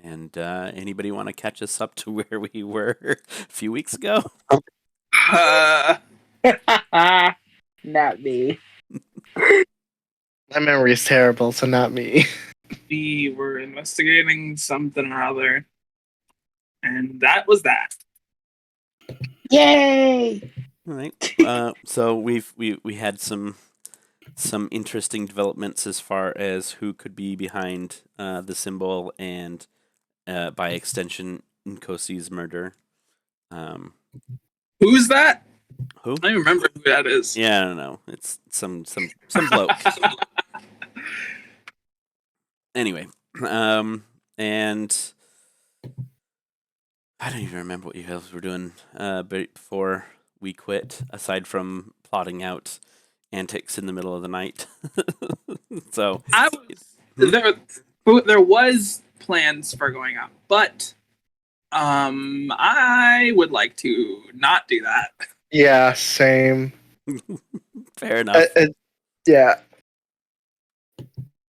And anybody want to catch us up to where we were a few weeks ago? Not me. My memory is terrible, so not me. We were investigating something or other, and that was that. Yay! All right. So we had some interesting developments as far as who could be behind the symbol and by extension Nkosi's murder. Who's that? Who? I don't even remember who that is. Yeah, I don't know. It's some bloke. Anyway, and I don't even remember what you guys were doing before we quit, aside from plotting out antics in the middle of the night. So there was plans for going out, but I would like to not do that. Yeah, same. Fair enough. Yeah.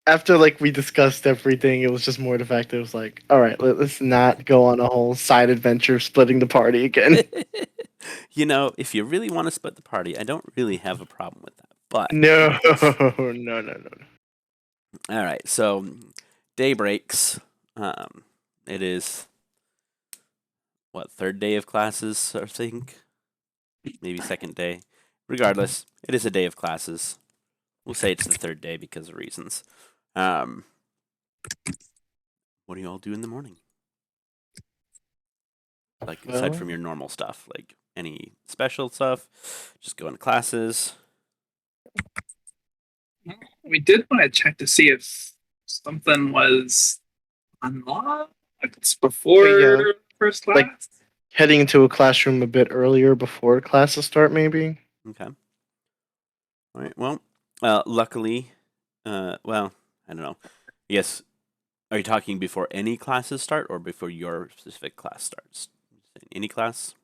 After we discussed everything, it was just more the fact that it was like, all right, let's not go on a whole side adventure splitting the party again. If you really want to split the party, I don't really have a problem with that. But no. All right, so day breaks. It is third day of classes, I think. Maybe second day. Regardless, it is a day of classes. We'll say it's the third day because of reasons. What do you all do in the morning? Aside from your normal stuff, any special stuff, just go into classes. We did want to check to see if something was unlocked before first class. Heading into a classroom a bit earlier before classes start, maybe. Okay. All right. Well, luckily, I don't know. Yes. Are you talking before any classes start or before your specific class starts? Any class?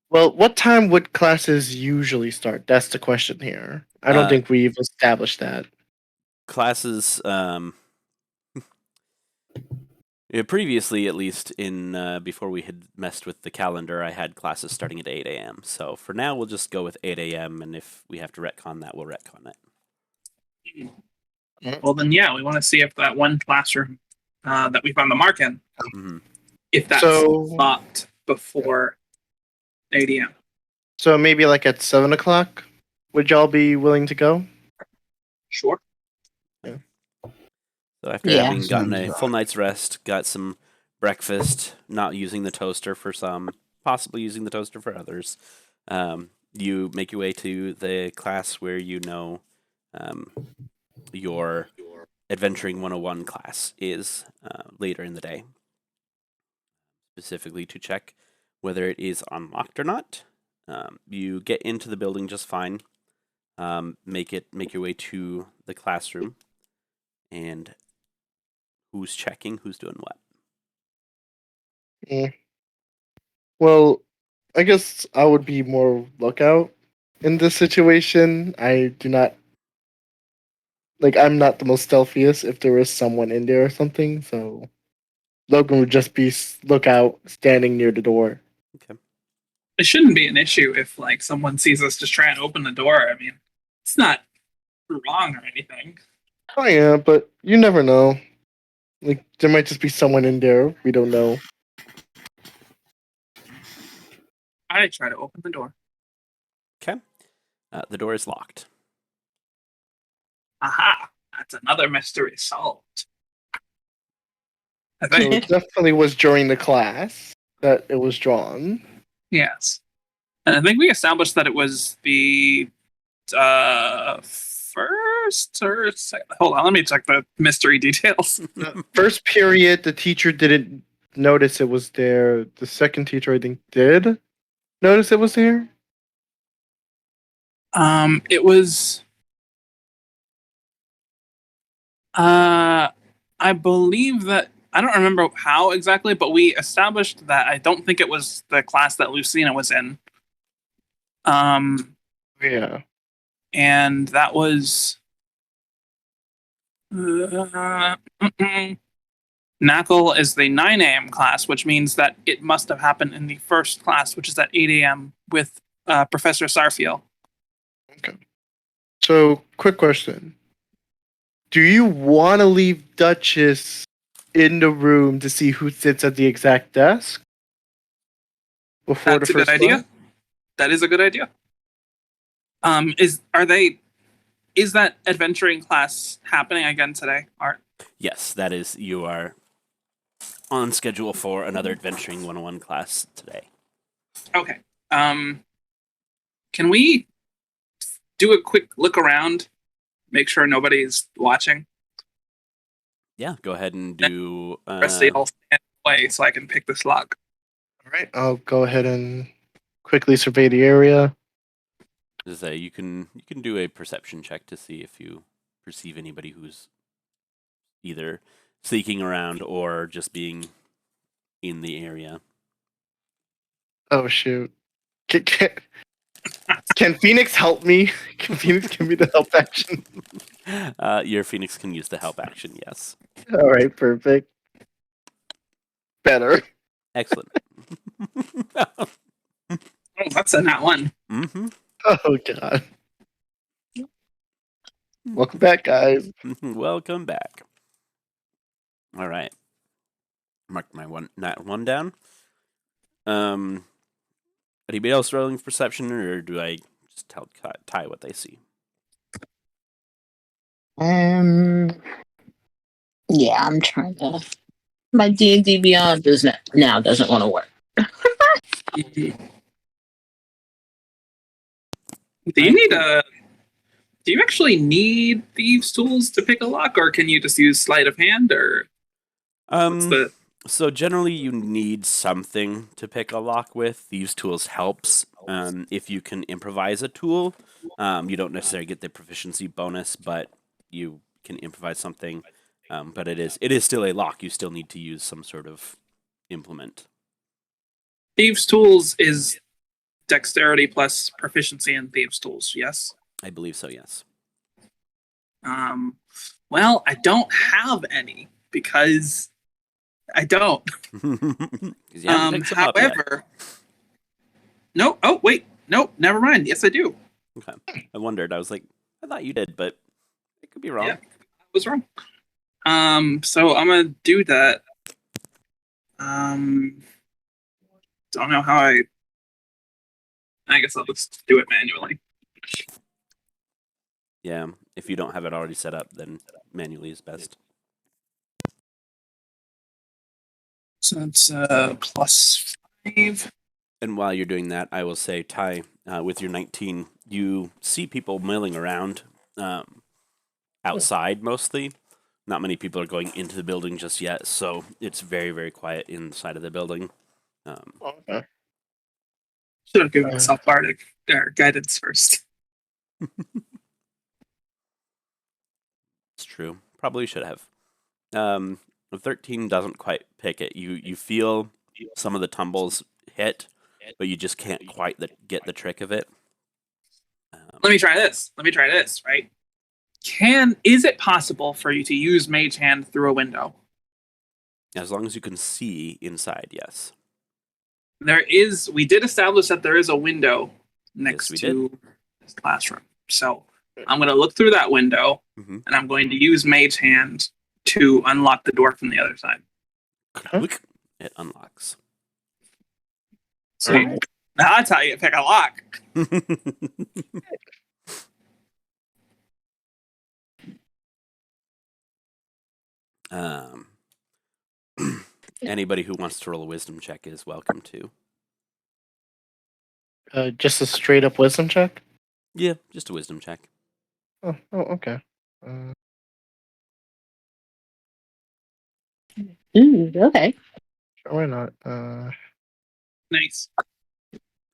Well, what time would classes usually start? That's the question here. I don't think we've established that. Classes, previously, at least, in before we had messed with the calendar, I had classes starting at 8 a.m. So for now, we'll just go with 8 a.m. And if we have to retcon that, we'll retcon it. Well, then, yeah, we want to see if that one classroom that we found the mark in, if that's locked before 8 a.m. So maybe at 7 o'clock, would y'all be willing to go? Sure. Yeah. So after having gotten a full night's rest, got some breakfast, not using the toaster for some, possibly using the toaster for others, you make your way to the class where your Adventuring 101 class is later in the day, specifically to check whether it is unlocked or not. You get into the building just fine. Make your way to the classroom, and who's checking? Who's doing what? Well, I guess I would be more lookout in this situation. I do not I'm not the most stealthiest if there is someone in there or something. So Logan would just be lookout, standing near the door. Okay. It shouldn't be an issue if someone sees us just try and open the door. I mean, it's not wrong or anything. Oh yeah, but you never know. There might just be someone in there. We don't know. I try to open the door. Okay. The door is locked. Aha! That's another mystery solved. I So think. it definitely was during the class that it was drawn. Yes. And I think we established that it was the first or second. Hold on, let me check the mystery details. First period, the teacher didn't notice it was there. The second teacher, I think, did notice it was there. It was. I believe that. I don't remember how exactly, but we established that I don't think it was the class that Lucina was in. Yeah. And that was Knuckle is the 9 a.m. class, which means that it must have happened in the first class, which is at 8 a.m. with Professor Sarfiel. Okay. So, quick question. Do you want to leave Duchess in the room to see who sits at the exact desk? Before That's the a good first idea. class? That is a good idea. Is that adventuring class happening again today, Art? Yes, that is. You are on schedule for another Adventuring 101 class today. Okay. Can we do a quick look around, make sure nobody's watching? Yeah, go ahead and do. Rest they all stand away so I can pick this lock. All right, I'll go ahead and quickly survey the area. You can do a perception check to see if you perceive anybody who's either sneaking around or just being in the area. Oh shoot! Can Phoenix help me? Can Phoenix give me the help action? Your Phoenix can use the help action. Yes. All right, perfect. Better. Excellent. Oh, that's a nat one. Mm-hmm. Oh god. Welcome back, guys. Welcome back. All right. Mark my nat one down. Anybody else rolling for perception, or do I just tell Ty what they see? Yeah, I'm trying to. My D&D Beyond doesn't want to work. Do you actually need thieves' tools to pick a lock, or can you just use sleight of hand, or So generally you need something to pick a lock with. Thieves' tools helps. If you can improvise a tool, you don't necessarily get the proficiency bonus, but you can improvise something. But it is still a lock. You still need to use some sort of implement. Thieves' tools is dexterity plus proficiency in thieves' tools, yes? I believe so, yes. Well, I don't have any because I don't. However, no. Oh, wait, no, never mind. Yes, I do. Okay, I wondered. I was like, I thought you did, but I could be wrong. Yeah, I was wrong. So I'm gonna do that. Don't know how I guess I'll just do it manually. Yeah, if you don't have it already set up, then manually is best. So it's +5. And while you're doing that, I will say, Ty, with your 19, you see people milling around outside mostly. Not many people are going into the building just yet, so it's very, very quiet inside of the building. Okay. Should have given myself bardic guidance first. It's true. Probably should have. 13 doesn't quite pick it. You feel some of the tumbles hit, but you just can't quite get the trick of it. Let me try this, right? Is it possible for you to use Mage Hand through a window? As long as you can see inside, yes. We did establish that there is a window next to this classroom. So I'm going to look through that window, and I'm going to use Mage Hand to unlock the door from the other side. It unlocks. So that's how you pick a lock. Anybody who wants to roll a wisdom check is welcome to. Just a straight up wisdom check? Yeah, just a wisdom check. Oh okay. Okay. Sure, why not? Nice.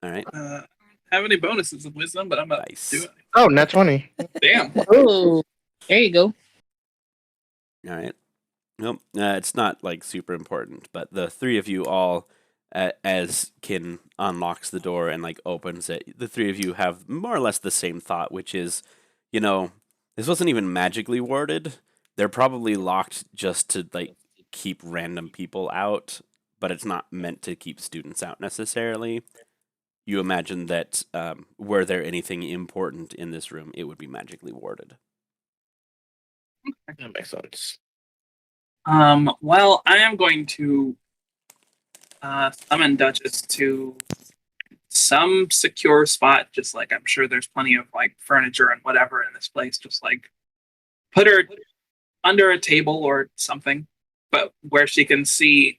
All right. I don't have any bonuses of wisdom, but I'm going to do it. Oh, nat 20. Damn. Oh, there you go. All right. Nope. It's not like super important, but the three of you all, as Kin unlocks the door and like opens it, the three of you have more or less the same thought, which is, this wasn't even magically warded. They're probably locked just to like keep random people out, but it's not meant to keep students out necessarily. You imagine that were there anything important in this room, it would be magically warded. That makes sense. Well, I am going to summon Duchess to some secure spot, just like I'm sure there's plenty of like furniture and whatever in this place. Just like put her under a table or something, but where she can see,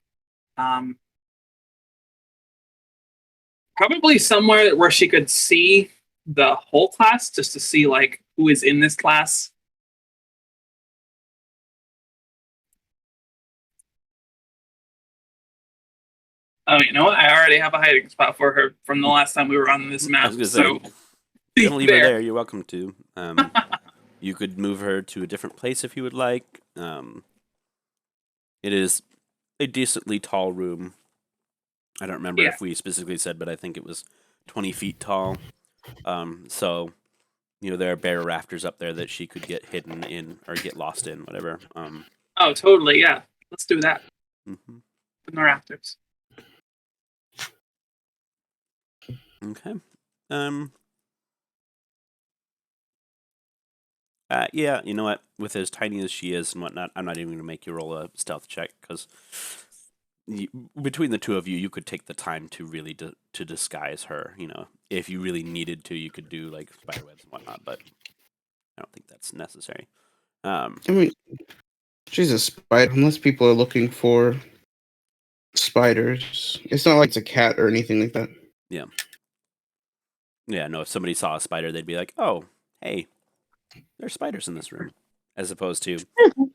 probably somewhere where she could see the whole class, just to see like who is in this class. Oh, you know what? I already have a hiding spot for her from the last time we were on this map. So you're gonna leave her there. You're welcome to. You could move her to a different place if you would like. It is a decently tall room. I don't remember if we specifically said, but I think it was 20 feet tall. So, there are bare rafters up there that she could get hidden in or get lost in, whatever. Oh, totally, yeah. Let's do that. Mm-hmm. In the rafters. Okay. Yeah, you know what? With as tiny as she is and whatnot, I'm not even going to make you roll a stealth check, because between the two of you, you could take the time to really to disguise her. If you really needed to, you could do like spiderwebs and whatnot, but I don't think that's necessary. I mean, she's a spider. Unless people are looking for spiders, it's not like it's a cat or anything like that. Yeah. Yeah, no, if somebody saw a spider, they'd be like, oh, hey, there's spiders in this room. As opposed to,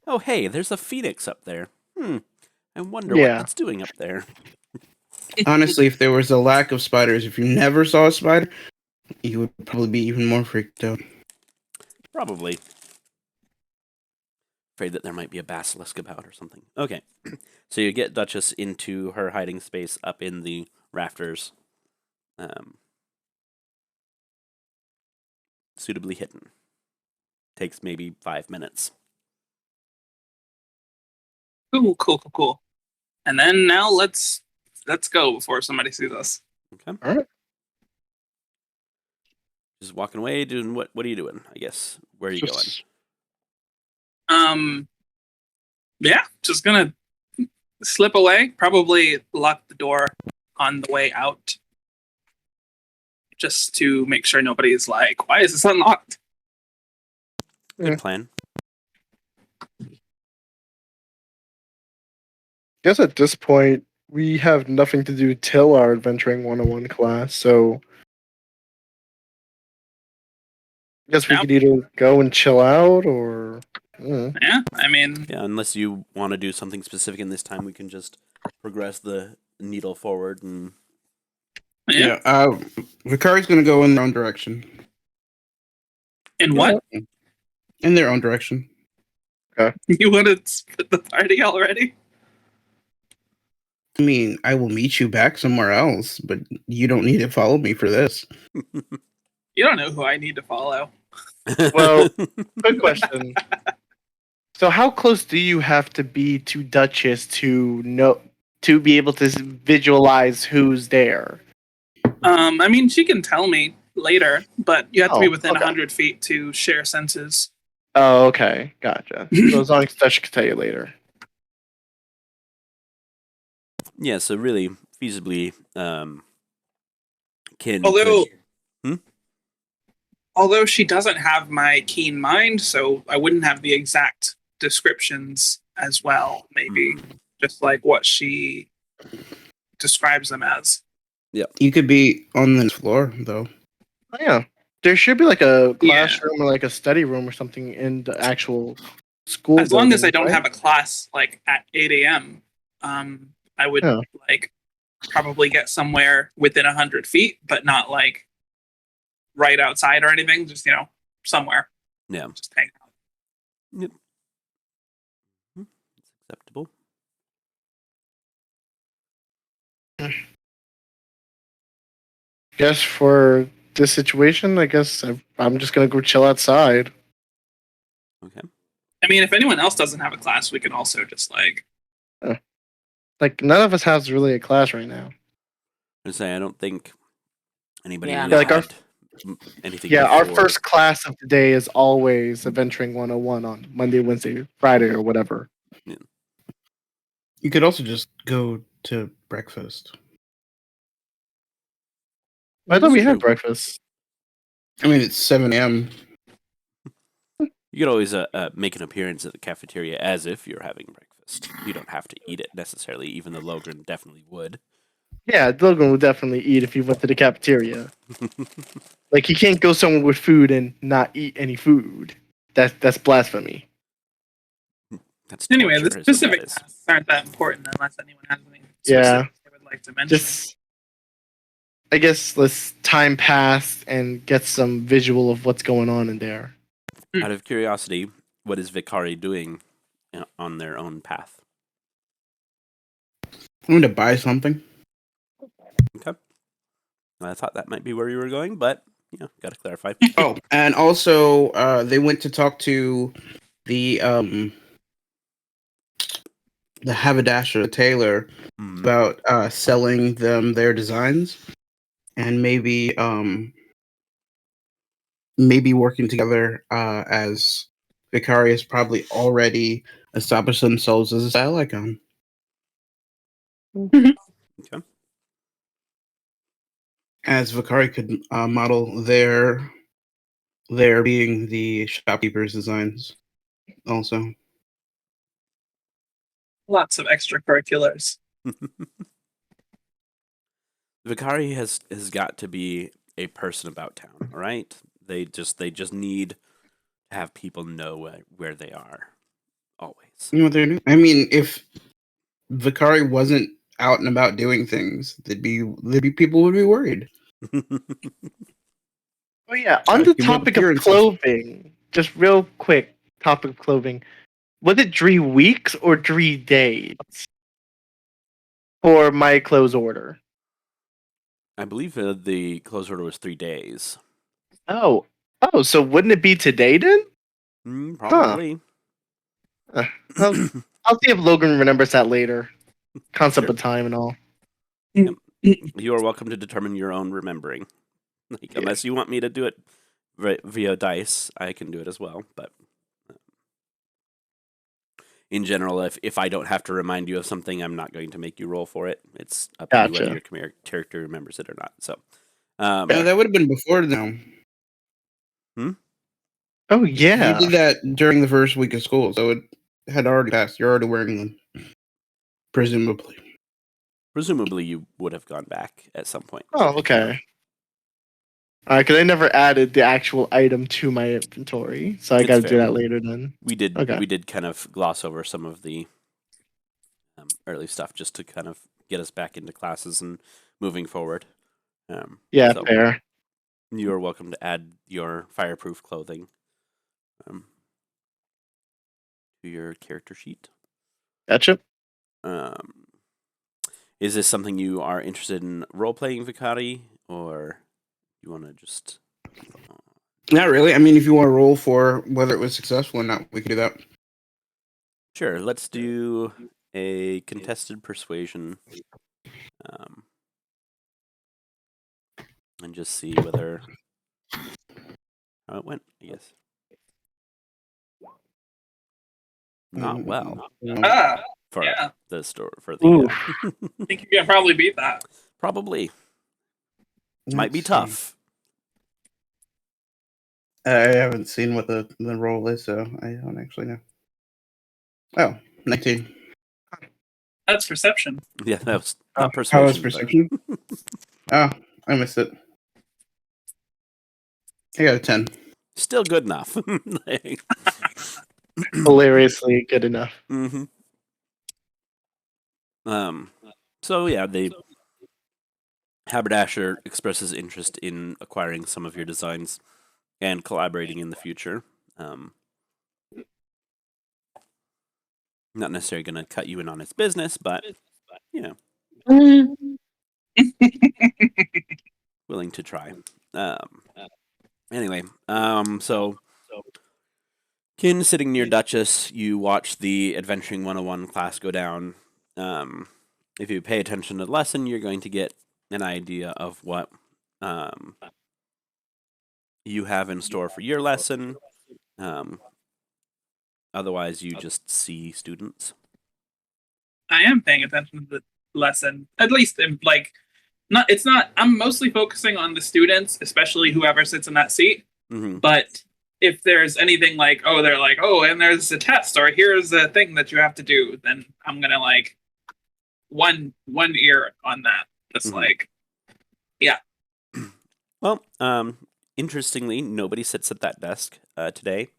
oh, hey, there's a phoenix up there. I wonder what it's doing up there. Honestly, if there was a lack of spiders, if you never saw a spider, you would probably be even more freaked out. Probably. Afraid that there might be a basilisk about or something. Okay. So you get Duchess into her hiding space up in the rafters. Suitably hidden. Takes maybe 5 minutes. Cool. And then now let's go before somebody sees us. Okay. All right. Just walking away, doing what are you doing, I guess? Where are you going? Yeah, just gonna slip away, probably lock the door on the way out. Just to make sure nobody's like, why is this unlocked? Good plan. Guess at this point, we have nothing to do till our Adventuring 101 class, so I guess we could either go and chill out, or... Yeah, I mean... Yeah, unless you want to do something specific in this time, we can just progress the needle forward and... Yeah, Vicari's going to go in their own direction. In what? In their own direction. Okay. You want to split the party already? I mean, I will meet you back somewhere else, but you don't need to follow me for this. You don't know who I need to follow. Well, good question. So how close do you have to be to Duchess to be able to visualize who's there? I mean, she can tell me later, but you have to be within 100 100 feet to share senses. Oh, okay. Gotcha. So as long as Duchess can tell you later. Yeah, so really, feasibly, Although she doesn't have my keen mind, so I wouldn't have the exact descriptions as well, maybe. Just like what she describes them as. Yeah. You could be on the floor, though. Oh, yeah. There should be like a classroom or like a study room or something in the actual school. As long as I don't have a class like at 8 a.m., I would like probably get somewhere within 100 feet, but not like right outside or anything. Just somewhere. Yeah. Just hang out. Yep. It's acceptable. Guess for this situation, I guess I'm just gonna go chill outside. Okay. I mean, if anyone else doesn't have a class, we can also just like Like none of us has really a class right now. I say I don't think anybody Yeah, really Yeah, like our- had anything. Yeah, our before. first class of the day is always Adventuring 101 on Monday, Wednesday, Friday, or whatever. You could also just go to breakfast. I thought we True. had breakfast. I mean, it's 7 a.m. You could always make an appearance at the cafeteria as if you're having breakfast. You don't have to eat it necessarily, even though Logrin definitely would. Yeah, Logan would definitely eat if he went to the cafeteria. Like he can't go somewhere with food and not eat any food. That's blasphemy. That's Anyway, torture, the is what specific that is. tasks aren't that important unless anyone has any Yeah. specifics they would like to mention. Just, I guess, let's time pass and get some visual of what's going on in there. Out of curiosity, what is Vicari doing on their own path? I'm going to buy something. Okay. I thought that might be where you were going, but got to clarify. Oh, and also they went to talk to the haberdasher tailor about selling them their designs and maybe working together as Vicari has probably already established themselves as a style icon. Okay. As Vicari could model their being the shopkeeper's designs also. Lots of extracurriculars. Vicari has got to be a person about town, all right? They just need to have people know where they are, always. You know what they're doing? I mean, if Vicari wasn't out and about doing things, there'd be people would be worried. Oh yeah, on the topic of appearances. clothing, just real quick, topic of clothing. Was it 3 weeks or 3 days for my clothes order? I believe the close order was 3 days. Oh, so wouldn't it be today then? Probably. I'll see if Logan remembers that later. Concept of time and all. You are welcome to determine your own remembering. Unless you want me to do it via dice, I can do it as well. But in general, if I don't have to remind you of something, I'm not going to make you roll for it. It's up to you whether your character remembers it or not. So, Yeah, that would have been before now. Oh yeah, You did that during the first week of school, so it had already passed. You're already wearing them, presumably. Presumably, you would have gone back at some point. Oh, okay. Alright, because I never added the actual item to my inventory, so I got to do that later then. We did. Okay. We did kind of gloss over some of the early stuff just to kind of get us back into classes and moving forward. Yeah, so fair. You are welcome to add your fireproof clothing to your character sheet. Gotcha. Is this something you are interested in role-playing, Vicari, or you want to just... Not really. I mean, if you want to roll for whether it was successful or not, we can do that. Sure, let's do a contested persuasion. And just see how it went, I guess. Not well. For the store, for the... I think you can probably beat that. Probably. Might be tough. I haven't seen what the roll is, so I don't actually know. Oh, 19. That's perception. Yeah, that was not persuasion. How was perception? Oh, I missed it. I got a 10. Still good enough. Hilariously good enough. Mm-hmm. So yeah, the haberdasher expresses interest in acquiring some of your designs and collaborating in the future. Not necessarily going to cut you in on its business, but willing to try. Anyway, so Kin sitting near Duchess, you watch the Adventuring 101 class go down. if you pay attention to the lesson, you're going to get an idea of what you have in store for your lesson. Otherwise, you just see students. I am paying attention to the lesson, at least in, like, not. It's not. I'm mostly focusing on the students, especially whoever sits in that seat. Mm-hmm. But if there's anything like, oh, they're like, oh, and there's a test, or here's a thing that you have to do, then I'm gonna like one ear on that. Just like, yeah. Well, interestingly, nobody sits at that desk today.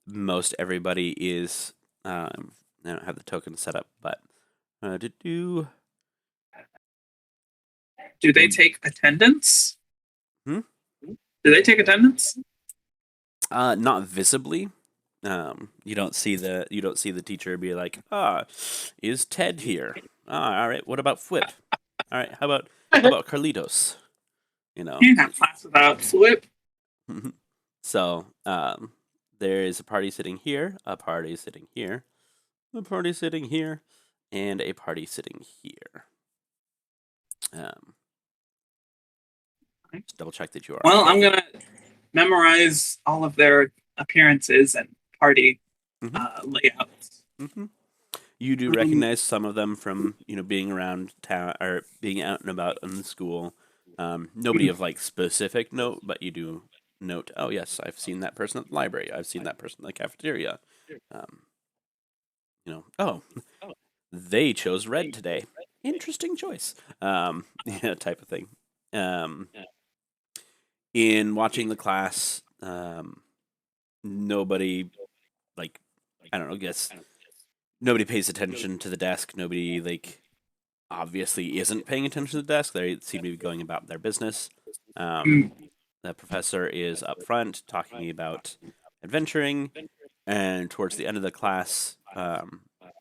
Most everybody is. I don't have the token set up, but do they take attendance? Hmm? Do they take attendance? Not visibly. You don't see the teacher be like, is Ted here? All right. What about Flip? All right. How about Carlitos? You know. You have class without Flip. So there is a party sitting here, a party sitting here, a party sitting here, and a party sitting here. Just double check that you are. Well, I'm gonna memorize all of their appearances and party layouts. Mm-hmm. You do recognize some of them from being around town or being out and about in the school. Nobody of like specific note, but you do note. Oh yes, I've seen that person at the library. I've seen that person in the cafeteria. Oh, they chose red today. Interesting choice. Type of thing. In watching the class, nobody, like, I don't know, guess nobody pays attention to the desk. Nobody, like, obviously isn't paying attention to the desk. They seem to be going about their business. The professor is up front talking about adventuring, and towards the end of the class,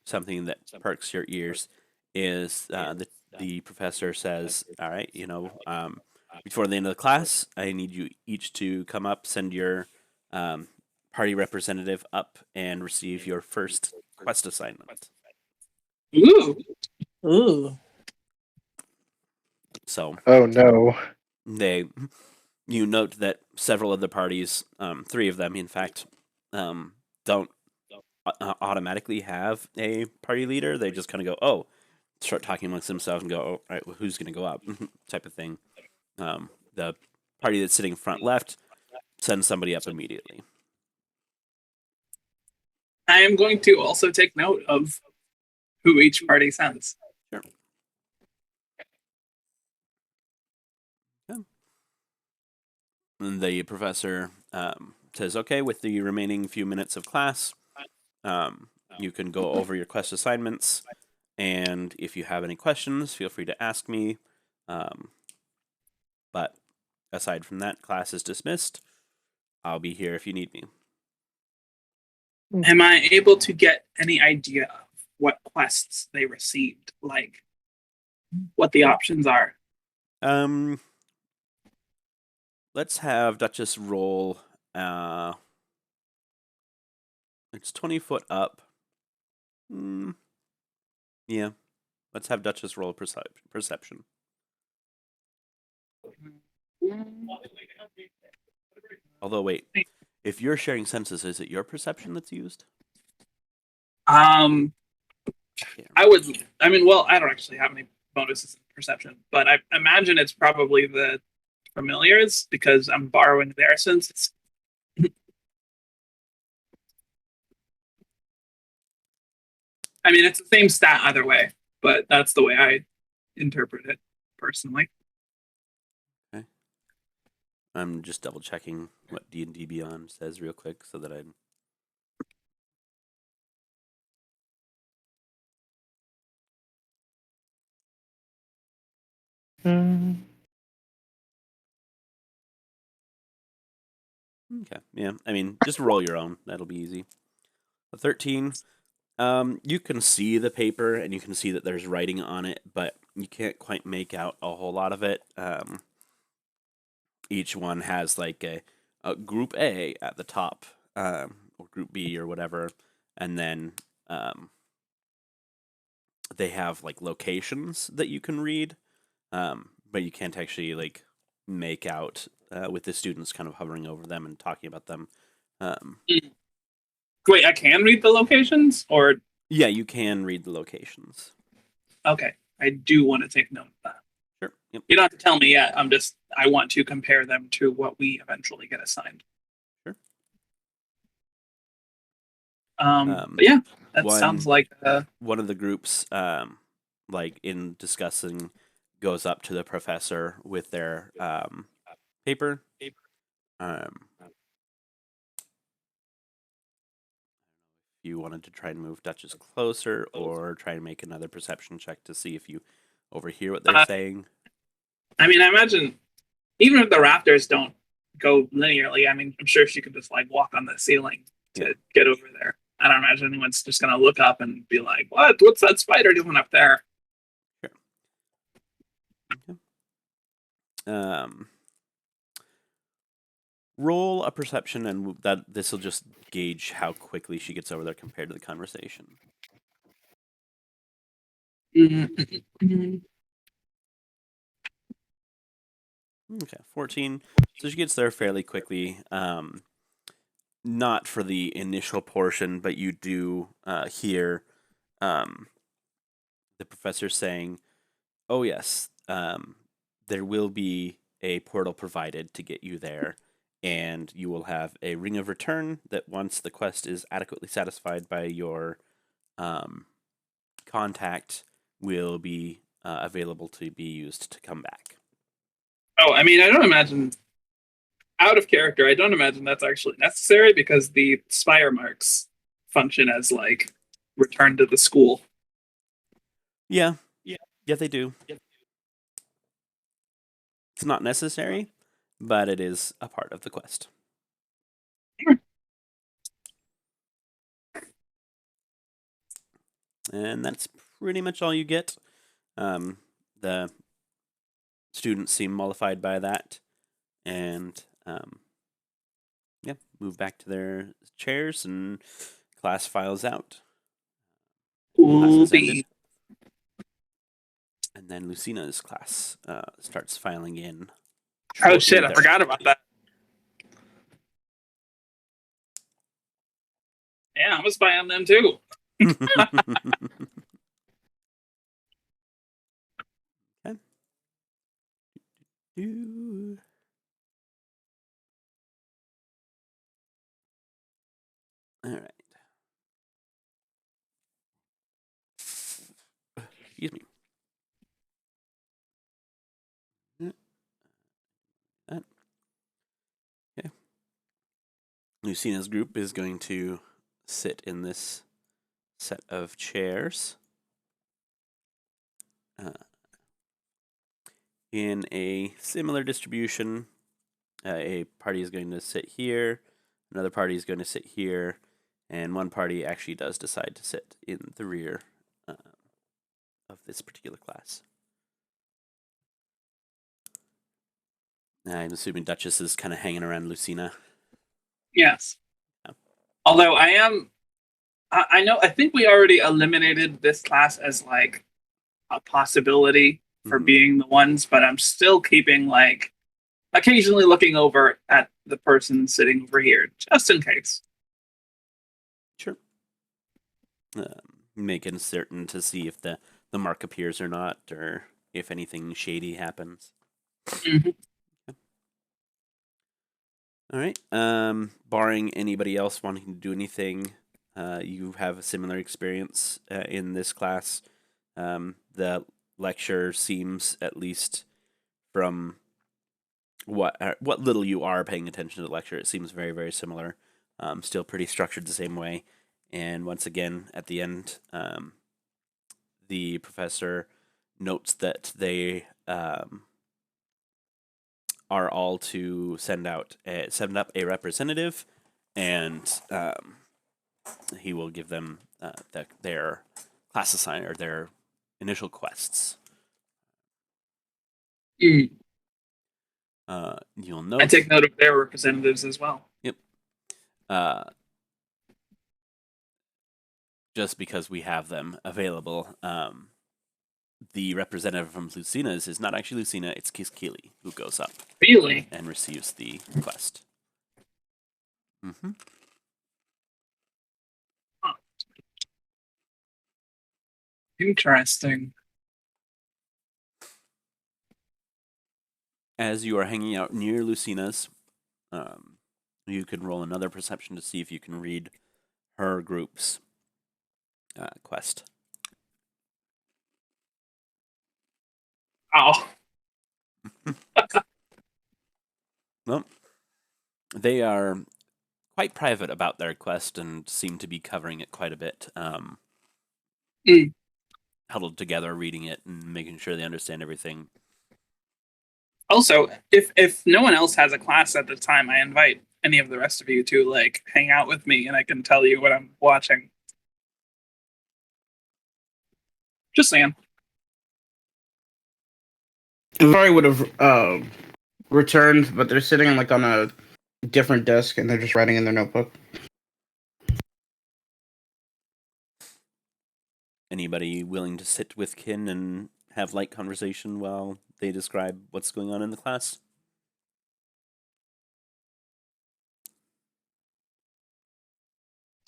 something that perks your ears is the professor says, all right, before the end of the class, I need you each to come up, send your party representative up, and receive your first quest assignment. Ooh. So. Oh no. You note that several of the parties, 3 of them, in fact, don't automatically have a party leader. They just kind of go, start talking amongst themselves and go, all right, well, who's going to go up? Type of thing. The party that's sitting front left sends somebody up immediately. I am going to also take note of who each party sends. Sure. Yeah. And the professor says, okay, with the remaining few minutes of class, you can go over your quest assignments, and if you have any questions, feel free to ask me. But aside from that, class is dismissed. I'll be here if you need me. Am I able to get any idea of what quests they received? Like, what the options are? Let's have Duchess roll. It's 20 foot up. Yeah. Let's have Duchess roll perception. Although, wait. If you're sharing senses, is it your perception that's used? I don't actually have any bonuses in perception, but I imagine it's probably the familiars because I'm borrowing their senses. I mean, it's the same stat either way, but that's the way I interpret it personally. Okay. I'm just double checking what D&D Beyond says real quick so that I. Okay. Yeah. I mean, just roll your own. That'll be easy. A 13. You can see the paper and you can see that there's writing on it, but you can't quite make out a whole lot of it. Each one has like a group A at the top, or group B or whatever, and then they have like locations that you can read, but you can't actually like make out with the students kind of hovering over them and talking about them. Wait, I can read the locations, or Yeah, you can read the locations. okay? I do want to take note of that. Sure. Yep. You don't have to tell me yet. I want to compare them to what we eventually get assigned. Sure. But yeah, that sounds like one of the groups, like in discussing, goes up to the professor with their paper. You wanted to try and move Duchess closer, or try and make another perception check to see if you overhear what they're saying. I mean, I imagine even if the rafters don't go linearly, I mean, I'm sure she could just like walk on the ceiling to get over there. I don't imagine anyone's just gonna look up and be like, "What? What's that spider doing up there?" Sure. Okay. Roll a perception, and that this will just gauge how quickly she gets over there compared to the conversation. Okay, 14. So she gets there fairly quickly. Not for the initial portion, but you do hear the professor saying, "Oh yes, there will be a portal provided to get you there, and you will have a ring of return that once the quest is adequately satisfied by your contact will be available to be used to come back." Oh, I mean, I don't imagine, out of character, I don't imagine that's actually necessary because the spire marks function as like return to the school. Yeah, they do. It's not necessary, but it is a part of the quest. And that's pretty much all you get. The students seem mollified by that, and move back to their chairs, and class files out. Class ended. And then Lucina's class starts filing in. Oh shit, I forgot about that. Yeah, I'm gonna spy on them too. Okay. All right. Excuse me. Okay. Lucina's group is going to sit in this set of chairs in a similar distribution. A party is going to sit here, another party is going to sit here, and one party actually does decide to sit in the rear of this particular class. I'm assuming Duchess is kind of hanging around Lucina. Yes. Yeah. Although I think we already eliminated this class as like a possibility for being the ones, but I'm still keeping like occasionally looking over at the person sitting over here, just in case. Sure. Making certain to see if the mark appears or not, or if anything shady happens. Mm-hmm. Okay. All right. Barring anybody else wanting to do anything, you have a similar experience in this class. The lecture seems, at least from what little you are paying attention to the lecture, it seems very, very similar. Still pretty structured the same way. And once again, at the end, the professor notes that they are all to send up a representative, and he will give them their class assignment or their initial quests. You'll note. I take note of their representatives as well. Yep. just because we have them available, the representative from Lucina's is not actually Lucina, it's Kiskili who goes up. Really? And receives the quest. Mm-hmm. Interesting. As you are hanging out near Lucina's, you can roll another perception to see if you can read her group's quest. Oh. Well, they are quite private about their quest and seem to be covering it quite a bit. Huddled together, reading it and making sure they understand everything. Also, if no one else has a class at the time, I invite any of the rest of you to like hang out with me, and I can tell you what I'm watching. Just saying. Vicari would have returned, but they're sitting like on a different desk and they're just writing in their notebook. Anybody willing to sit with Kin and have light conversation while they describe what's going on in the class?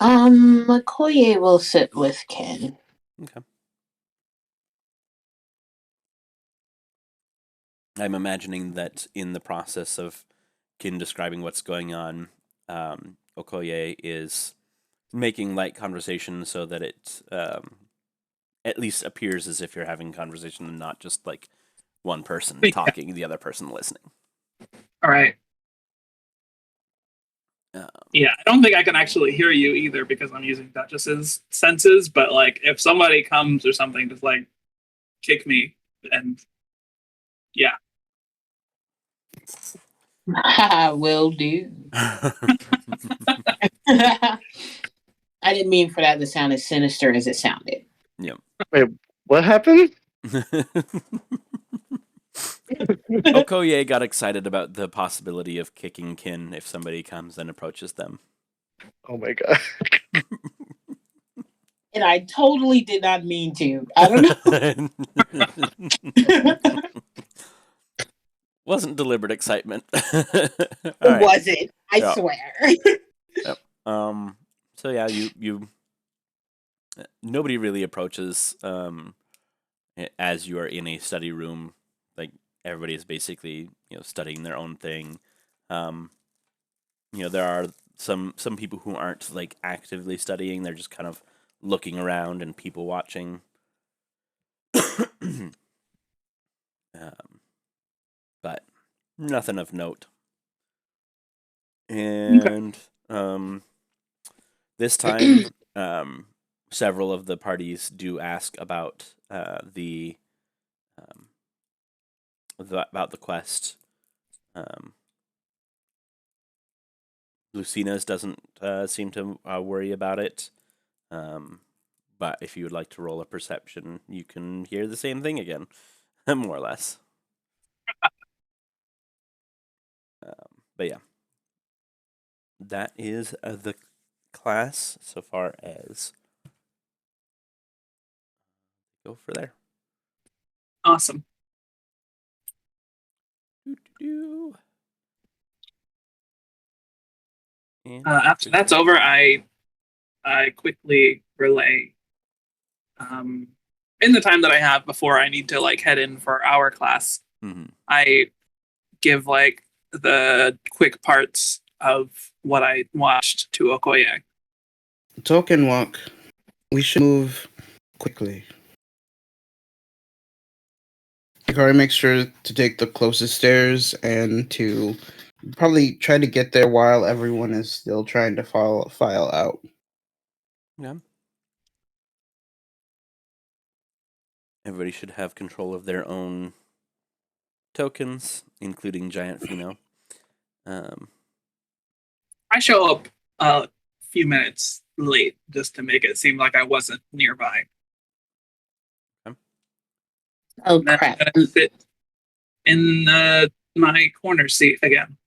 Okoye will sit with Ken. Okay. I'm imagining that in the process of Kin describing what's going on, Okoye is making light conversation so that it at least appears as if you're having conversation and not just like one person talking, the other person listening. All right. Yeah, I don't think I can actually hear you either because I'm using Duchess's senses, but like if somebody comes or something, just like kick me and yeah. Will do. I didn't mean for that to sound as sinister as it sounded. Yep. Wait, what happened? Okoye got excited about the possibility of kicking Kin if somebody comes and approaches them. Oh my god. And I totally did not mean to. I don't know. Wasn't deliberate excitement. It wasn't. I swear. Yep. So yeah, you nobody really approaches as you are in a study room. Like everybody is basically studying their own thing. There are some people who aren't like actively studying. They're just kind of looking around and people watching. But nothing of note. And this time, several of the parties do ask about about the quest. Lucina's doesn't seem to worry about it. But if you would like to roll a perception, you can hear the same thing again, more or less. But yeah, that is the class so far as go for there. Awesome. After that's over, I quickly relay in the time that I have before I need to like head in for our class. Mm-hmm. I give like the quick parts of what I watched to Okoye. Token walk. We should move quickly. Vicari makes sure to take the closest stairs and to probably try to get there while everyone is still trying to file out. Yeah. Everybody should have control of their own tokens, including Giant Pheno. I show up a few minutes late just to make it seem like I wasn't nearby. Oh, crap. I'm gonna sit in my corner seat again.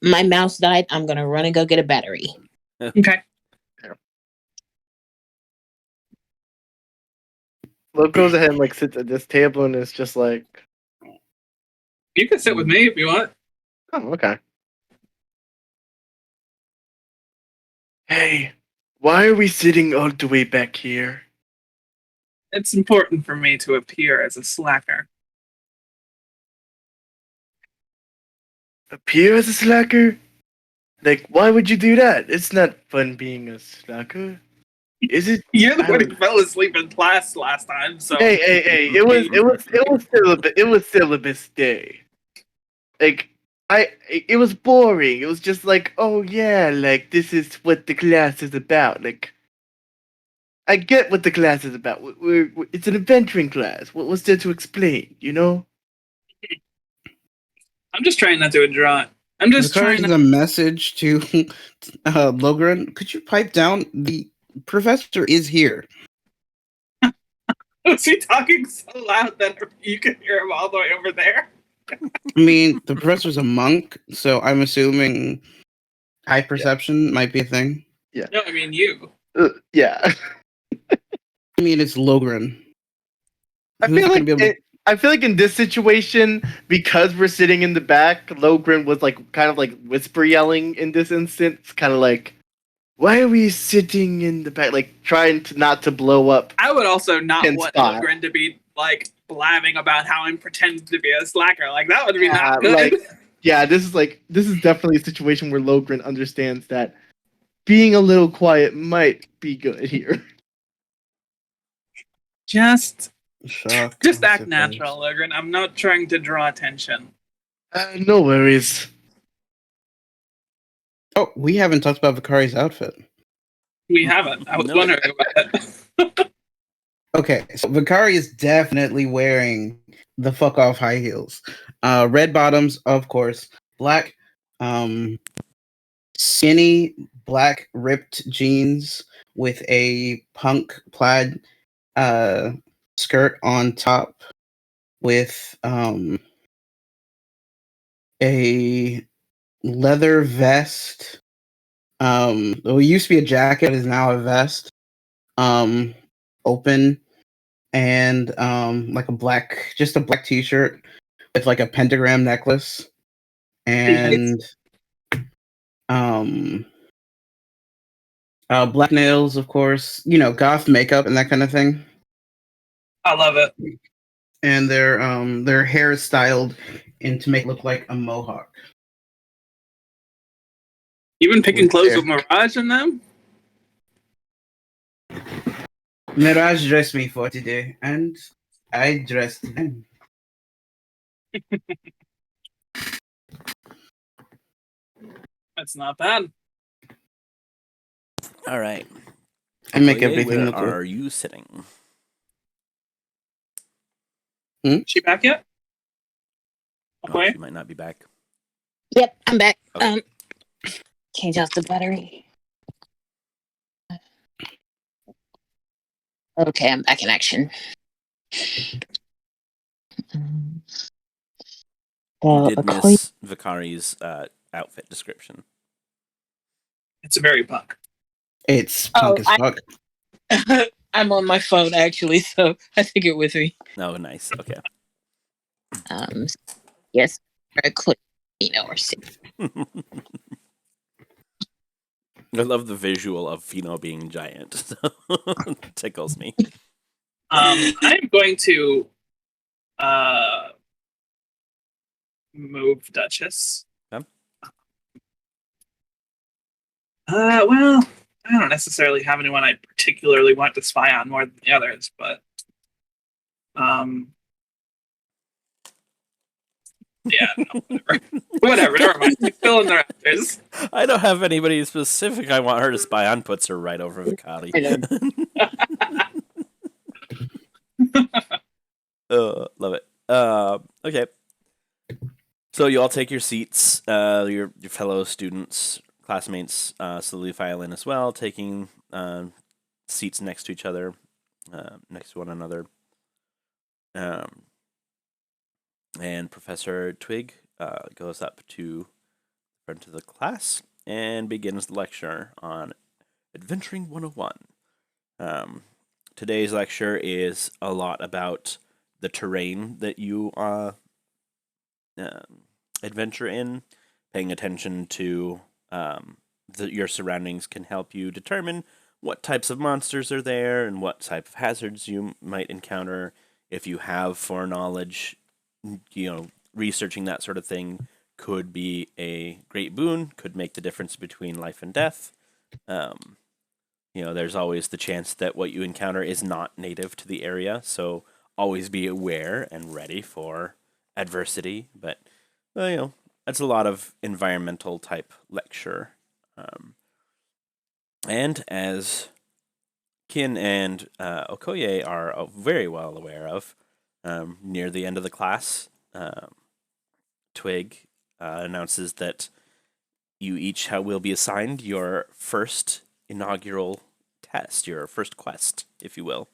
My mouse died. I'm going to run and go get a battery. Okay. Lo goes ahead and like sits at this table and is just like, You can sit with me if you want. oh, okay. Hey, why are we sitting all the way back here? It's important for me to appear as a slacker. Appear as a slacker? Like, why would you do that? It's not fun being a slacker. Is it? You're the I one who don't- fell asleep in class last time, so Hey, it was syllabus day. Like, it was boring. It was just like, oh yeah, like this is what the class is about. Like, I get what the class is about. It's an adventuring class. What's there to explain? You know? I'm just trying not to draw. I'm just trying. Vicari's a message to Logrin. Could you pipe down? The professor is here. Was he talking so loud that you could hear him all the way over there? I mean, the professor's a monk, so I'm assuming high perception might be a thing. Yeah. No, I mean you. Yeah. I mean, it's Logrin. I Who's feel gonna like be able to- I feel like in this situation, because we're sitting in the back, Logrin was like kind of like whisper yelling in this instance, kind of like, "Why are we sitting in the back?" Like trying to not to blow up. I would also not Pin want spot. Logrin to be like blabbing about how I'm pretending to be a slacker. Like that would be Yeah, not good. like- Yeah, this is definitely a situation where Logrin understands that being a little quiet might be good here. Just Shock, I act suppose. natural, Logrin. I'm not trying to draw attention. No worries. Oh, we haven't talked about Vicari's outfit. We haven't. I was No. wondering about it. Okay, so Vicari is definitely wearing the fuck off high heels. Red bottoms, of course. Black, skinny black ripped jeans with a punk plaid skirt on top with a leather vest. It used to be a jacket, is now a vest. Open and like a black t-shirt with like a pentagram necklace and black nails, of course, goth makeup and that kind of thing. I love it. And their hair is styled to make it look like a mohawk. You've been picking clothes There. with Mirage in them? Mirage dressed me for today, and I dressed him. That's not bad. All right. I make Okoye, everything where look good. are you sitting? She back yet? Oh, Okay. she might not be back. Yep, I'm back. Okay. Change out the battery. Okay, I'm back in action. You did Okoye- miss Vicari's outfit description. It's a very punk. It's punk as fuck. I'm on my phone actually, so I take it with me. Oh, nice. Okay. Yes, very quick, or six. I love the visual of Fino being giant. So it tickles me. I'm going to move Duchess. Okay. Well, I don't necessarily have anyone I particularly want to spy on more than the others, but yeah, no, whatever, never mind. Fill in the rafters. I don't have anybody specific I want her to spy on. Puts her right over Vicari. Love it. Okay. So you all take your seats. Your fellow students, classmates, slowly file in as well, taking seats next to each other, next to one another. And Professor Twig goes up to the front of the class and begins the lecture on Adventuring 101. today's lecture is a lot about the terrain that you adventure in. Paying attention to your surroundings can help you determine what types of monsters are there and what type of hazards you might encounter. If you have foreknowledge, researching that sort of thing could be a great boon, could make the difference between life and death. There's always the chance that what you encounter is not native to the area, so always be aware and ready for adversity. But, that's a lot of environmental type lecture. And as Kin and Okoye are very well aware of, near the end of the class, Twig announces that you each will be assigned your first inaugural test, your first quest, if you will,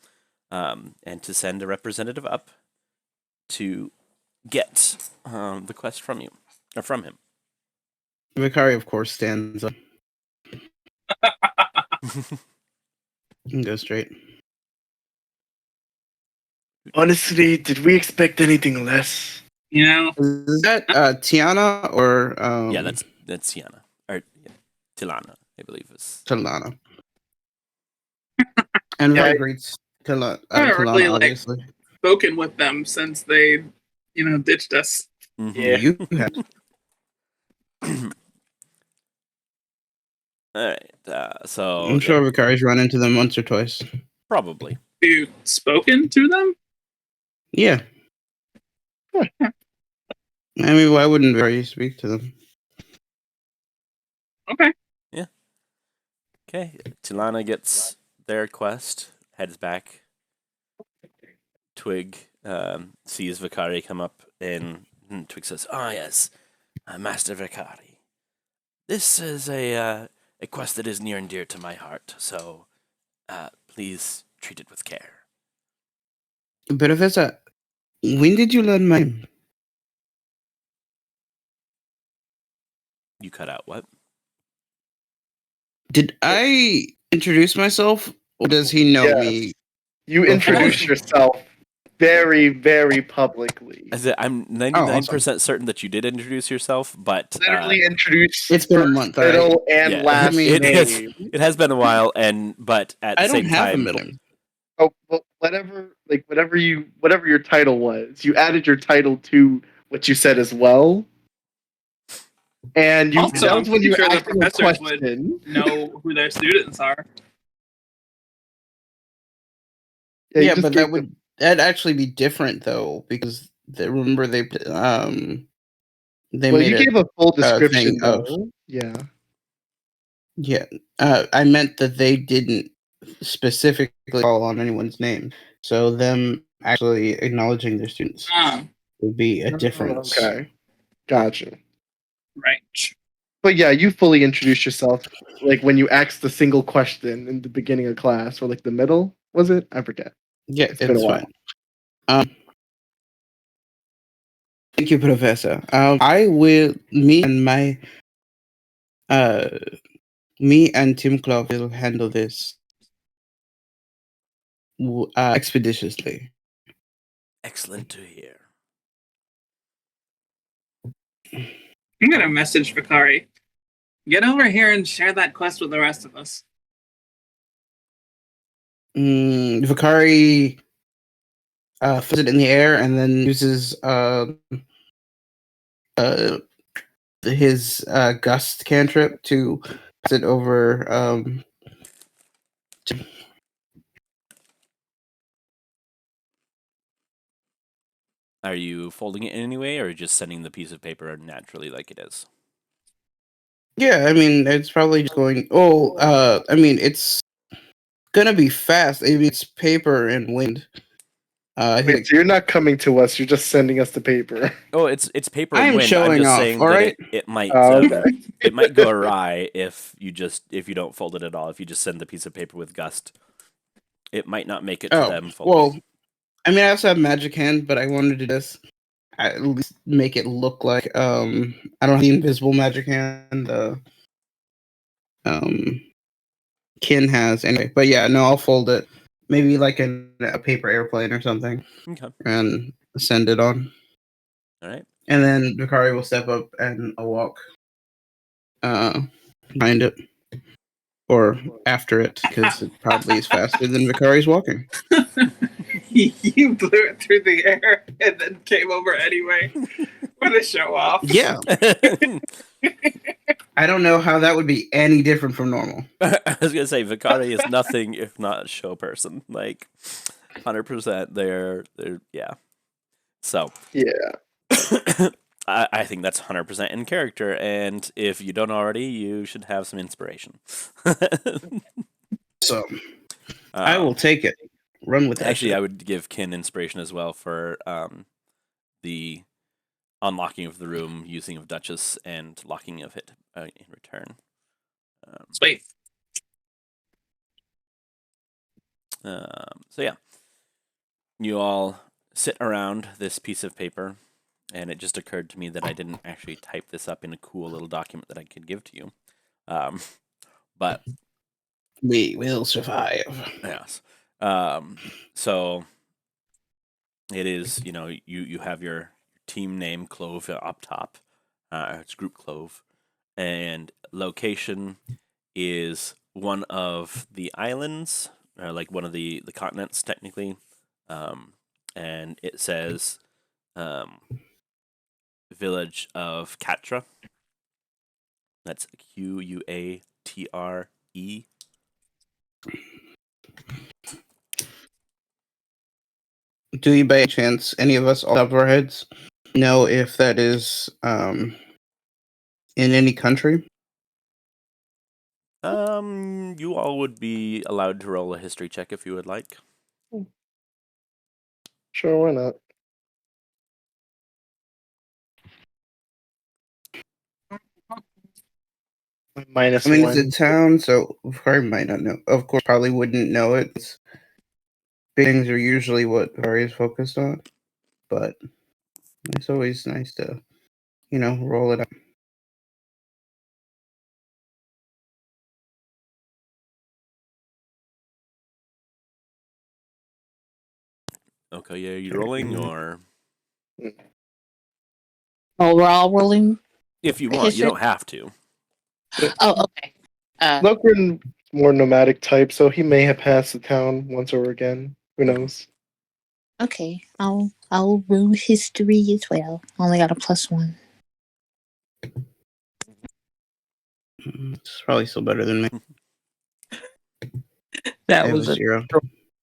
and to send a representative up to get the quest from you, or from him. Vicari, of course, stands up and goes straight. Honestly, did we expect anything less? Is that Tiana or Yeah, that's Tiana. Or Tilana, I believe is. Talana? And Yeah, Vicari greets I haven't Talana, really obviously. spoken with them since they, ditched us. Mm-hmm. Yeah. You have. All right. So I'm sure Vicari's run into them once or twice. probably. You spoken to them? Yeah. I mean, why wouldn't Vicari speak to them? Okay. Okay. Tilana gets their quest, heads back. Twig sees Vicari come up, and Twig says, "Ah, yes, Master Vicari. This is a quest that is near and dear to my heart, so please treat it with care." Professor, when did you learn my name? You cut out what? Did I introduce myself, or does he know Yes. me? You Okay. introduced yourself very, very publicly. I'm 99% certain that you did introduce yourself, but Literally introduced. It's been a first, month, middle, and yeah, last I mean, name. it has been a while, but at the I don't same have a time, middle name. Oh, well, whatever your title was, you added your title to what you said as well. And Also, that I'm was when pretty you sure the asked a professors would question. know who their students are. you Yeah, just but gave that'd actually be different though, because remember they well, made you gave a full thing description of though. Yeah. yeah. I meant that they didn't specifically call on anyone's name, so them actually acknowledging their students would be a difference. Okay. Gotcha. Right. But yeah, you fully introduced yourself, like when you asked the single question in the beginning of class, or like the middle, was it? I forget. Yeah, It's been a while. fine. Thank you, Professor. Me and Team KLOV will handle this expeditiously. excellent to hear. I'm gonna message Vicari. Get over here and share that quest with the rest of us. Vicari throws it in the air and then uses his gust cantrip to pass it over. Are you folding it in any way, or just sending the piece of paper naturally like it is? Yeah, I mean it's probably just going. I mean it's gonna be fast. I mean it's paper and wind. I Wait, think so you're not coming to us, you're just sending us the paper. Oh, it's paper I and am wind. I'm showing just off, saying all that right? it might Okay. it might go awry if you don't fold it at all. If you just send the piece of paper with gust, it might not make it to them fully. Well, I mean I also have magic hand, but I wanted to just at least make it look like I don't have the invisible magic hand Kin has anyway. But yeah, no, I'll fold it maybe like a paper airplane or something, Okay. and send it on. All right. And then Vicari will step up and walk behind it. Or after it, because it probably is faster than Vicari's walking. You blew it through the air and then came over anyway. What a show off. Yeah. I don't know how that would be any different from normal. I was gonna say Vicari is nothing if not a show person. Like 100%. They're yeah. So Yeah. I think that's 100% in character, and if you don't already, you should have some inspiration. So I will take it. Run with that. Actually, shit. I would give Kin inspiration as well for the unlocking of the room, using of Duchess, and locking of it in return. Sweet. So yeah, you all sit around this piece of paper, and it just occurred to me that I didn't actually type this up in a cool little document that I could give to you. But we will survive. yes. So it is, you have your team name, KLOV, up top. It's Group KLOV. And location is one of the islands, or like one of the continents, technically. And it says village of Katra. That's Quatre. Do you, by chance, any of us, all top of our heads, know if that is in any country? You all would be allowed to roll a history check if you would like. Sure, why not? Minus I mean, one. it's a town, so Vicari might not know. Of course, probably wouldn't know it. Big things are usually what Vicari is focused on, but it's always nice to, roll it up. Okay, are you rolling, or Oh, we're all rolling. if you want, you don't have to. Oh, okay. Logrin more nomadic type, so he may have passed the town once or again. Who knows? Okay. I'll roll history as well. Only got a +1. It's probably still better than me. That I have was a 0.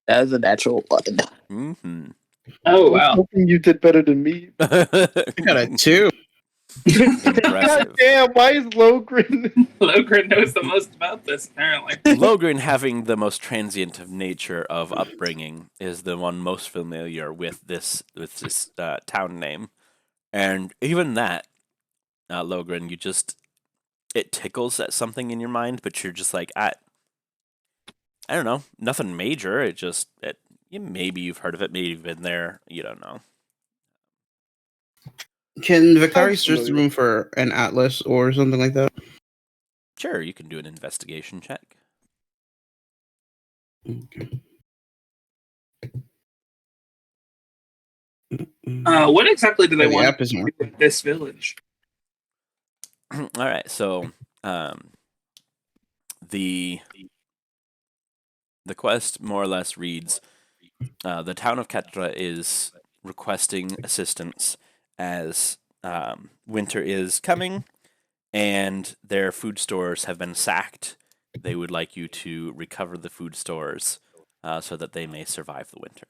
That was a natural 1. Mm-hmm. Oh, I was wow. hoping you did better than me. I got a 2. Impressive. God damn, why is Logrin? Logrin knows the most about this, apparently. Logrin, having the most transient of nature of upbringing, is the one most familiar with this town name, and even that, Logrin, it tickles at something in your mind, but you're just like, I don't know, nothing major. Maybe you've heard of it, maybe you've been there. You don't know. Can Vicari search the room for an atlas or something like that? Sure, you can do an investigation check. Okay. What exactly do they The want app isn't to do working. with this village? All right, so the quest more or less reads: the town of Ketra is requesting assistance as winter is coming, and their food stores have been sacked. They would like you to recover the food stores so that they may survive the winter.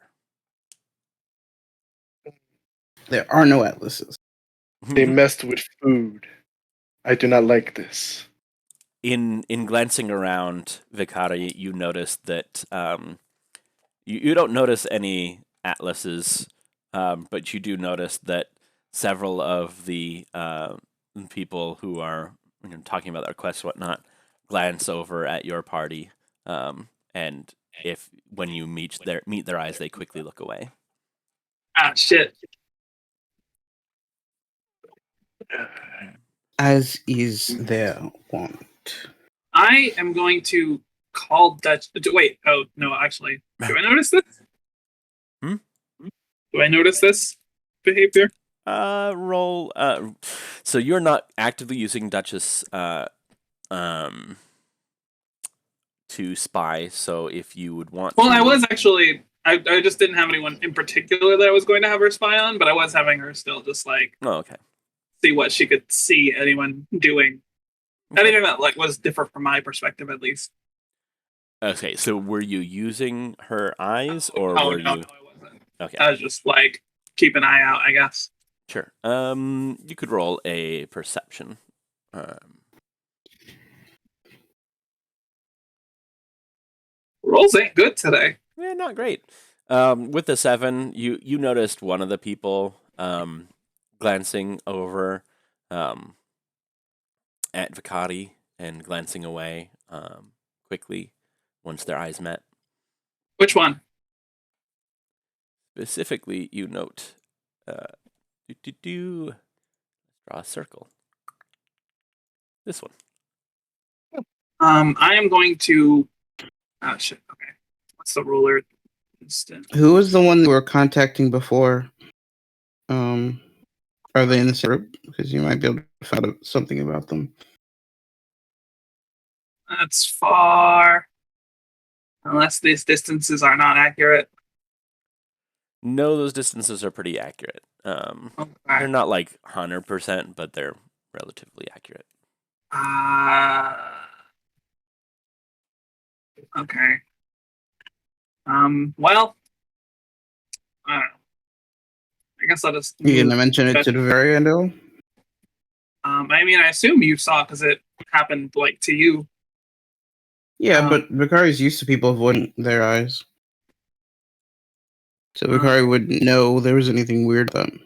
There are no atlases. They messed with food. I do not like this. In glancing around, Vicari, you notice that you don't notice any atlases, but you do notice that several of the people who are talking about their quests and whatnot glance over at your party, and when you meet their eyes, they quickly look away. Ah, shit. As is their want. I am going to call Dutch. Wait. Oh no, actually, do I notice this? Hmm? Do I notice this behavior? Roll. So you're not actively using Duchess to spy. So if you would want Well, to... I was actually. I just didn't have anyone in particular that I was going to have her spy on, but I was having her still just like okay. see what she could see anyone doing. Okay. Anything that like was different from my perspective, at least. Okay, so were you using her eyes, or Oh were no, you... no, I wasn't. Okay, I was just like keep an eye out, I guess. sure. You could roll a perception. Rolls ain't good today. Yeah, not great. With the 7, you noticed one of the people glancing over at Vicari and glancing away quickly once their eyes met. Which one? Specifically, you note, draw a circle. This one. I am going to. Oh shit. Okay. What's the ruler? Who was the one that we were contacting before? Are they in the same group? Because you might be able to find out something about them. That's far. Unless these distances are not accurate. No, those distances are pretty accurate. Okay. They're not like 100%, but they're relatively accurate. Okay. Well, I don't know. I guess I'll just. You gonna mention it to the very end, though? I mean, I assume you saw because it happened like to you. Yeah, but Vicari's used to people avoiding their eyes. So Vicari would know there was anything weird about him.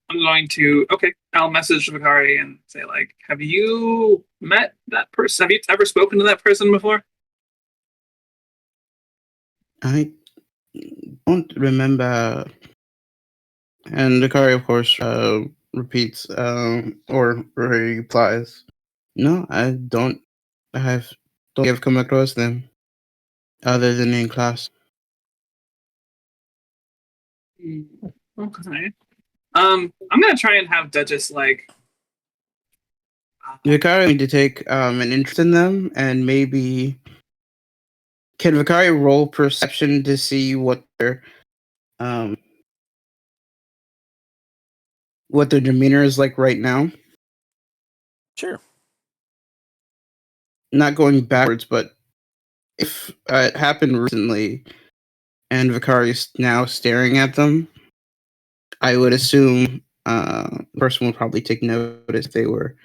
I'm going to. Okay, I'll message Vicari and say, like, have you met that person? Have you ever spoken to that person before? I don't remember. And Vicari, of course, repeats or replies, "No, I don't. Don't think I've come across them other than in class." Okay. I'm gonna try and have Duchess like. Vicari need to take an interest in them, and maybe can Vicari roll perception to see what their demeanor is like right now? Sure. Not going backwards, but if it happened recently and Vicari is now staring at them, I would assume the person would probably take notice if they were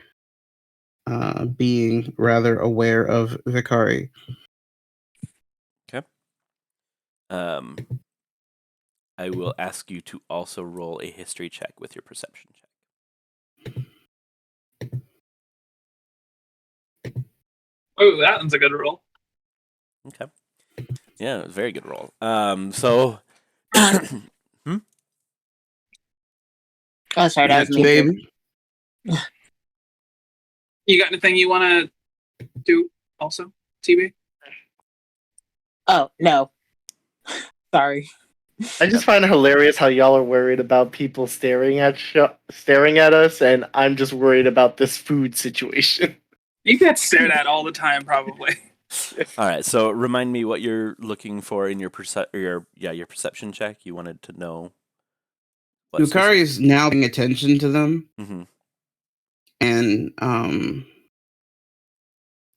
being rather aware of Vicari. Okay. I will ask you to also roll a history check with your perception check. Oh, that one's a good roll. Okay. Yeah, it was a very good roll. So... Oh, sorry, that was me. Baby. You got anything you want to do also, TeeBee? Oh, no. Sorry. I just find it hilarious how y'all are worried about people staring at us, and I'm just worried about this food situation. You get stared at all the time, probably. All right, so remind me what you're looking for in your perception check. You wanted to know. Vicari is now paying attention to them, and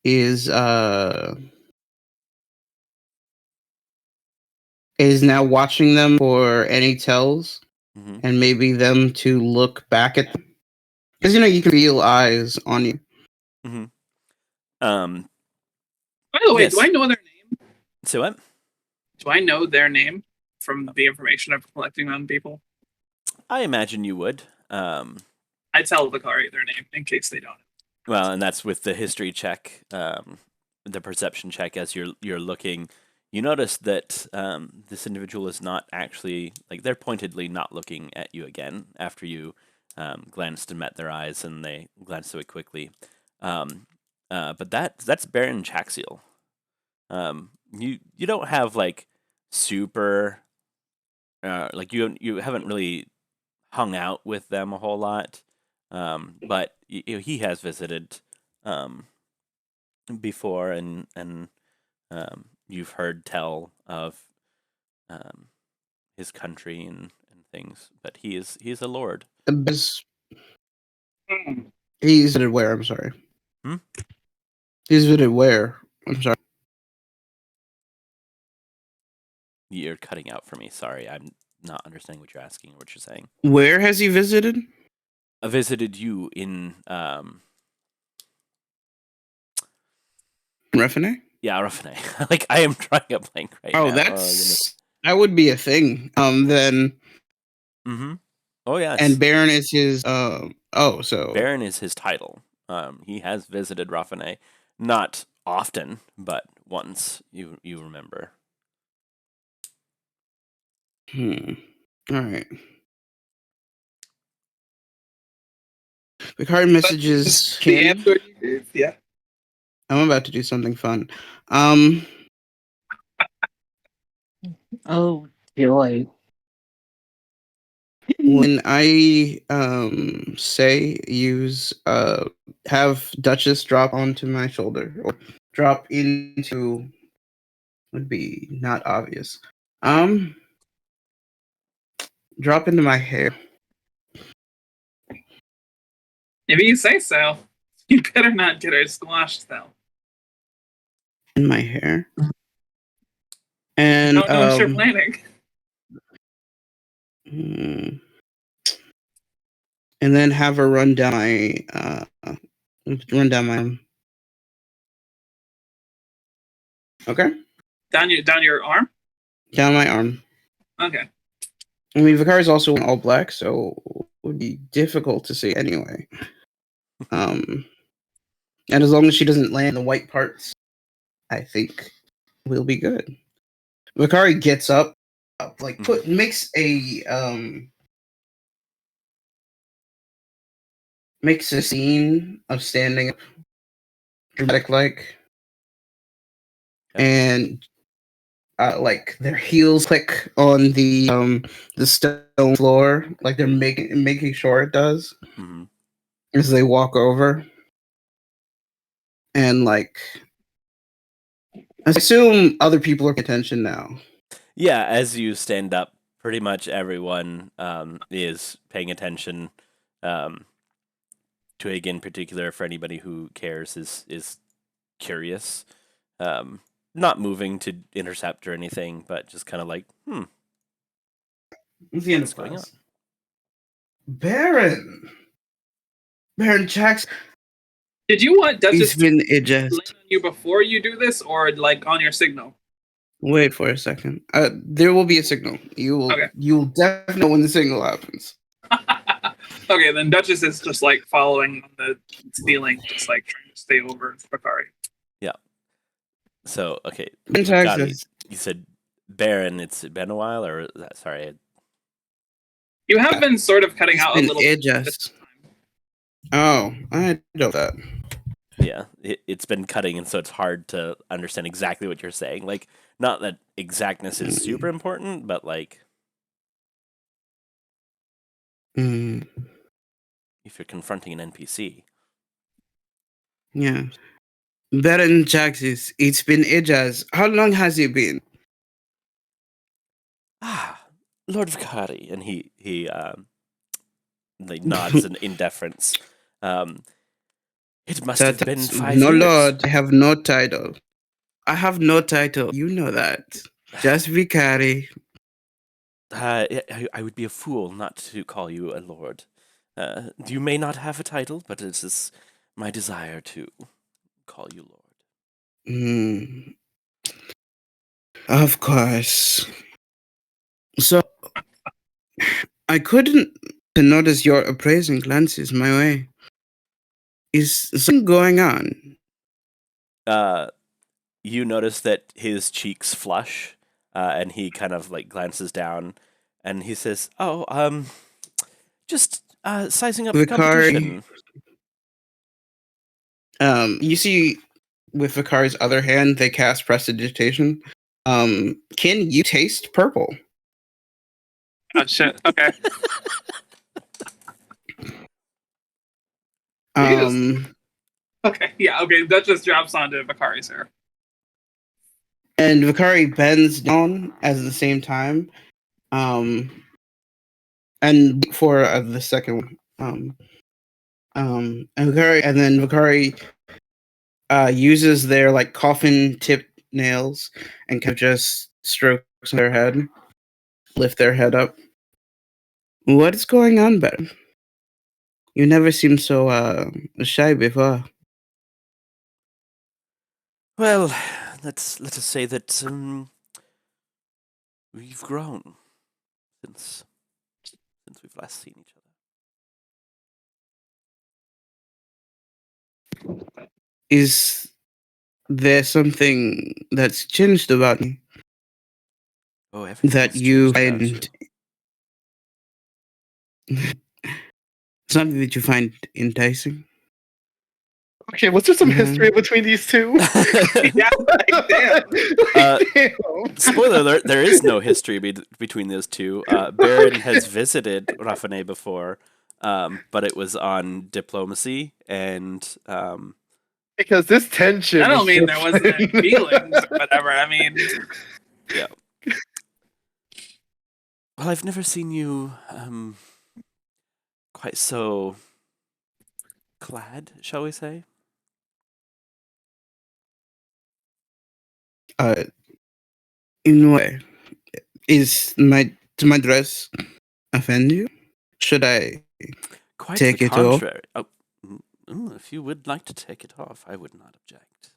is now watching them for any tells, and maybe them to look back at them, because you can feel eyes on you. By the way, yes. Do I know their name? So what? Do I know their name from the information I'm collecting on people? I imagine you would. I tell Vicari their name in case they don't. Well, and that's with the history check, the perception check. As you're looking, you notice that this individual is not actually, like, they're pointedly not looking at you again after you glanced and met their eyes, and they glanced away quickly. But that's Baron Chaxiel. You don't have like super like you haven't really hung out with them a whole lot, but he has visited before, and you've heard tell of his country and things. But he is a lord. He's visited where? I'm sorry. Hmm? He's visited where? I'm sorry. You're cutting out for me. Sorry, I'm not understanding what you're asking or what you're saying. Where has he visited? I visited you in Refene? yeah, Ruffine. Like I am drawing a blank right now. Oh, that would be a thing. Then. Mm-hmm. Oh yeah. And Baron is his. Baron is his title. He has visited Ruffine, not often, but once. You remember. All right. Vicari messages the Candy. answer you gave, yeah. I'm about to do something fun. Oh joy. When I say use have Duchess drop onto my shoulder or drop into would be not obvious. Drop into my hair. If you say so, you better not get her squashed though. In my hair. And I don't know what you're planning. And then have her run down my arm. Okay. Down your arm? Down my arm. Okay. I mean, Vicari's also in all black, so it would be difficult to see anyway. And as long as she doesn't land the white parts, I think we'll be good. Vicari gets up, makes a scene of standing up, dramatic like, and like their heels click on the stone floor, like they're making sure it does as they walk over, and like I assume other people are paying attention now. Yeah, as you stand up, pretty much everyone is paying attention. Twig in particular, for anybody who cares, is curious. Not moving to intercept or anything, but just kind of like, What's the end what's of going on? class? Baron Jackson. Did you want Duchess He's been to land on you before you do this, or like on your signal? Wait for a second. There will be a signal. You will definitely know when the signal happens. Okay, then Duchess is just like following on the ceiling, just like trying to stay over Vicari. Yeah. So okay, you said Baron. It's been a while, or sorry. You have been sort of cutting out a little bit. Oh, I know that. Yeah, it's been cutting, and so it's hard to understand exactly what you're saying. Like, not that exactness is super important, but like, if you're confronting an NPC. Yeah. Baron Jaxis, it's been ages. How long has it been? Lord Vicari, and he like nods in deference. It must have been 5 No, years. Lord, I have no title. You know that. Just Vicari. I would be a fool not to call you a lord. You may not have a title, but it is my desire to call you lord. Of course. So, I couldn't notice your appraising glances my way. Is something going on? You notice that his cheeks flush, and he kind of like glances down, and he says, "Oh, just sizing up the competition." You see, with Vicari's other hand, they cast Prestidigitation. Can you taste purple? Oh shit. Okay. Okay. Yeah. Okay. That just drops onto Vicari's hair. And Vicari bends down at the same time. And for the second one. And then Vicari uses their like coffin tipped nails and kind of just strokes their head, lift their head up. What is going on, Ben? You never seemed so shy before. Well, let us say that we've grown since we've last seen each other. Is there something that's changed about me? Oh, everything that you find something that you find enticing? Okay, was there some history between these two? Yeah, damn. Spoiler alert, there is no history between those two. Baron has visited Rafane before, but it was on diplomacy and... because this tension... I don't mean there wasn't any feelings or whatever. I mean... Yeah. Well, I've never seen you quite so clad, shall we say? In what way? Does my dress offend you? Should I Quite take the it off? contrary. If you would like to take it off, I would not object.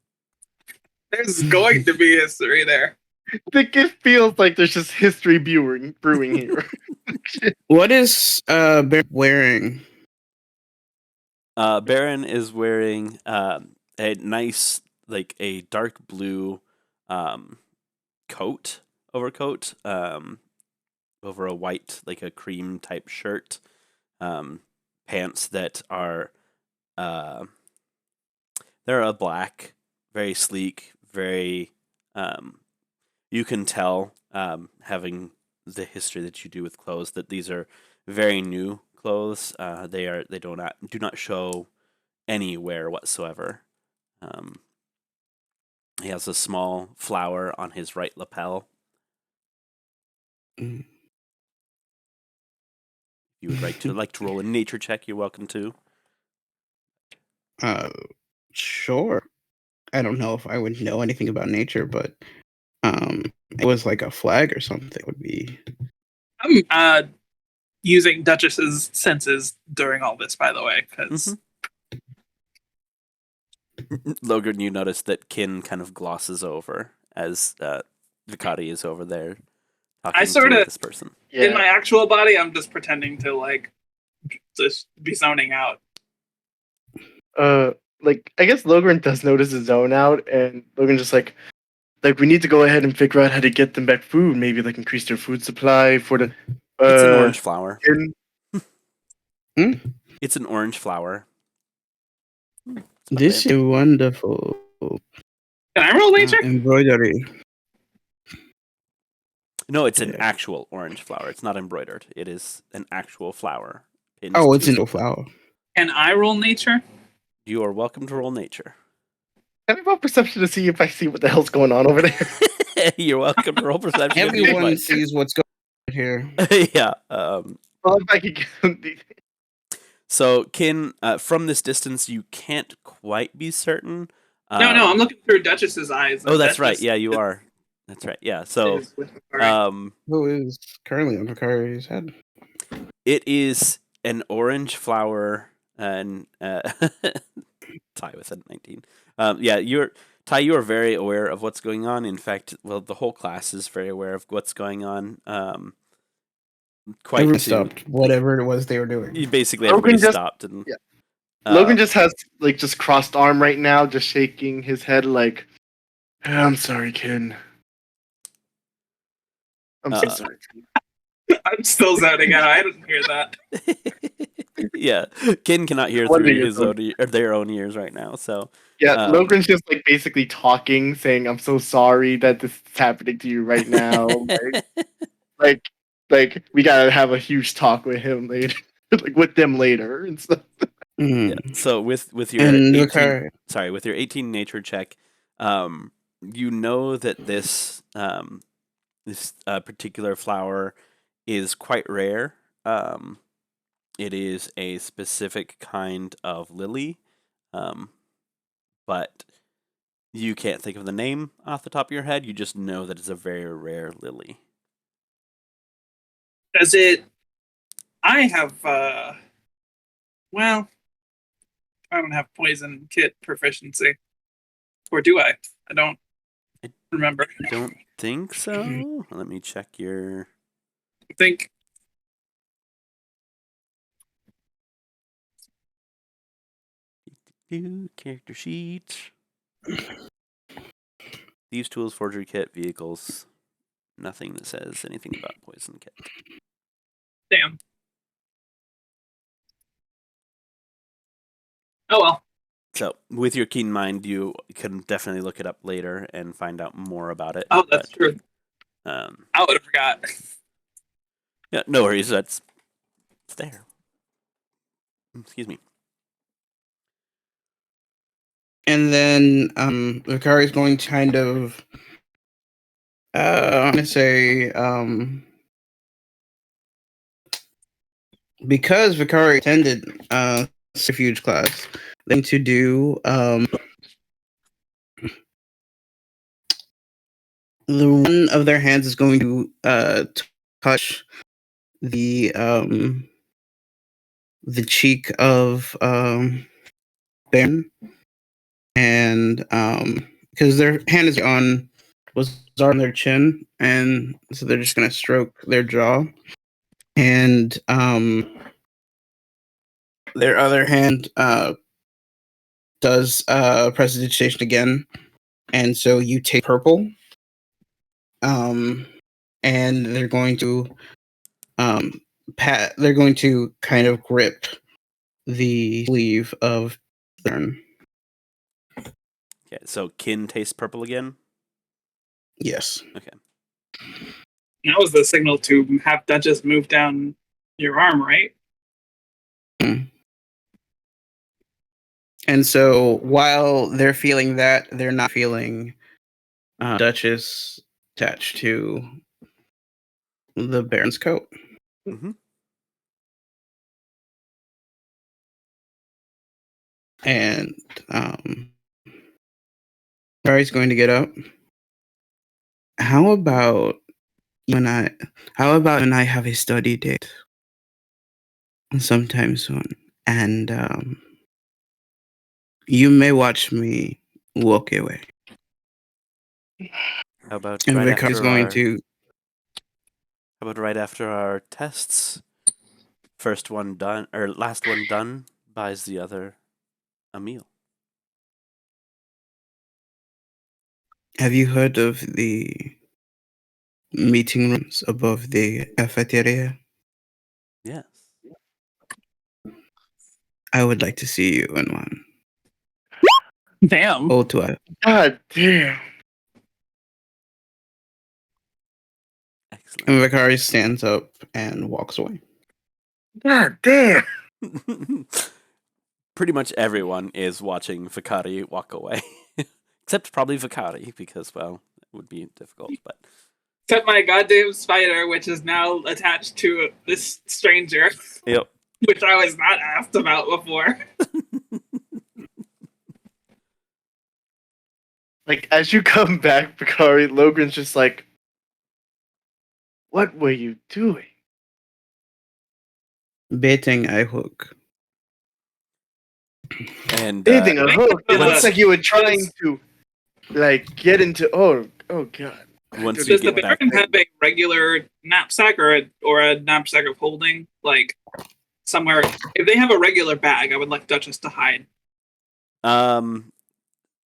There's going to be history there. I think it feels like there's just history brewing here. What is Baron wearing? Baron is wearing a nice, like a dark blue overcoat over a white, like a cream type shirt. Pants that are they're a black, very sleek, very you can tell having the history that you do with clothes that these are very new clothes. They do not show any wear whatsoever. He has a small flower on his right lapel. Mm. If you would like to roll a nature check, you're welcome to. Sure. I don't know if I would know anything about nature, but it was like a flag or something would be. I'm using Duchess's senses during all this, by the way, because Logrin, you notice that Kin kind of glosses over as Vicari is over there talking to this person. In my actual body, I'm just pretending to like just be zoning out. Like I guess Logrin does notice his zone out, and Logrin just like we need to go ahead and figure out how to get them back food. Maybe like increase their food supply for the. It's an orange flower. It's an orange flower. This is wonderful. Can I roll nature? Embroidery. No, it's an actual orange flower. It's not embroidered. It is an actual flower. Oh, it's an flower. Can I roll nature? You are welcome to roll nature. Can I roll perception to see if I see what the hell's going on over there? You're welcome to roll perception. Everyone sees what's going on here. Yeah. Well, if I could get... So, Kin, from this distance, you can't quite be certain. No, I'm looking through Duchess's eyes. Oh, that's right. Yeah, you are. That's right. Yeah. So, who is currently on Vicari's head? It is an orange flower, and Ty with a 19. Ty. You are very aware of what's going on. In fact, well, the whole class is very aware of what's going on. Everyone stopped whatever it was they were doing. Everybody stopped, and Logrin just has just crossed arm right now, just shaking his head like, "I'm sorry, Kin. I'm so sorry." I'm still zoning out. I didn't hear that. Yeah, Kin cannot hear What are through you his own or their own ears right now. So yeah, Logrin's just like basically talking, saying, "I'm so sorry that this is happening to you right now." like, like we gotta have a huge talk with him later, like with them later and stuff. Yeah. So with your And 18, with your 18 nature check, you know that this particular flower is quite rare. It is a specific kind of lily, but you can't think of the name off the top of your head. You just know that it's a very rare lily. Does it? I have. Well, I don't have poison kit proficiency, or do I? I don't remember. I don't think so. Let me check your. I think. Character sheet. Thieves' tools, forgery kit, vehicles. Nothing that says anything about poison kit. Damn. Oh well. So, with your keen mind, you can definitely look it up later and find out more about it. Oh, that's true. I would have forgot. Yeah, no worries. It's there. Excuse me. And then Vicari is going to kind of, I'm going to say, because Vicari attended Refuge class, they're going to do the one of their hands is going to touch the cheek of Ben, and because their hand is on their chin, and so they're just gonna stroke their jaw, and their other hand does prestidigitation again, and so you take purple, and they're going to they're going to kind of grip the sleeve of Thurn. Okay, so Kin tastes purple again? Yes. Okay. That was the signal to have Duchess move down your arm, right? And so while they're feeling that, they're not feeling Duchess attached to the Baron's coat. Mm-hmm. And Barry's going to get up. How about when I have a study date sometime soon, and you may watch me walk away. How about And right Vicari's after going to. How about right after our tests? First one done, or last one done, buys the other a meal. Have you heard of the meeting rooms above the cafeteria? Yes. I would like to see you in one. Damn. Oh, do I? God damn. Excellent. And Vicari stands up and walks away. God damn. Pretty much everyone is watching Vicari walk away. Except probably Vicari, because, well, it would be difficult, but... Except my goddamn spider, which is now attached to this stranger. Yep. Which I was not asked about before. Like, as you come back, Vicari, Logrin's just like, what were you doing? Baiting a hook. And Baiting a hook? It looks like you were trying to, like, get into... Oh God. Once you Does the get back, Baron have a regular knapsack or a knapsack of holding? Like, somewhere... If they have a regular bag, I would like Duchess to hide.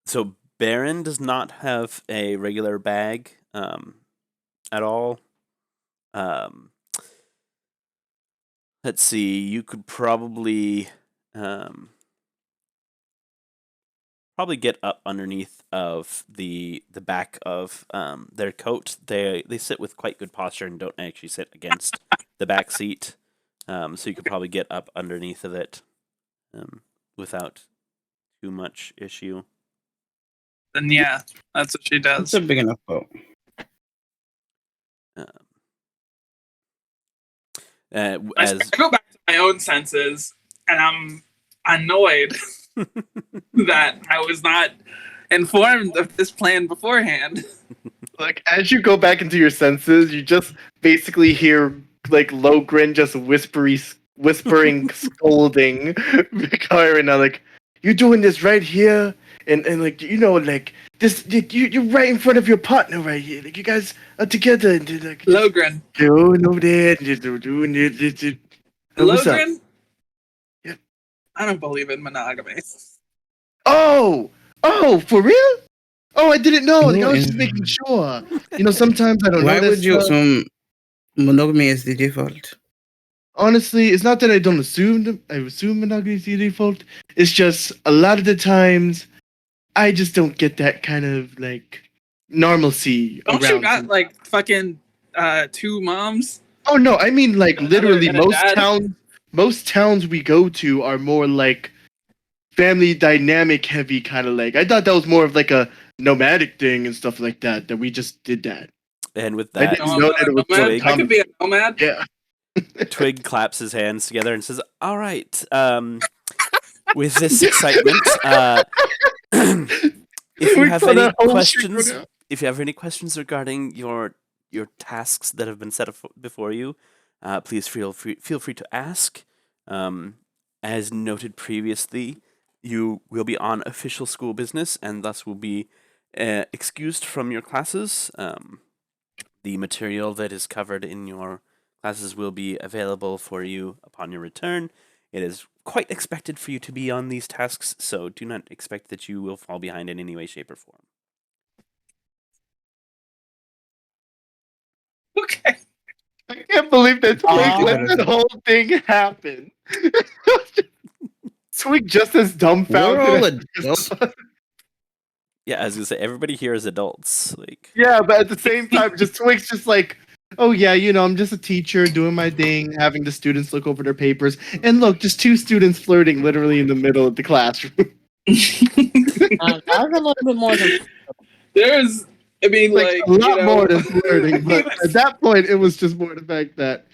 So Baron does not have a regular bag at all. Let's see. You could probably get up underneath of the back of their coat. They sit with quite good posture and don't actually sit against the back seat. So you could probably get up underneath of it without too much issue. Then yeah, that's what she does. It's a big enough boat. I go back to my own senses, and I'm annoyed that I was not informed of this plan beforehand. Like, as you go back into your senses, you just basically hear, like, Logrin just whispering, scolding Vicari, and like, you're doing this right here, and like, you know, like, this, you're right in front of your partner right here. Like, you guys are together, and like, Logrin. Doing over there, doing it. Logrin? Yeah. I don't believe in monogamy. Oh, for real? Oh, I didn't know. Like, I was just making sure. You know, sometimes I don't know. Why would you assume monogamy is the default? Honestly, it's not that I don't assume. I assume monogamy is the default. It's just a lot of the times, I just don't get that kind of like normalcy Don't around. You got like fucking 2 moms? Oh no, I mean like literally and a dad? most towns we go to are more like family dynamic heavy kind of like. I thought that was more of like a nomadic thing and stuff like that we just did that. And with that, I didn't know that it was so I could be a nomad. Yeah. Twig claps his hands together and says, "All right, with this excitement, if you have any questions, regarding your tasks that have been set before you, please feel free to ask. As noted previously, you will be on official school business and thus will be excused from your classes. The material that is covered in your classes will be available for you upon your return. It is quite expected for you to be on these tasks, so do not expect that you will fall behind in any way, shape, or form." Okay. I can't believe that Twig let that whole thing happen. Twig just as dumbfounded. We're all adults. Yeah, I was gonna say everybody here is adults. Like, yeah, but at the same time, just Twig's just like, oh yeah, you know, I'm just a teacher doing my thing, having the students look over their papers, and look, just 2 students flirting literally in the middle of the classroom. That was a little bit more than. There's, I mean, like a lot more than flirting, but at that point, it was just more the fact that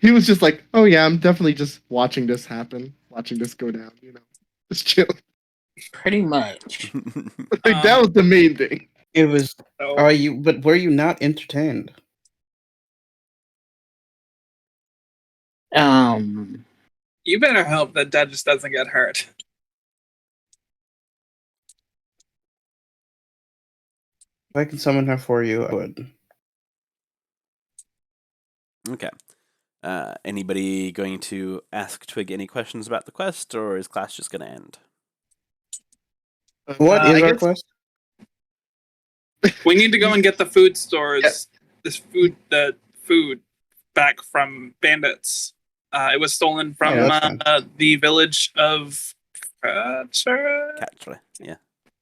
he was just like, oh yeah, I'm definitely just watching this happen, watching this go down, you know, just chill. Pretty much. Like that was the main thing. It was. But were you not entertained? You better hope that Dad just doesn't get hurt. If I can summon her for you, I would. Okay. Anybody going to ask Twig any questions about the quest, or is class just going to end? What is our quest? We need to go and get the food stores. Yeah. The food back from bandits. It was stolen from the village of Catra. Yeah.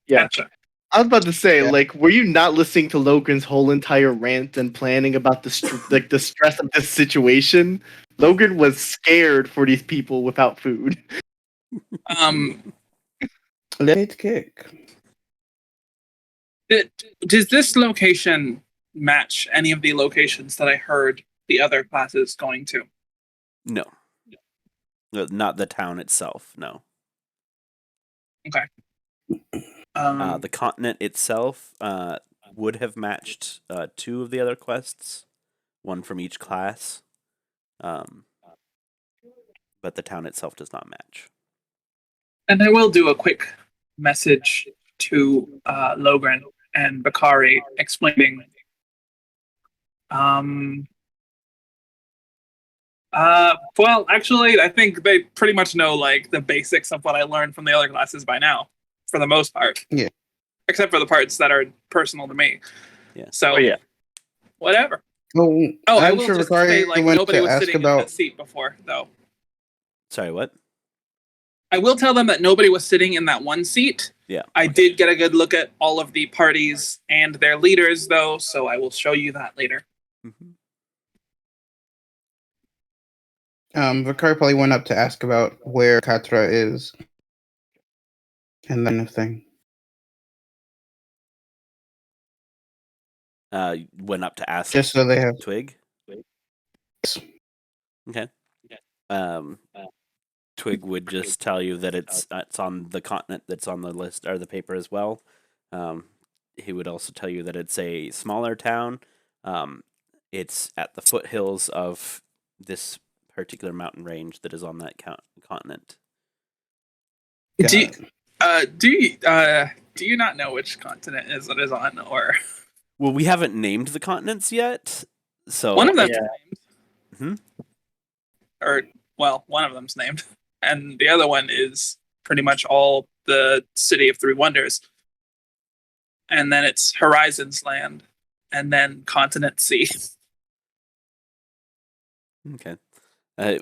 Catra. I was about to say, like, were you not listening to Logrin's whole entire rant and planning about the stress of this situation? Logrin was scared for these people without food. Late kick. Does this location match any of the locations that I heard the other classes going to? No. Not the town itself, no. Okay. The continent itself would have matched 2 of the other quests, 1 from each class. But the town itself does not match. And I will do a quick message to Logrin and Vicari explaining. Well, actually, I think they pretty much know like the basics of what I learned from the other classes by now, for the most part. Yeah. Except for the parts that are personal to me. Yeah. So, yeah. Whatever. Oh, I I'm will sure just Vicari say, like, went nobody to was ask sitting in about. that seat before, though. Sorry, what? I will tell them that nobody was sitting in that one seat. Yeah. I did get a good look at all of the parties and their leaders, though, so I will show you that later. Vicari probably went up to ask about where Katra is, and that kind of thing. Went up to ask Just so they have. Twig. Okay. Twig would just tell you that it's on the continent that's on the list or the paper as well. He would also tell you that it's a smaller town. It's at the foothills of this particular mountain range that is on that continent. Do you not know which continent it is on, or? Well, we haven't named the continents yet, so One of them's named. One of them's named, and the other one is pretty much all the City of Three Wonders, and then it's Horizons Land, and then Continent C. Okay.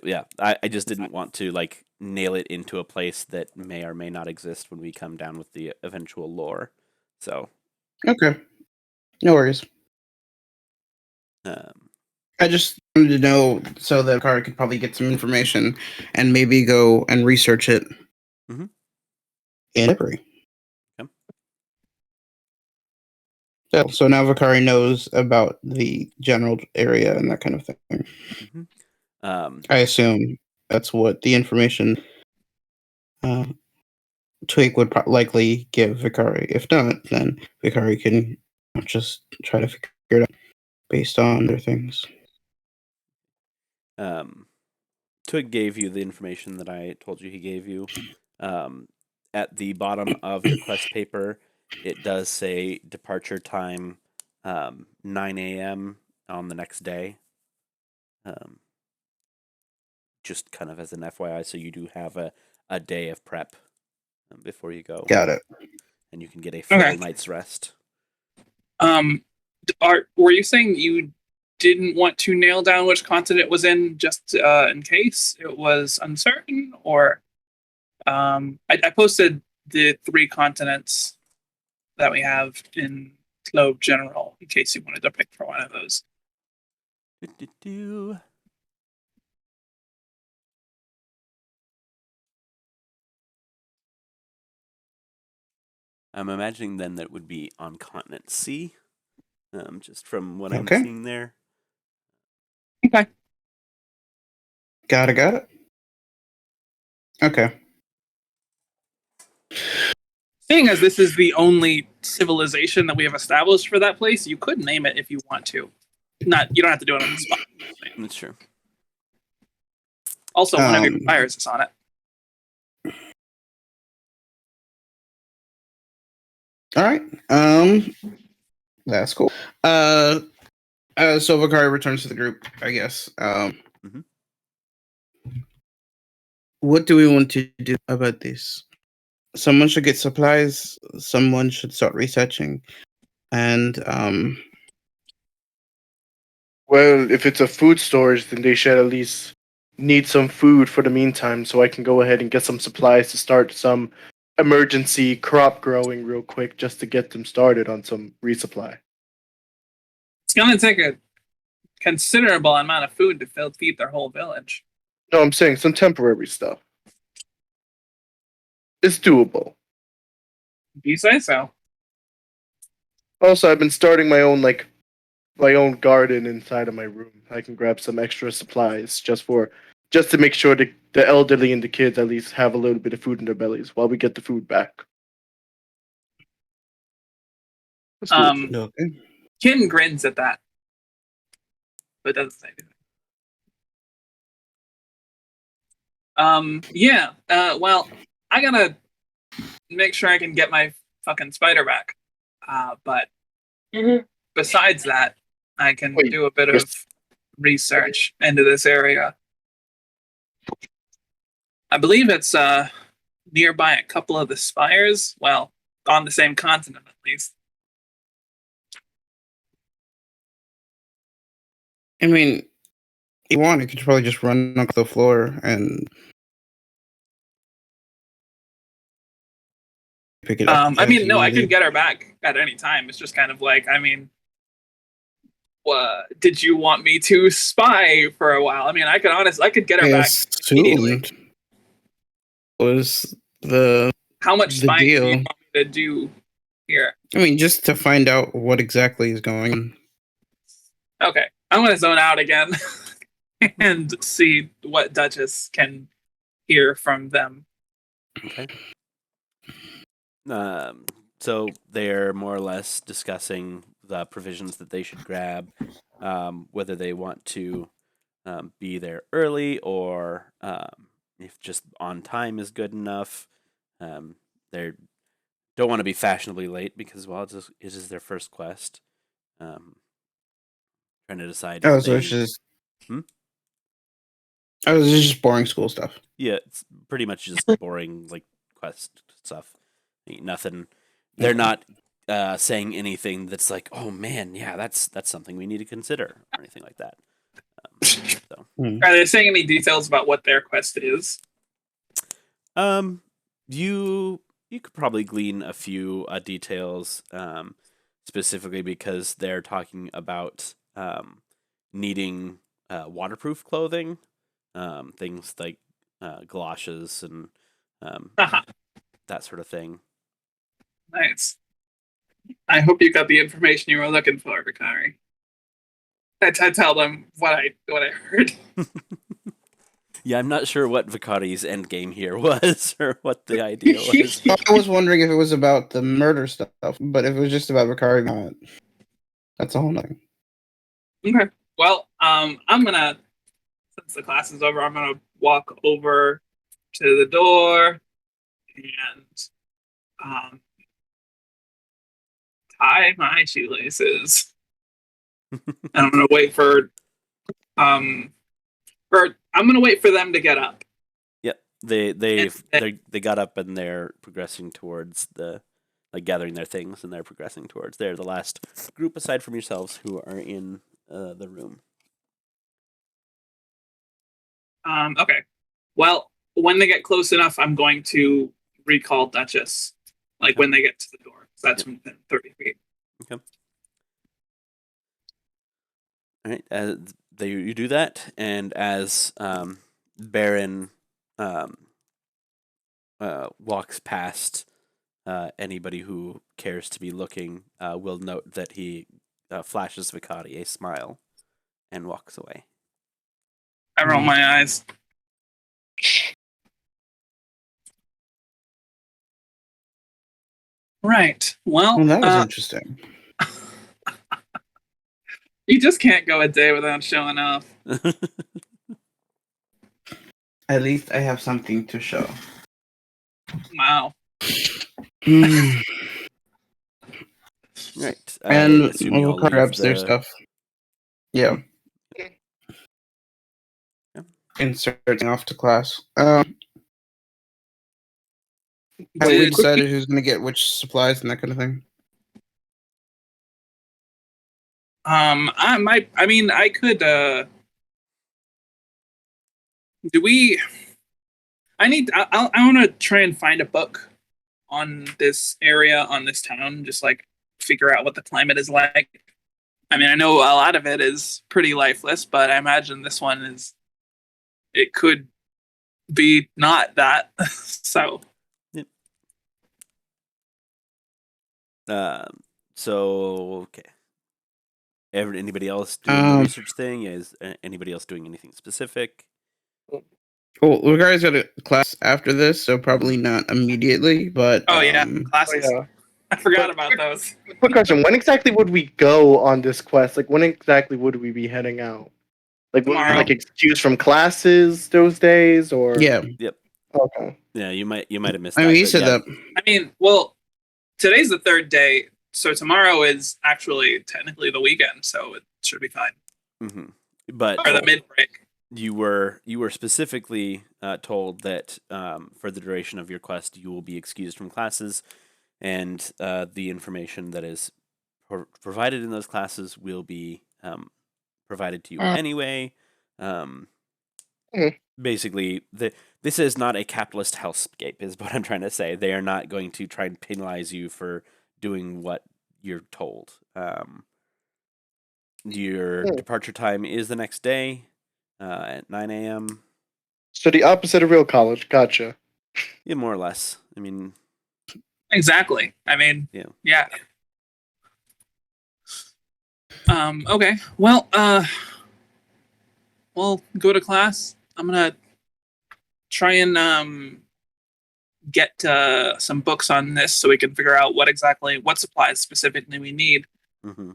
Yeah, I just didn't want to like nail it into a place that may or may not exist when we come down with the eventual lore. So. Okay. No worries. I just wanted to know so that Vicari could probably get some information and maybe go and research it in library. Okay. So now Vicari knows about the general area and that kind of thing. I assume that's what the information Twig would likely give Vicari. If not, then Vicari can just try to figure it out based on their things. Twig gave you the information that I told you he gave you. At the bottom of your quest paper, it does say departure time 9 a.m. on the next day. Just kind of as an FYI, so you do have a day of prep before you go. Got it. And you can get a full night's rest. Were you saying you didn't want to nail down which continent it was in just in case it was uncertain? Or I posted the 3 continents that we have in KLOV General in case you wanted to pick for one of those. I'm imagining then that would be on continent C, just from what I'm seeing there. Okay. Got it. Okay. Seeing as this is the only civilization that we have established for that place, you could name it if you want to. You don't have to do it on the spot. That's true. Also, one of your fires is on it. All right. That's cool. So Vicari returns to the group, I guess. What do we want to do about this? Someone should get supplies. Someone should start researching. And well, if it's a food storage, then they should at least need some food for the meantime, so I can go ahead and get some supplies to start some emergency crop growing real quick, just to get them started on some resupply. It's gonna take a considerable amount of food to feed their whole village. No, I'm saying some temporary stuff. It's doable. If you say so. Also, I've been starting my own garden inside of my room. I can grab some extra supplies just to make sure the elderly and the kids at least have a little bit of food in their bellies while we get the food back. Kin grins at that, but doesn't say anything. Well, I gotta make sure I can get my fucking spider back. But besides that, I can do a bit of research into this area. I believe it's nearby a couple of the spires. Well, on the same continent at least. I mean, if you want, you could probably just run off the floor and pick it up. I mean, no, I can get her back at any time. It's just kind of like, I mean, did you want me to spy for a while? I mean, I could get her back immediately. Was how much spying deal. do you want me to do here? I mean, just to find out what exactly is going on. Okay, I'm gonna zone out again and see what Duchess can hear from them. Okay. So they're more or less discussing the provisions that they should grab, whether they want to be there early or if just on time is good enough. They don't want to be fashionably late because, well, it is their first quest. Trying to decide. Oh, so it's just... Oh, this is just boring school stuff. Yeah, it's pretty much just boring, like, quest stuff. Nothing. They're not saying anything that's like, oh man, yeah, that's something we need to consider or anything like that. So. Are they saying any details about what their quest is? You could probably glean a few details, specifically because they're talking about needing waterproof clothing, things like galoshes and that sort of thing. Nice. I hope you got the information you were looking for, Vicari. I tell them what I heard. Yeah, I'm not sure what Vicari's end game here was or what the idea was. I was wondering if it was about the murder stuff, but if it was just about Vicari, that's a whole nother. Okay. Well, I'm gonna, since the class is over, I'm gonna walk over to the door and tie my shoelaces. And I'm gonna wait for I'm gonna wait for them to get up. Yep. They got up and they're progressing towards gathering their things, and they're progressing towards. They're the last group aside from yourselves who are in the room. Okay. Well, when they get close enough, I'm going to recall Duchess. Like when they get to the door. So that's within 30 feet. Okay. All right. You do that, and as Baron walks past anybody who cares to be looking, will note that he flashes Vicari a smile and walks away. I roll my eyes. Right. Well, that was interesting. You just can't go a day without showing off. At least I have something to show. Wow. Right. And we'll cut up their stuff. Yeah. Inserting off to class. Have we decided who's going to get which supplies and that kind of thing? I could. I want to try and find a book on this area, on this town. Just like figure out what the climate is like. I mean, I know a lot of it is pretty lifeless, but I imagine this one is. It could be not that. So. Yep. So okay. Anybody else doing the research thing? Is anybody else doing anything specific? Well, we guys got a class after this, so probably not immediately. But classes. Oh, yeah. I forgot about those. Quick question: when exactly would we go on this quest? Like, when exactly would we be heading out? Like, would we be, like, excused from classes those days, or yeah, yep. Okay. Yeah, you might have missed. I mean, you said that. I mean, well, today's the third day. So tomorrow is actually technically the weekend, so it should be fine. Mm-hmm. But or the mid break. You were specifically told that for the duration of your quest, you will be excused from classes, and the information that is provided in those classes will be provided to you anyway. Basically, this is not a capitalist hellscape, is what I'm trying to say. They are not going to try and penalize you for doing what you're told. Your departure time is the next day at 9 a.m. So the opposite of real college. Gotcha. Yeah, more or less. I mean, exactly. I mean, yeah. Okay. Well, we'll go to class. I'm gonna try and get some books on this so we can figure out what supplies specifically we need. mm-hmm.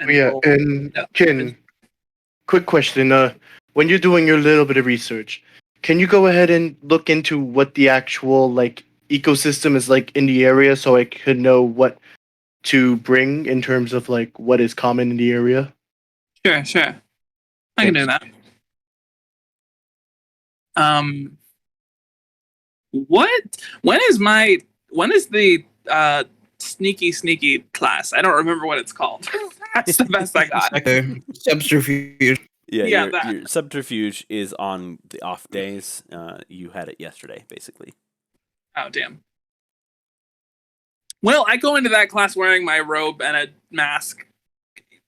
And Ken, quick question. When you're doing your little bit of research, can you go ahead and look into what the actual ecosystem is like in the area, so I could know what to bring in terms of what is common in the area? Sure. I can do that. When is the sneaky class? I don't remember what it's called. That's the best I got. Okay. Subterfuge. Yeah, your subterfuge is on the off days. You had it yesterday, basically. Oh, damn. Well, I go into that class wearing my robe and a mask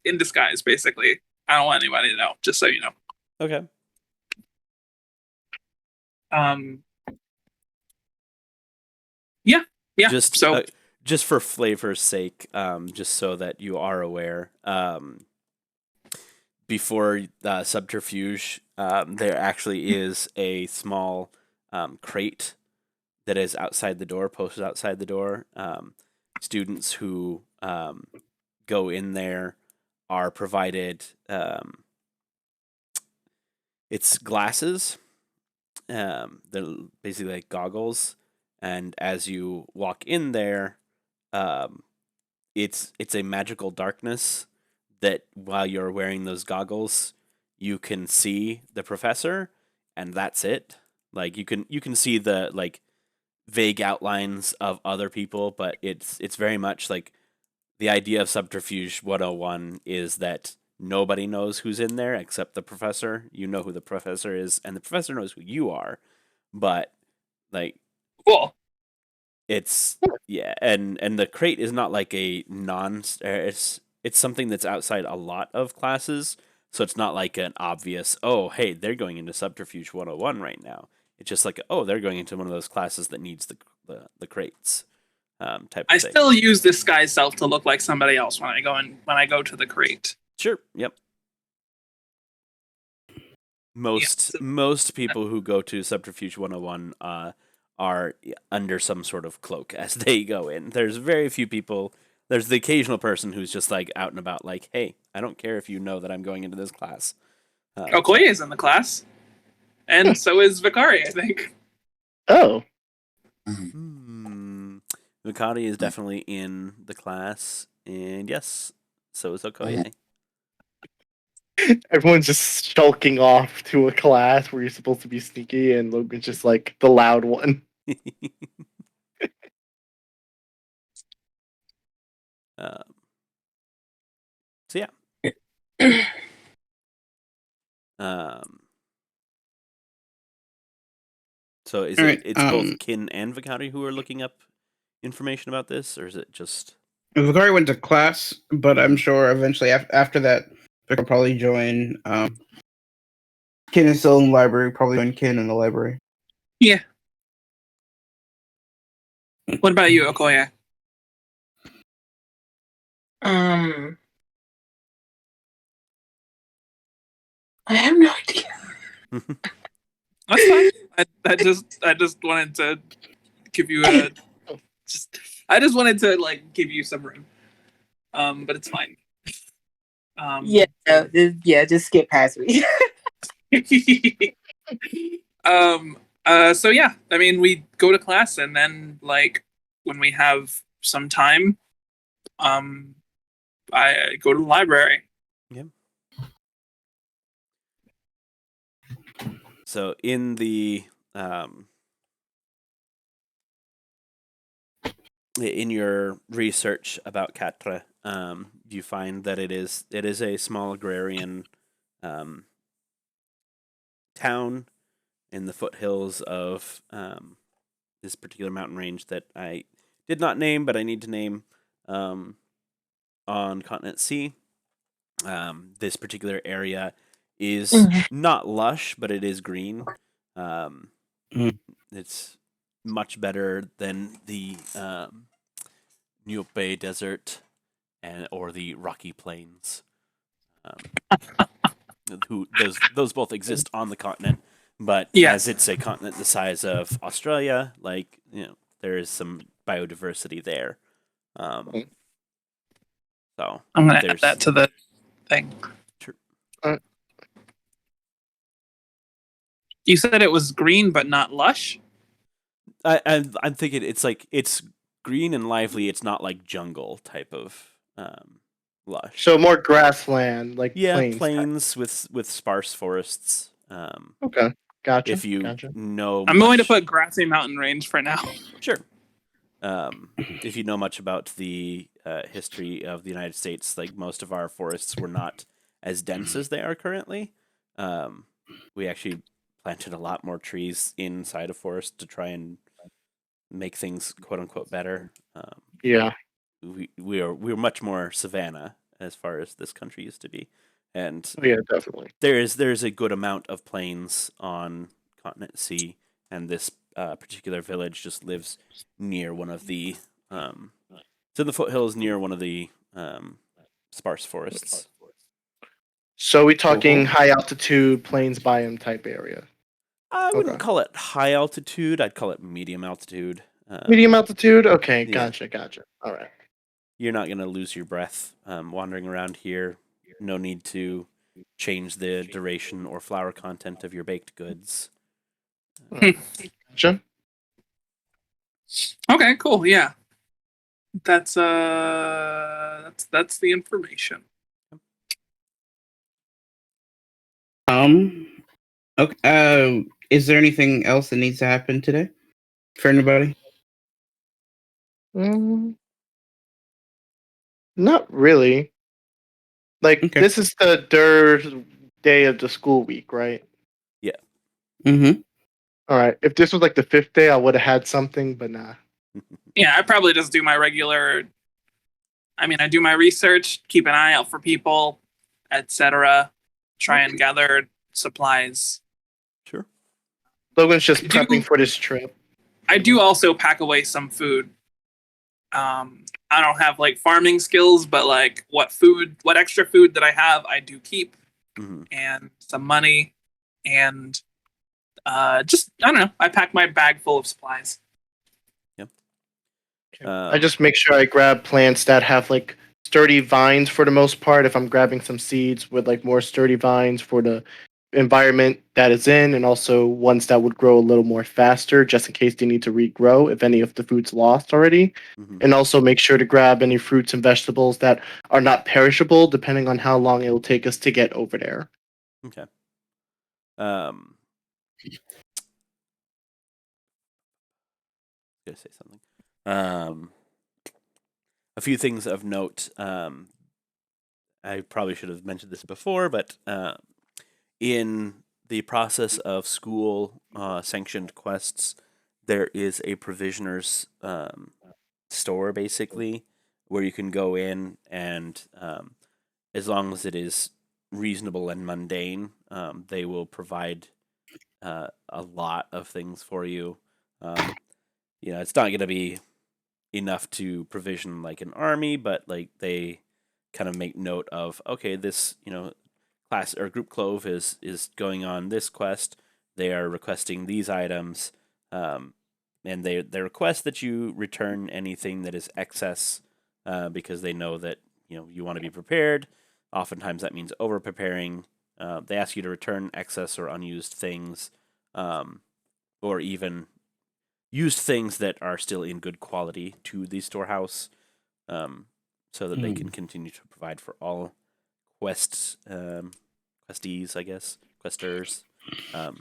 in disguise, basically. I don't want anybody to know, just so you know. Okay. Yeah. Just for flavor's sake, just so that you are aware, before subterfuge, there actually is a small crate that is outside the door, posted outside the door. Students who go in there are provided it's glasses. They're basically like goggles, and as you walk in there, it's a magical darkness that while you're wearing those goggles, you can see the professor, and that's it. Like you can see the vague outlines of other people, but it's very much like the idea of Subterfuge 101 is that nobody knows who's in there except the professor. You know who the professor is, and the professor knows who you are. But cool. It's and the crate is not like a it's something that's outside a lot of classes, so it's not like an obvious, oh, hey, they're going into Subterfuge 101 right now. It's just like, oh, they're going into one of those classes that needs the crates. Type of thing. I still use this guy's self to look like somebody else when I go to the crate. Sure. Yep. Most people who go to Subterfuge 101 are under some sort of cloak as they go in. There's very few people. There's the occasional person who's just out and about, hey, I don't care if you know that I'm going into this class. Okoye is in the class, and so is Vicari, I think. Oh. Vicari is definitely in the class, and yes, so is Okoye. Everyone's just skulking off to a class where you're supposed to be sneaky, and Logan's just the loud one. So yeah. So is it's both Kin and Vicari who are looking up information about this, or is it just Vicari went to class, but I'm sure eventually after that Vic will probably join. Kin is still in the library, probably join Kin in the library. Yeah. What about you, Okoye? I have no idea. That's fine. I just wanted to give you I just wanted to give you some room. But it's fine. Just skip past me. So yeah, I mean, we go to class, and then when we have some time, I go to the library. Yeah. So in the in your research about Catra, you find that it is a small agrarian town in the foothills of this particular mountain range that I did not name, but I need to name on Continent C. This particular area is not lush, but it is green. It's much better than the Niobe Desert or the Rocky Plains. Those both exist on the continent, but as it's a continent the size of Australia, there is some biodiversity there. So I'm gonna add that to the thing. Sure. You said it was green but not lush? I'm thinking it's green and lively. It's not like jungle type of lush. So more grassland, like plains with sparse forests. Okay, gotcha. If you know, I'm going to put grassy mountain range for now. Sure. If you know much about the history of the United States, like most of our forests were not as dense as they are currently. We actually planted a lot more trees inside of forest to try and make things quote unquote better. We're much more savanna as far as this country used to be, and definitely there's a good amount of plains on Continent C, and this particular village just lives near one of the it's in the foothills near one of the sparse forests. So we talking high altitude plains biome type area? I wouldn't call it high altitude. I'd call it medium altitude. Medium altitude? Okay, gotcha. All right. You're not going to lose your breath wandering around here. No need to change the duration or flour content of your baked goods. Gotcha. Okay, cool. Yeah. That's the information. Okay. Is there anything else that needs to happen today for anybody? Not really. This is the third day of the school week, right? Yeah. All right. If this was like the fifth day, I would have had something, but nah. Yeah, I probably just do my regular. I mean, I do my research, keep an eye out for people, etc. Try and gather supplies. Sure. Logan's just prepping for this trip. I do also pack away some food. I don't have farming skills, but what extra food that I have, I do keep, and some money, and just I don't know. I pack my bag full of supplies. Yep. I just make sure I grab plants that have sturdy vines for the most part. If I'm grabbing some seeds with more sturdy vines for the environment that is in, and also ones that would grow a little more faster just in case they need to regrow if any of the food's lost already. And also make sure to grab any fruits and vegetables that are not perishable depending on how long it will take us to get over there. Okay. Gonna say something. A few things of note. I probably should have mentioned this before, but in the process of school sanctioned quests, there is a provisioner's store basically where you can go in and as long as it is reasonable and mundane, they will provide a lot of things for you. It's not going to be enough to provision an army, but they kind of make note of, okay, this class or group KLOV is going on this quest. They are requesting these items, and they request that you return anything that is excess, because they know that you want to be prepared. Oftentimes that means over preparing. They ask you to return excess or unused things, or even used things that are still in good quality to the storehouse, so that they can continue to provide for all questees, I guess, questers. So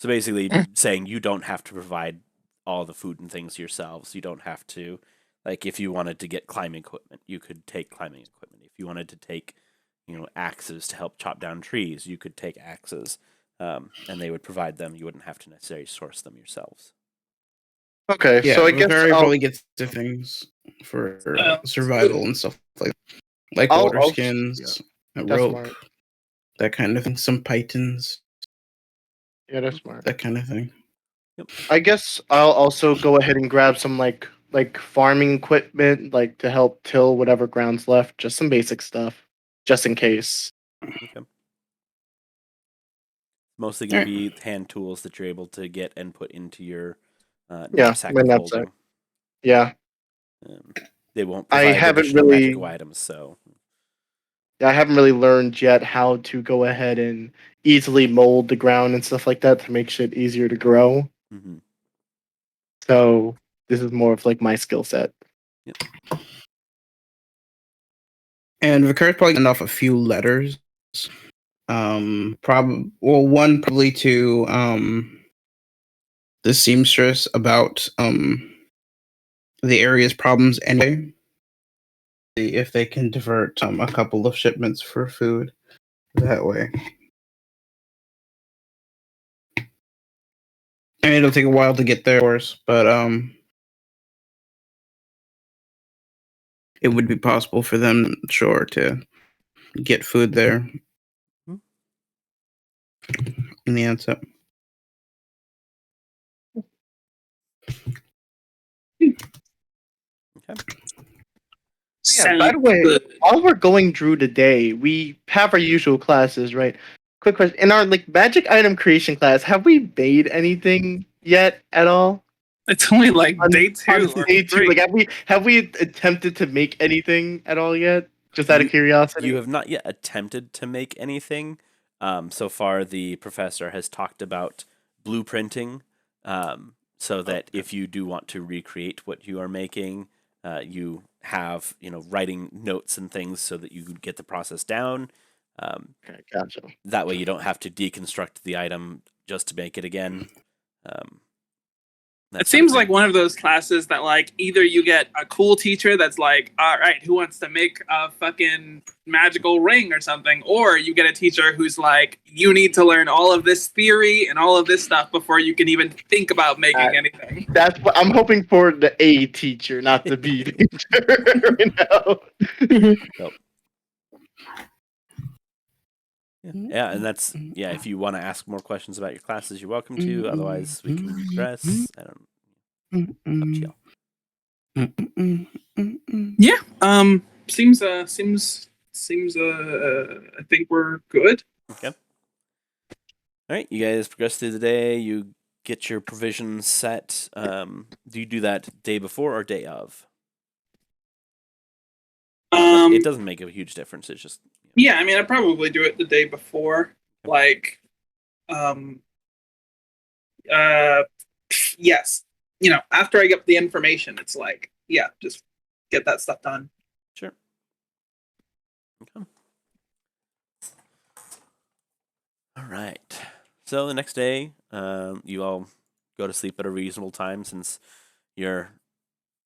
basically saying you don't have to provide all the food and things yourselves. You don't have to, Like if you wanted to get climbing equipment, you could take climbing equipment. If you wanted to take, axes to help chop down trees, you could take axes, and they would provide them. You wouldn't have to necessarily source them yourselves. Okay, Yeah, so I guess Vicari I'll, probably gets to things for survival and stuff like I'll- water I'll- skins, a that's rope, smart. that kind of thing. Some pythons, Yeah, that's smart. that kind of thing. I guess I'll also go ahead and grab some like farming equipment, like to help till whatever ground's left. Just some basic stuff, just in case. Okay. Mostly going to be hand tools that you're able to get and put into your knapsack my of knapsack. holding. Yeah. They won't I provide haven't additional really- magical items, so I haven't really learned yet how to go ahead and easily mold the ground and stuff like that to make shit easier to grow. mhm. So this is more of like my skill set. And Vicari's probably getting off a few letters. One probably to the seamstress about the area's problems anyway. See if they can divert a couple of shipments for food that way. I mean, it'll take a while to get there, of course, but it would be possible for them, sure, to get food there in the onset. Okay. Yeah, by the way, Good. while we're going through today, we have our usual classes, right? Quick question. In our magic item creation class, have we made anything yet at all? It's only like On- day 2 on or day 2, 3. like have we attempted to make anything at all yet? Just out of curiosity. You have not yet attempted to make anything. So far, the professor has talked about blueprinting, so that if you do want to recreate what you are making, you have writing notes and things so that you get the process down. Okay, gotcha. That way, you don't have to deconstruct the item just to make it again. It seems like one of those classes that like either you get a cool teacher that's like, all right, who wants to make a fucking magical ring or something, or you get a teacher who's like, you need to learn all of this theory and all of this stuff before you can even think about making anything. That's what I'm hoping for, the A teacher, not the B teacher right now. Nope. Yeah, and that's if you want to ask more questions about your classes, you're welcome to. Otherwise, we can regress. I don't. Up to y'all. Yeah. Seems. I think we're good. Okay. All right, you guys progress through the day. You get your provisions set. Do you do that day before or day of? It doesn't make a huge difference. It's just. Yeah, I mean, I'd probably do it the day before. Like, yes. After I get the information, it's like, yeah, just get that stuff done. Sure. Okay. All right. So the next day, you all go to sleep at a reasonable time since you're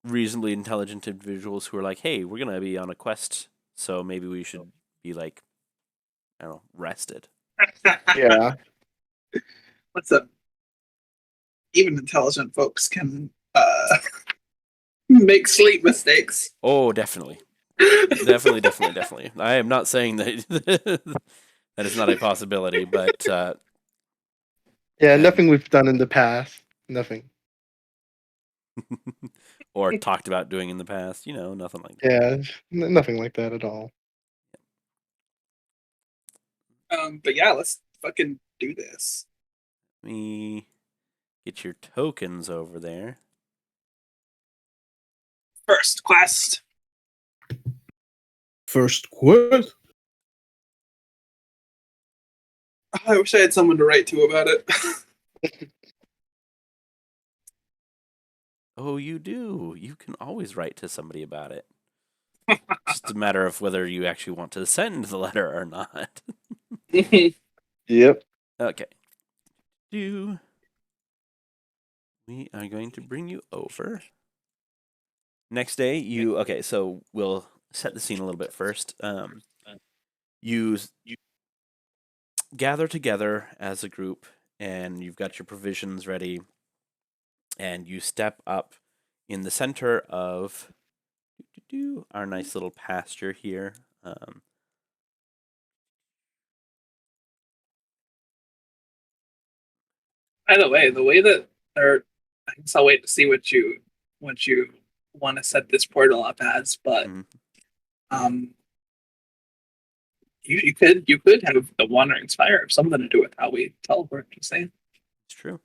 reasonably intelligent individuals who are like, hey, we're going to be on a quest, so maybe we should be like, I don't know, rested. Yeah. What's up? Even intelligent folks can make sleep mistakes. Oh, definitely. Definitely. I am not saying that that is not a possibility, but Yeah, nothing we've done in the past. Nothing. or talked about doing in the past, nothing like that. Yeah, nothing like that at all. But yeah, let's fucking do this. Let me get your tokens over there. First quest. First quest. I wish I had someone to write to about it. Oh, you do. You can always write to somebody about it. Just a matter of whether you actually want to send the letter or not. Yep. Okay. We are going to bring you over. Next day, so we'll set the scene a little bit first. You gather together as a group, and you've got your provisions ready, and you step up in the center of our nice little pasture here. By the way that, or I guess I'll wait to see what you want to set this portal up as, but you could have the Wandering Spire have something to do with how we teleport. Just saying. It's true.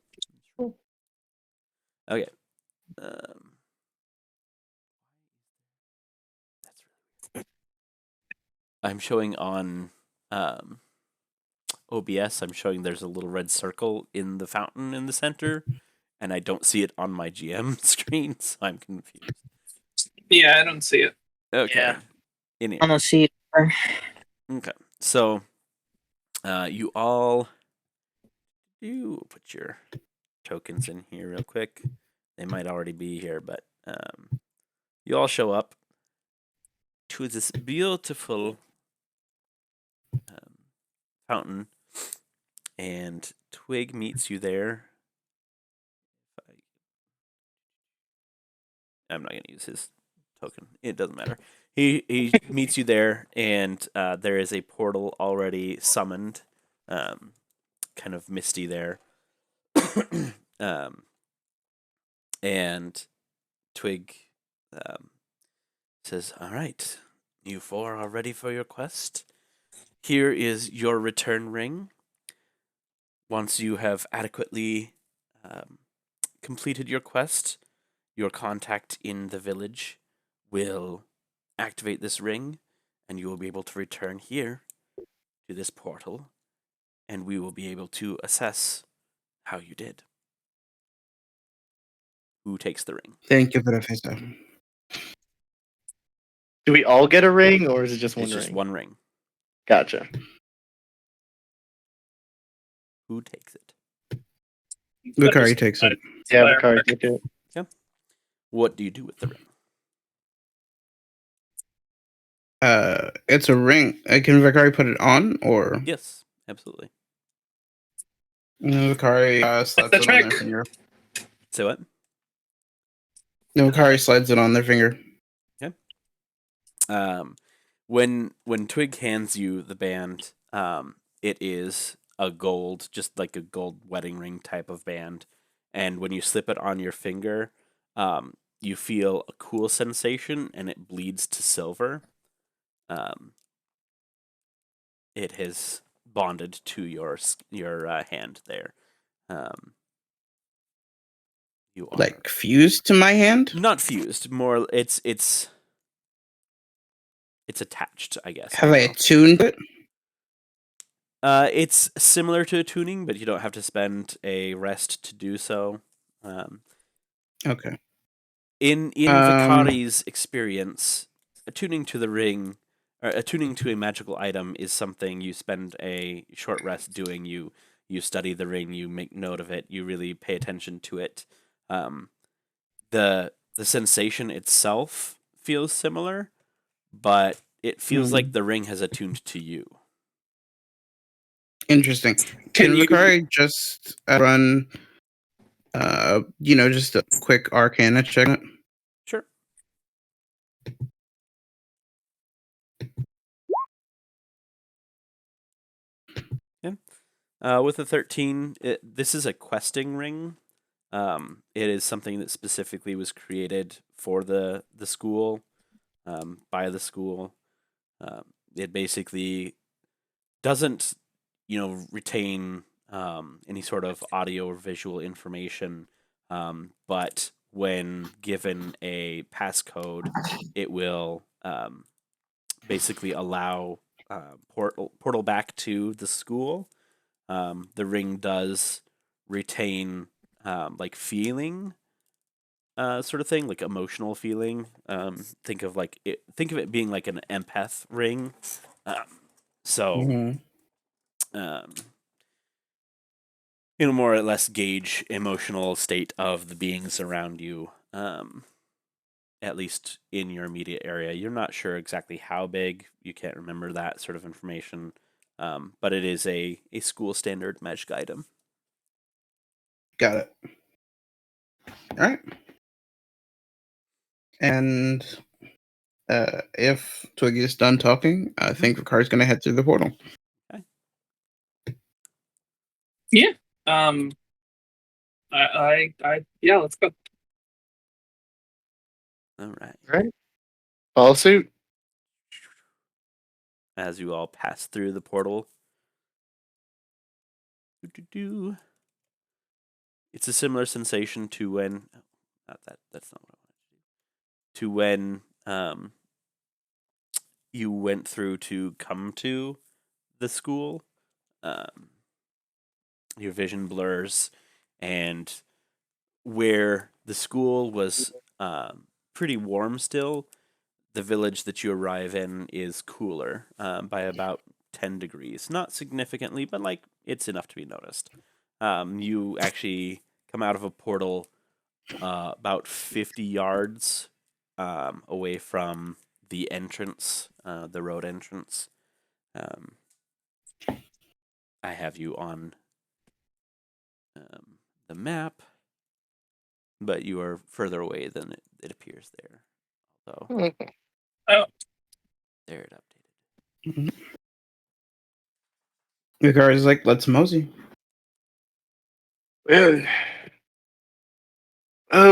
Okay. That's really. I'm showing on OBS. I'm showing there's a little red circle in the fountain in the center, and I don't see it on my GM screen, so I'm confused. Yeah, I don't see it. Okay. Yeah. Anyway. I don't see it. Okay. So, you all, you put your tokens in here real quick. They might already be here, but you all show up to this beautiful fountain, and Twig meets you there. I'm not going to use his token. It doesn't matter. He meets you there, and there is a portal already summoned, kind of misty there. And Twig says, "All right, you four are ready for your quest. Here is your return ring. Once you have adequately completed your quest, your contact in the village will activate this ring, and you will be able to return here to this portal, and we will be able to assess how you did. Who takes the ring?" Thank you, Professor. Do we all get a ring, or is it just one It's ring? just one ring. Gotcha. Who takes it? Vicari takes it. Yeah, Vicari take it. Yeah. What do you do with the ring? It's a ring. Can Vicari put it on, or? Yes, absolutely. No, Vicari slides it on their finger. Say what? No, Vicari slides it on their finger. Okay. When Twig hands you the band, it is a gold, just like a gold wedding ring type of band, and when you slip it on your finger, you feel a cool sensation, and it bleeds to silver. It has bonded to your hand there. You are like fused to my hand. Not fused. More, it's attached, I guess. Have I attuned it? It's similar to attuning, but you don't have to spend a rest to do so. Okay. In Vicari's experience, attuning to the ring, or attuning to a magical item, is something you spend a short rest doing. You study the ring, you make note of it, you really pay attention to it. The sensation itself feels similar, but it feels like the ring has attuned to you. Interesting. Can Vicari just run, just a quick Arcana check? Sure. Yeah. With a 13, this is a questing ring. It is something that specifically was created for the school, by the school. It basically doesn't, retain any sort of audio or visual information, but when given a passcode, it will basically allow portal back to the school. The ring does retain like feeling, sort of thing, like emotional feeling. Think of it being like an empath ring. More or less gauge emotional state of the beings around you. at least in your immediate area. You're not sure exactly how big. You can't remember that sort of information. But it is a school standard magic item. Got it. All right. And if Twiggy is done talking, I think Vicari's going to head through the portal. Okay. Yeah. Yeah, let's go. All right. Right. Follow suit. As you all pass through the portal, it's a similar sensation to when, not that. That's not what I wanted to do. To when you went through to come to the school. Your vision blurs, and where the school was pretty warm still, the village that you arrive in is cooler by about 10 degrees. Not significantly, but like it's enough to be noticed. You actually come out of a portal about 50 yards away from the entrance, the road entrance. I have you on the map, but you are further away than it appears there. So, there it updated. Mm-hmm. Vicari's like, let's mosey. Well,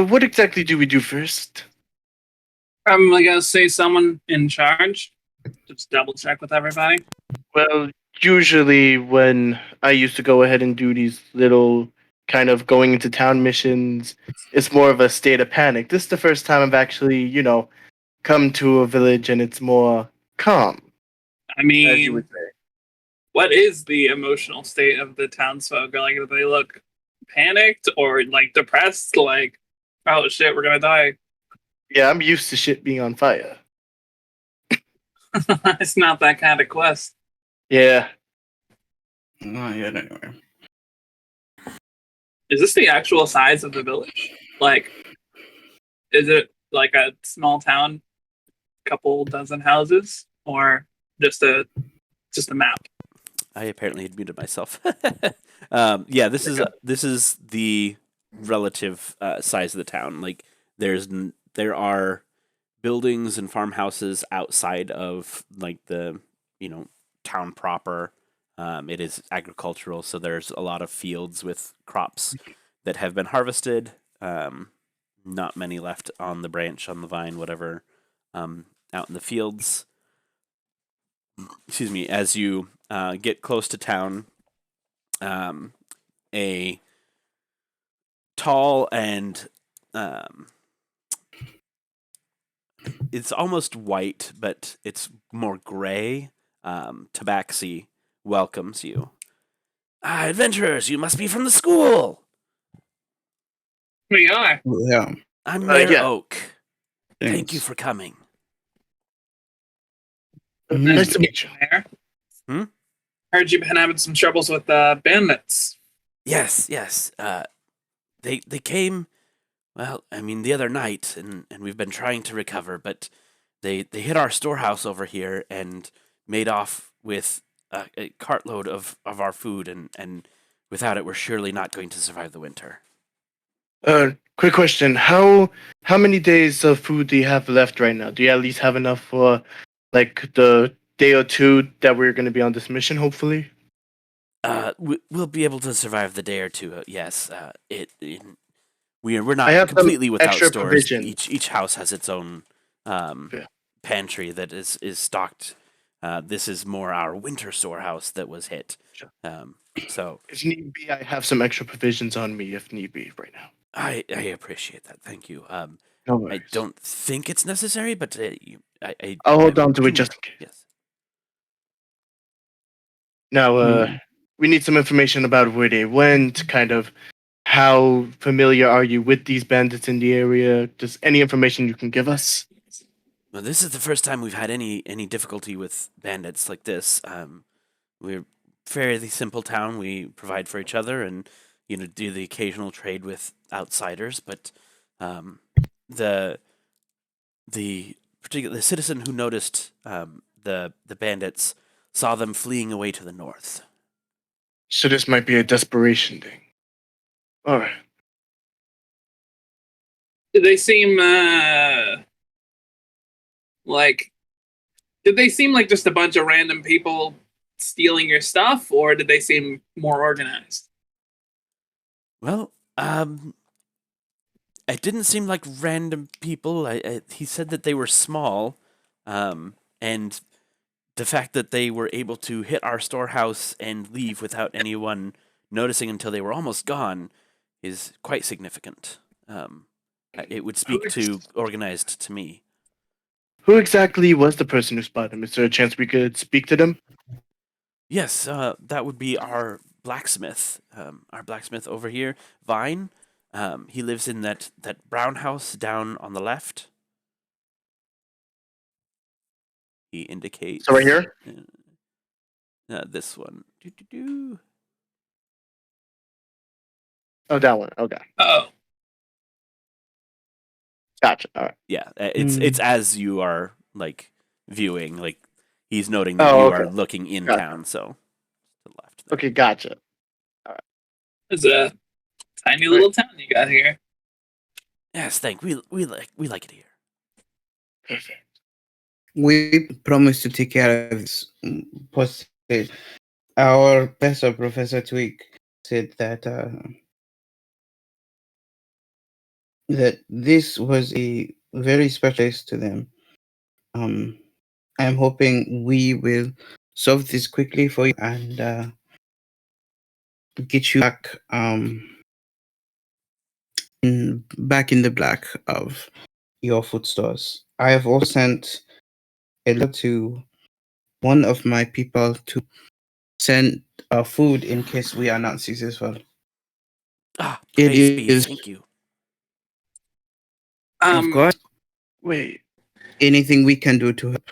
what exactly do we do first? I'm gonna say someone in charge. Just double check with everybody. Well, usually when I used to go ahead and do these little kind of going into town missions, it's more of a state of panic. This is the first time I've actually, come to a village and it's more calm. I As you mean, would say. what is the emotional state of the townsfolk? Like, do they look panicked or like depressed? Like, oh shit, we're gonna die. Yeah, I'm used to shit being on fire. It's not that kind of quest. Yeah. Not yet, anyway. Is this the actual size of the village? Like, is it like a small town, couple dozen houses, or just a map? I apparently had muted myself. Yeah, this is the relative size of the town. Like, there are buildings and farmhouses outside of like the town proper. It is agricultural, so there's a lot of fields with crops that have been harvested. Not many left on the branch, on the vine, whatever, out in the fields. Excuse me. As you get close to town, a tall and it's almost white, but it's more gray. Tabaxi welcomes you. Adventurers, you must be from the school. We are. Yeah. I'm Mayor yeah. Oak. Thank Thanks. you for coming. Nice to meet you. Heard you've been having some troubles with bandits. Yes. They came, well, I mean, the other night, and we've been trying to recover, but they hit our storehouse over here and made off with a cartload of our food, and without it, we're surely not going to survive the winter. Quick question. How many days of food do you have left right now? Do you at least have enough for like the day or two that we're going to be on this mission, hopefully? We'll be able to survive the day or two. Yes. We're not completely without stores. Provision. Each house has its own pantry that is stocked. This is more our winter storehouse that was hit. Sure. So if need be, I have some extra provisions on me if need be right now. I appreciate that. Thank you. No worries. I don't think it's necessary, but I'll hold on to it just in case. Yes. Now, we need some information about where they went, kind of how familiar are you with these bandits in the area? Just any information you can give us? Well, this is the first time we've had any difficulty with bandits like this. We're a fairly simple town. We provide for each other and do the occasional trade with outsiders, but the the citizen who noticed the bandits saw them fleeing away to the north. So this might be a desperation thing. All right. Did they seem like? Did they seem like just a bunch of random people stealing your stuff, or did they seem more organized? Well, it didn't seem like random people. He said that they were small, and the fact that they were able to hit our storehouse and leave without anyone noticing until they were almost gone is quite significant. It would speak to organized to me. Who exactly was the person who spotted him? Is there a chance we could speak to them? Yes, that would be our blacksmith. Our blacksmith over here, Vine. He lives in that brown house down on the left. He indicates. So right here? This one. Oh, that one. Okay. Oh. Gotcha. All right. Yeah, it's as you are like viewing, like he's noting that Oh, you okay. are looking in Gotcha. town, so to the left. There. Okay, gotcha. It's a tiny little town you got here. Yes, thank. We like it here. Perfect. We promise to take care of this postage. Our Professor Twig, said that that this was a very special case to them. I'm hoping we will solve this quickly for you and get you back back in the black of your food stores. I have also sent a letter to one of my people to send food in case we are not successful. It is. Thank you. Of course. Wait. Anything we can do to help.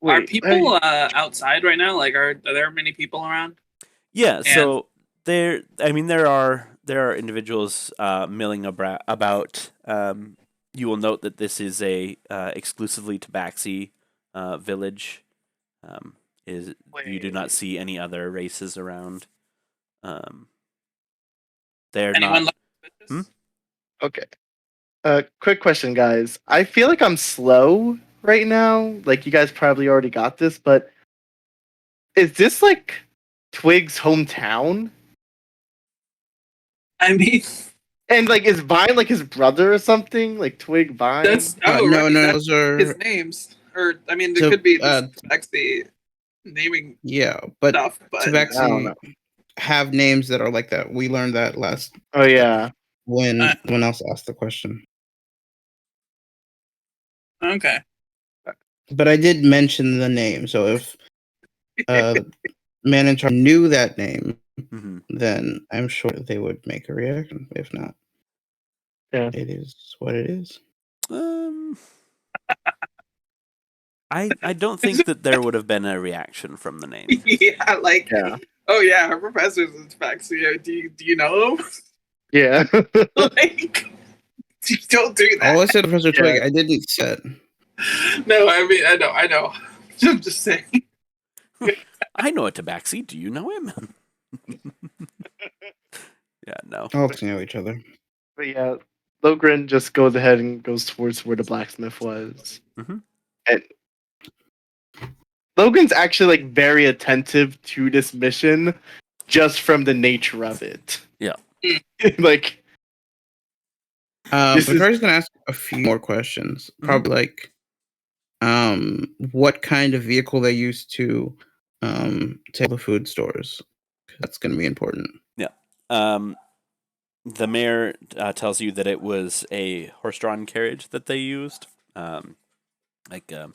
Are people outside right now? Like, are there many people around? Yeah. So there are individuals milling about. You will note that this is a exclusively Tabaxi village. You do not see any other races around. They're Anyone not. Okay. Quick question, guys. I feel like I'm slow right now. Like, you guys probably already got this, but is this like Twig's hometown? I mean, and like, is Vine like his brother or something? Like Twig Vine? No, those are his names. Or I mean, there could be Tabaxi naming. Yeah, but stuff, but Tabaxi have names that are like that. We learned that last. Oh yeah. When else asked the question. Okay. But I did mention the name, so if man in charge knew that name, then I'm sure they would make a reaction. If not, it is what it is. I don't think that there would have been a reaction from the name. Oh yeah, our professor's in Tabaxi. Do you know him? Yeah. Like, don't do that. Oh, I said Professor Twig. I didn't say. No, I mean, I know. I'm just saying. I know a Tabaxi. Do you know him? Yeah, no. All know each other. But yeah, Logrin just goes ahead and goes towards where the blacksmith was. And Logan's actually like very attentive to this mission just from the nature of it. Yeah. Like Vicari's gonna ask a few more questions. Probably like what kind of vehicle they use to take the food stores. That's gonna be important. Yeah. The mayor tells you that it was a horse-drawn carriage that they used. Like a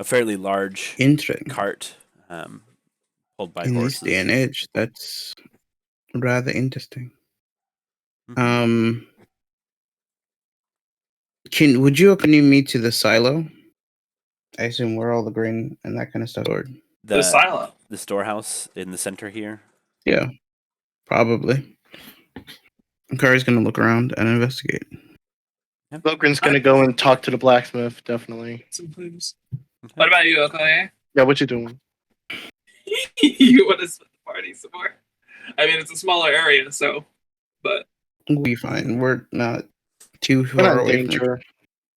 fairly large cart pulled by horses. In this day and age, that's rather interesting. Would you accompany me to the silo? I assume where all the grain and that kind of stuff stored. The silo, the storehouse in the center here. Yeah, probably. Vicari's gonna look around and investigate. Yep. Logrin's gonna go and talk to the blacksmith, definitely. Sometimes. Okay. What about you, Okoye? Yeah, what you doing? You want to split the party some more? I mean, it's a smaller area, so, but We'll be fine. We're not too We're not far in away from danger.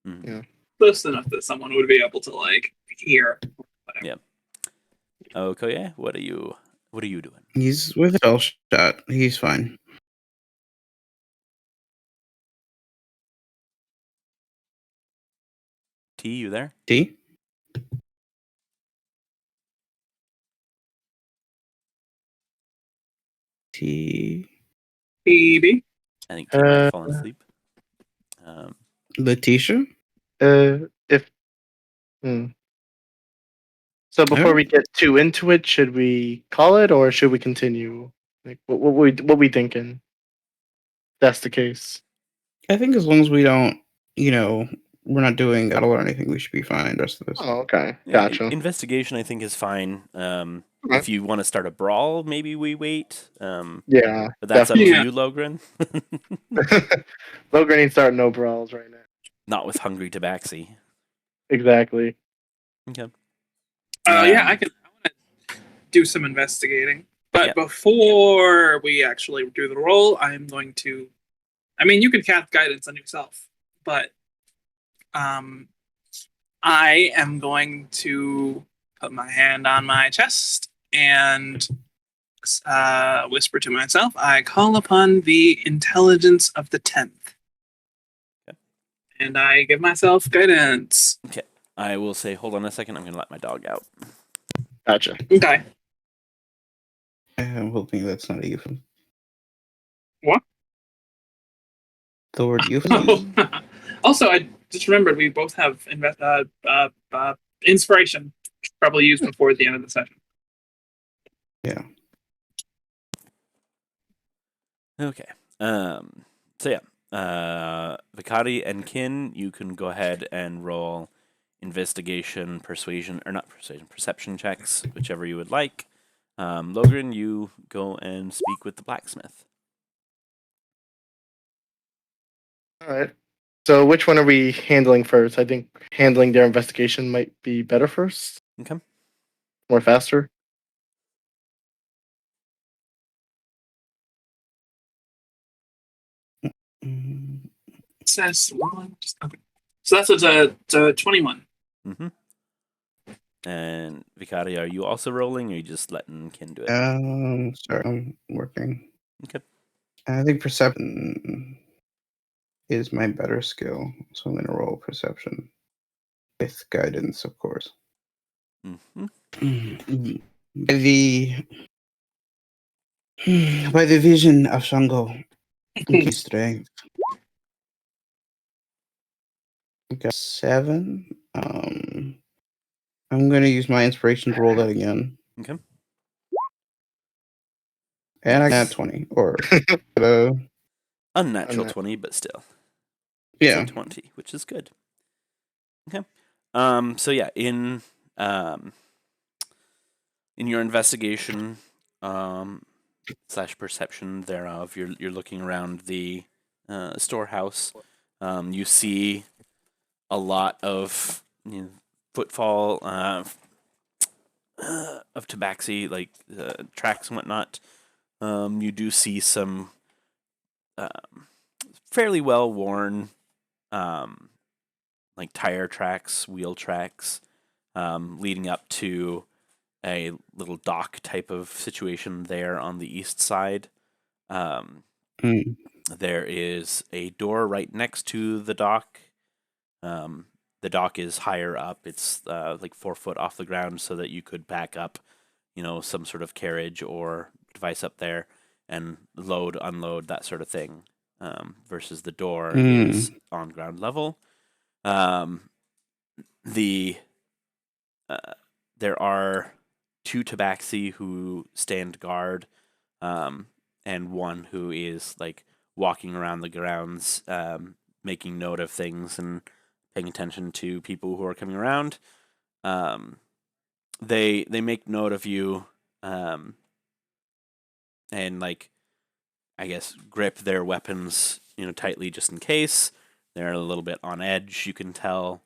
Mhm. Yeah. close enough that someone would be able to like hear. Whatever. Yeah. Okoye, what are you doing? He's with a spell shot. He's fine. T, you there? T? T. TeeBee. I think T might have fallen asleep. Letitia? If So before we get too into it, should we call it or should we continue? Like, what we thinking? That's the case. I think as long as we don't, we're not doing battle or anything, we should be fine the rest of this. Oh, okay, Yeah, gotcha. investigation, I think, is fine. Okay. If you want to start a brawl, maybe we wait. Yeah, But that's up to definitely. you, Logrin. Logrin ain't starting no brawls right now. Not with Hungry Tabaxi. Exactly. Okay. Yeah, I want to do some investigating, but Yeah. before we actually do the roll, I'm going to. I mean, you can cast guidance on yourself, but I am going to put my hand on my chest and whisper to myself. I call upon the intelligence of the 10th. Okay. And I give myself guidance. Okay. I will say, hold on a second. I'm going to let my dog out. Gotcha. Okay. I'm hoping that's not a euphemism. What? The word euphemism? Also, I just remembered we both have inspiration. Probably used before the end of the session. Yeah. Okay. So yeah, Vicari and Kin, you can go ahead and roll investigation, perception checks, whichever you would like. Logrin, you go and speak with the blacksmith. All right. So which one are we handling first? I think handling their investigation might be better first. Okay. More faster. Mm, It says one. Okay. So that's a 21. Mm-hmm. And Vicari, are you also rolling, or are you just letting Kin do it? Sorry, I'm working. Okay. I think perception is my better skill, so I'm going to roll perception with guidance, of course. Mm-hmm. By the vision of Shango, key strength. Okay, 7. I'm going to use my inspiration to roll that again. Okay. And I got 20. Or, Unnatural 20, but still. yeah. It's a 20, which is good. Okay. So yeah, in your investigation / perception thereof, you're looking around the storehouse. You see a lot of footfall of tabaxi, like tracks and whatnot. You do see some fairly well worn like tire tracks, wheel tracks, leading up to a little dock type of situation there on the east side. There is a door right next to the dock. The dock is higher up. It's like 4 foot off the ground, so that you could back up, some sort of carriage or device up there and load, unload, that sort of thing. Versus the door is on ground level. There are 2 tabaxi who stand guard, and one who is like walking around the grounds, making note of things and paying attention to people who are coming around. They make note of you, and like, I guess, grip their weapons, tightly just in case. They're a little bit on edge, you can tell.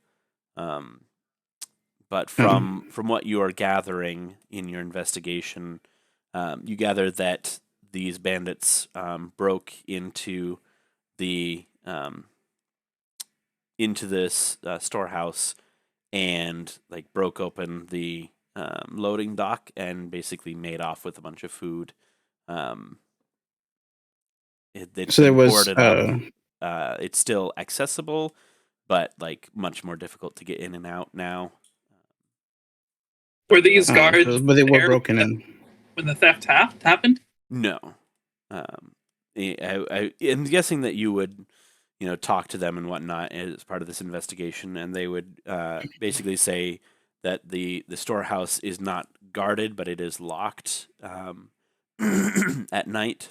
But from what you are gathering in your investigation, you gather that these bandits broke into this storehouse and like broke open the loading dock and basically made off with a bunch of food. It's boarded up. It's still accessible, but like much more difficult to get in and out now. Were these guards? But they were broken in when the theft happened? No. I'm guessing that you would, talk to them and whatnot as part of this investigation, and they would basically say that the storehouse is not guarded, but it is locked at night.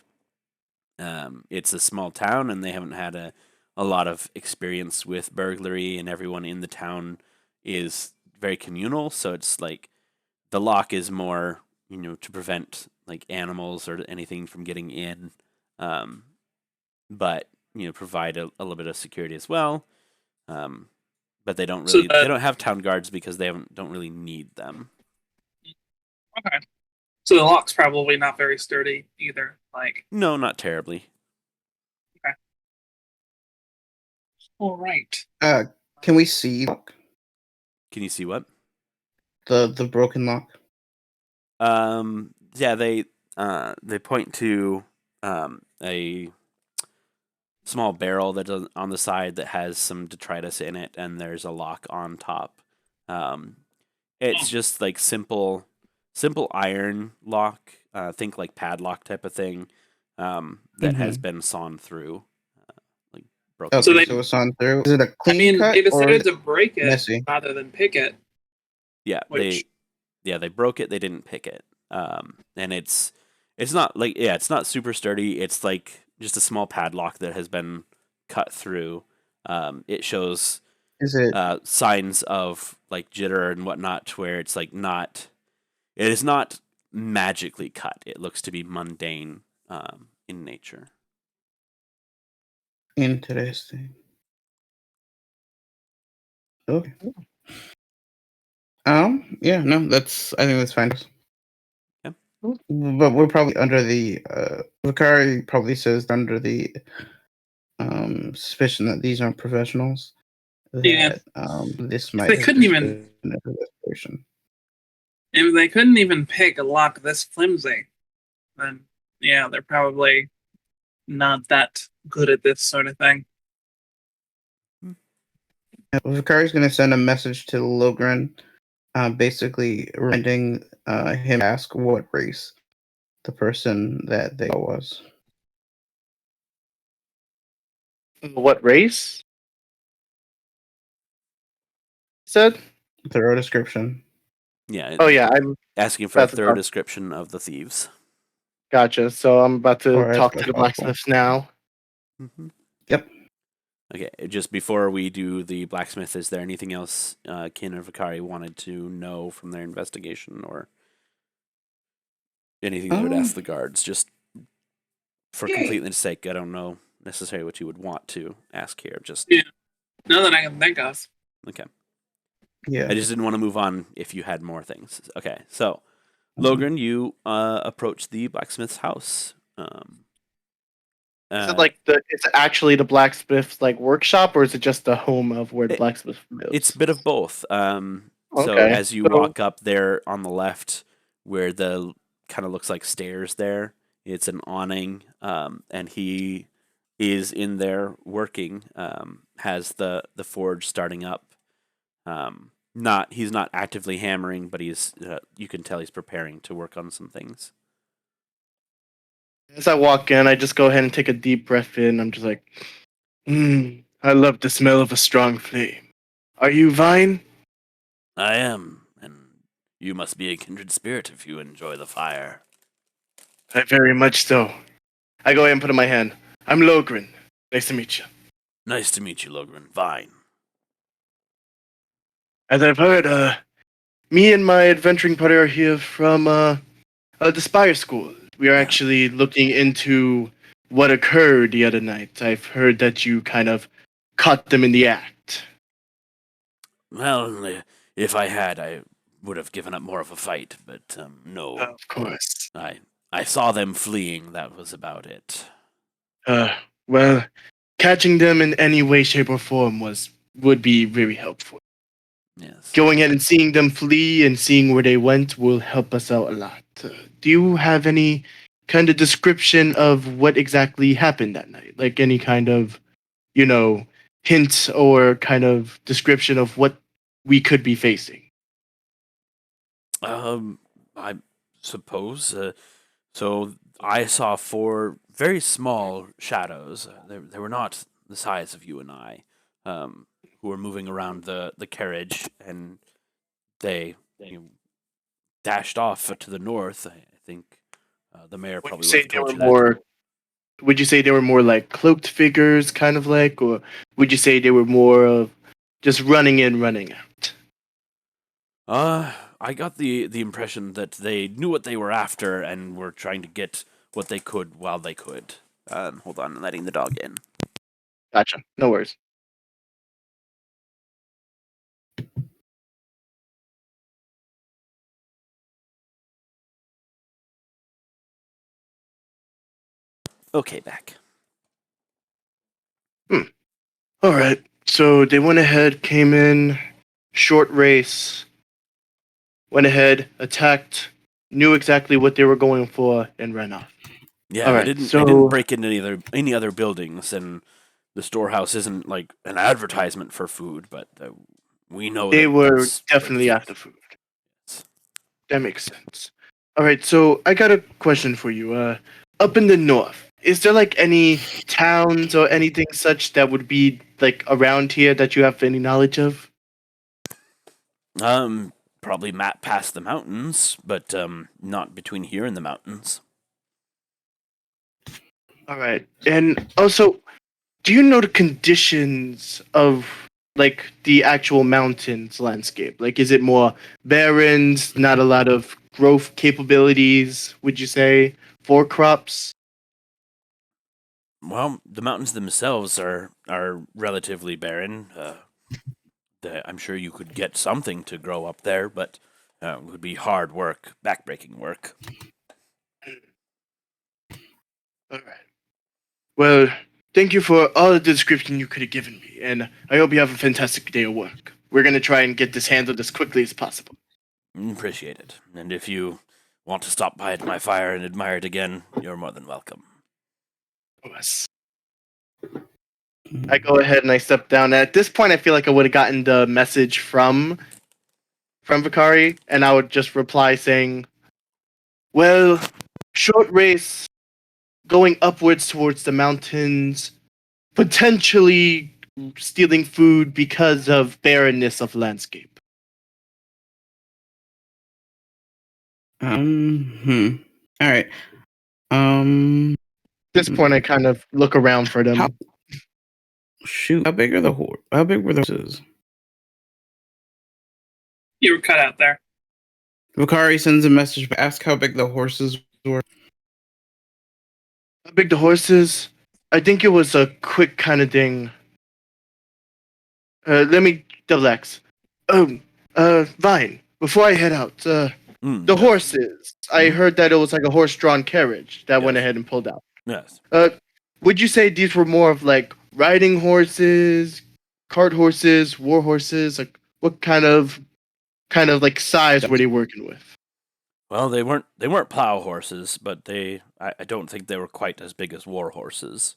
It's a small town, and they haven't had a lot of experience with burglary, and everyone in the town is very communal, so it's like the lock is more, to prevent like animals or anything from getting in, but provide a little bit of security as well. But they don't really they don't have town guards because they don't really need them. Okay. So the lock's probably not very sturdy either. No, not terribly. Okay. All right. Can we see? Can you see what? The broken lock. Yeah, they point to a small barrel that's on the side that has some detritus in it, and there's a lock on top. It's just like simple iron lock. Think like padlock type of thing. That has been sawn through. Broken. Okay, so it's sawn through. Is it a clean cut? They decided to break it messy? rather than pick it. Yeah, they broke it. They didn't pick it. And it's not like it's not super sturdy. It's like just a small padlock that has been cut through. It shows signs of like jitter and whatnot, to where it's like not. It is not magically cut. It looks to be mundane in nature. Interesting. Okay. Yeah, no, I think that's fine. Yeah. But we're probably under the Vicari probably says under the suspicion that these aren't professionals. That, this might they couldn't even if they couldn't even pick a lock this flimsy, then yeah, they're probably not that good at this sort of thing. Vicari's going to send a message to Logrin, basically reminding him to ask what race the person that they was. What race? Said? Thorough description. Yeah. Oh yeah, I'm asking for a thorough description of the thieves. Gotcha. So I'm about to talk to the blacksmiths now. Mm-hmm. Yep. Okay, just before we do the blacksmith, is there anything else Kin or Vicari wanted to know from their investigation, or anything they would ask the guards? Just for completeness' sake, I don't know necessarily what you would want to ask here. Just none that I can think of. Okay. Yeah. I just didn't want to move on if you had more things. Okay, so Logrin, you approach the blacksmith's house. Is it like it's actually the blacksmith's like workshop, or is it just the home of where the blacksmith lives? It's a bit of both. So as you walk up there on the left, where the kind of looks like stairs there, it's an awning, and he is in there working. Has the forge starting up. He's not actively hammering, but he's you can tell he's preparing to work on some things. As I walk in, I just go ahead and take a deep breath in. I'm just like, I love the smell of a strong flame. Are you Vine? I am, and you must be a kindred spirit if you enjoy the fire. I very much so. I go ahead and put in my hand. I'm Logrin. Nice to meet you. Nice to meet you, Logrin. Vine. As I've heard, me and my adventuring party are here from the Spire School. We are actually looking into what occurred the other night. I've heard that you kind of caught them in the act. Well, if I had, I would have given up more of a fight, but no. Of course. I saw them fleeing, that was about it. Well, catching them in any way, shape, or form would be very helpful. Yes. Going ahead and seeing them flee and seeing where they went will help us out a lot. Do you have any kind of description of what exactly happened that night? Like any kind of, hint or kind of description of what we could be facing? I suppose. So I saw 4 very small shadows. They were not the size of you and I, who were moving around the carriage, and they dashed off to the north. I think the mayor probably would have told you that. Would you say they were more like cloaked figures, kind of like, or would you say they were more of just running in, running out? I got the impression that they knew what they were after and were trying to get what they could while they could. Hold on, I'm letting the dog in. Gotcha. No worries. Okay, back. All right. So they went ahead, came in, short race, went ahead, attacked, knew exactly what they were going for, and ran off. Yeah, All they right, didn't break into any other buildings, and the storehouse isn't like an advertisement for food, but we know they were that's definitely after food. That makes sense. All right, so I got a question for you. Up in the north, is there like any towns or anything such that would be like around here that you have any knowledge of? Probably map past the mountains, but not between here and the mountains. All right, and also, do you know the conditions of like the actual mountains landscape? Like, is it more barren, not a lot of growth capabilities? Would you say for crops? Well, the mountains themselves are relatively barren. I'm sure you could get something to grow up there, but it would be hard work, backbreaking work. All right. Well, thank you for all the description you could have given me, and I hope you have a fantastic day of work. We're going to try and get this handled as quickly as possible. Appreciate it. And if you want to stop by at my fire and admire it again, you're more than welcome. Yes. I go ahead and I step down. At this point, I feel like I would have gotten the message from Vicari, and I would just reply saying, well, short race, going upwards towards the mountains, potentially stealing food because of barrenness of landscape. All right. At this point, I kind of look around for them. How big are How big were the horses? You were cut out there. Vicari sends a message to ask how big the horses were. How big the horses? I think it was a quick kind of thing. Let me double X. Vine, before I head out, the horses. I heard that it was like a horse-drawn carriage that went ahead and pulled out. Yes. Would you say these were more of like riding horses, cart horses, war horses? Like what kind of like size were they working with? Well, they weren't plow horses, but I don't think they were quite as big as war horses.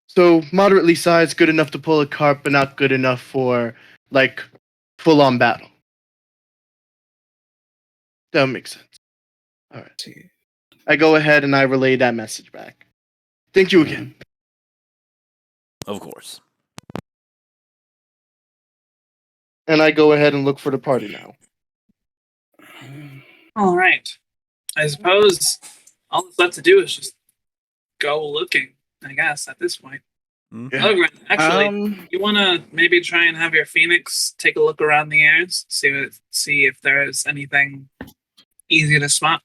So moderately sized, good enough to pull a cart, but not good enough for like full-on battle. That makes sense. All right. I go ahead and I relay that message back. Thank you again. Of course. And I go ahead and look for the party now. All right. I suppose all that's left to do is just go looking, I guess, at this point. Yeah. Logrin, actually, you want to maybe try and have your Phoenix take a look around the airs, see if there is anything easy to spot?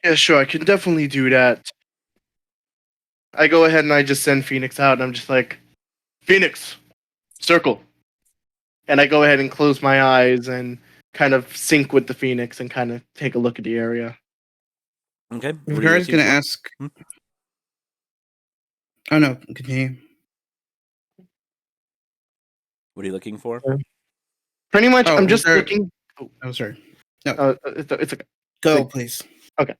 Yeah, sure. I can definitely do that. I go ahead and I just send Phoenix out, and I'm just like, Phoenix, circle. And I go ahead and close my eyes and kind of sync with the Phoenix and kind of take a look at the area. Okay. Vicari's going to ask. Oh, no. Continue. What are you looking for? Pretty much, I'm just looking. Oh, sorry. No. It's okay. Go, please. Okay.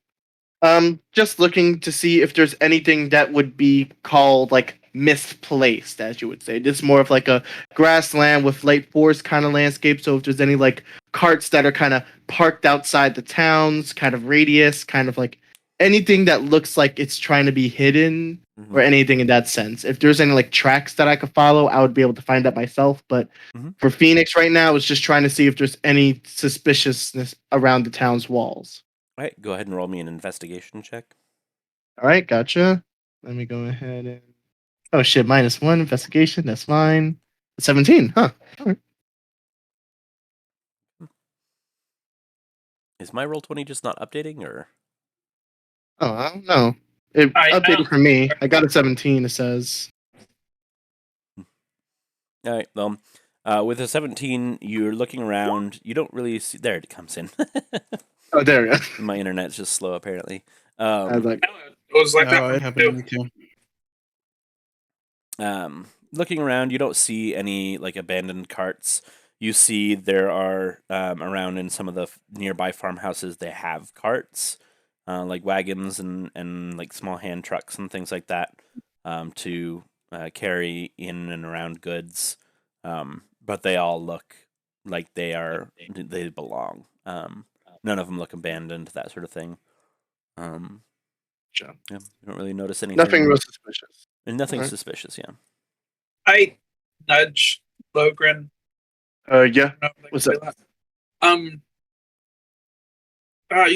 Just looking to see if there's anything that would be called like misplaced, as you would say. This is more of like a grassland with light forest kind of landscape. So if there's any like carts that are kind of parked outside the towns, kind of radius, kind of like anything that looks like it's trying to be hidden or anything in that sense. If there's any like tracks that I could follow, I would be able to find that myself. But for Phoenix right now, it's just trying to see if there's any suspiciousness around the town's walls. All right, go ahead and roll me an investigation check. All right, gotcha. Let me go ahead and... Oh, shit, -1 investigation. That's fine. 17, huh? All right. Is my Roll20 just not updating, or? Oh, I don't know. It updated for me. I got a 17, it says. All right, well, with a 17, you're looking around. You don't really see... There it comes in. Oh, there we go. My internet's just slow, apparently. I was like... It was like that. It happened to me too. Looking around, you don't see any like abandoned carts. You see there are around in some of the nearby farmhouses, they have carts, like wagons and like small hand trucks and things like that, to carry in and around goods. But they all look like they belong. None of them look abandoned, that sort of thing. Sure. Yeah, you don't really notice anything. Nothing real suspicious. And nothing suspicious, yeah. I nudge Logrin. Yeah. What's up? You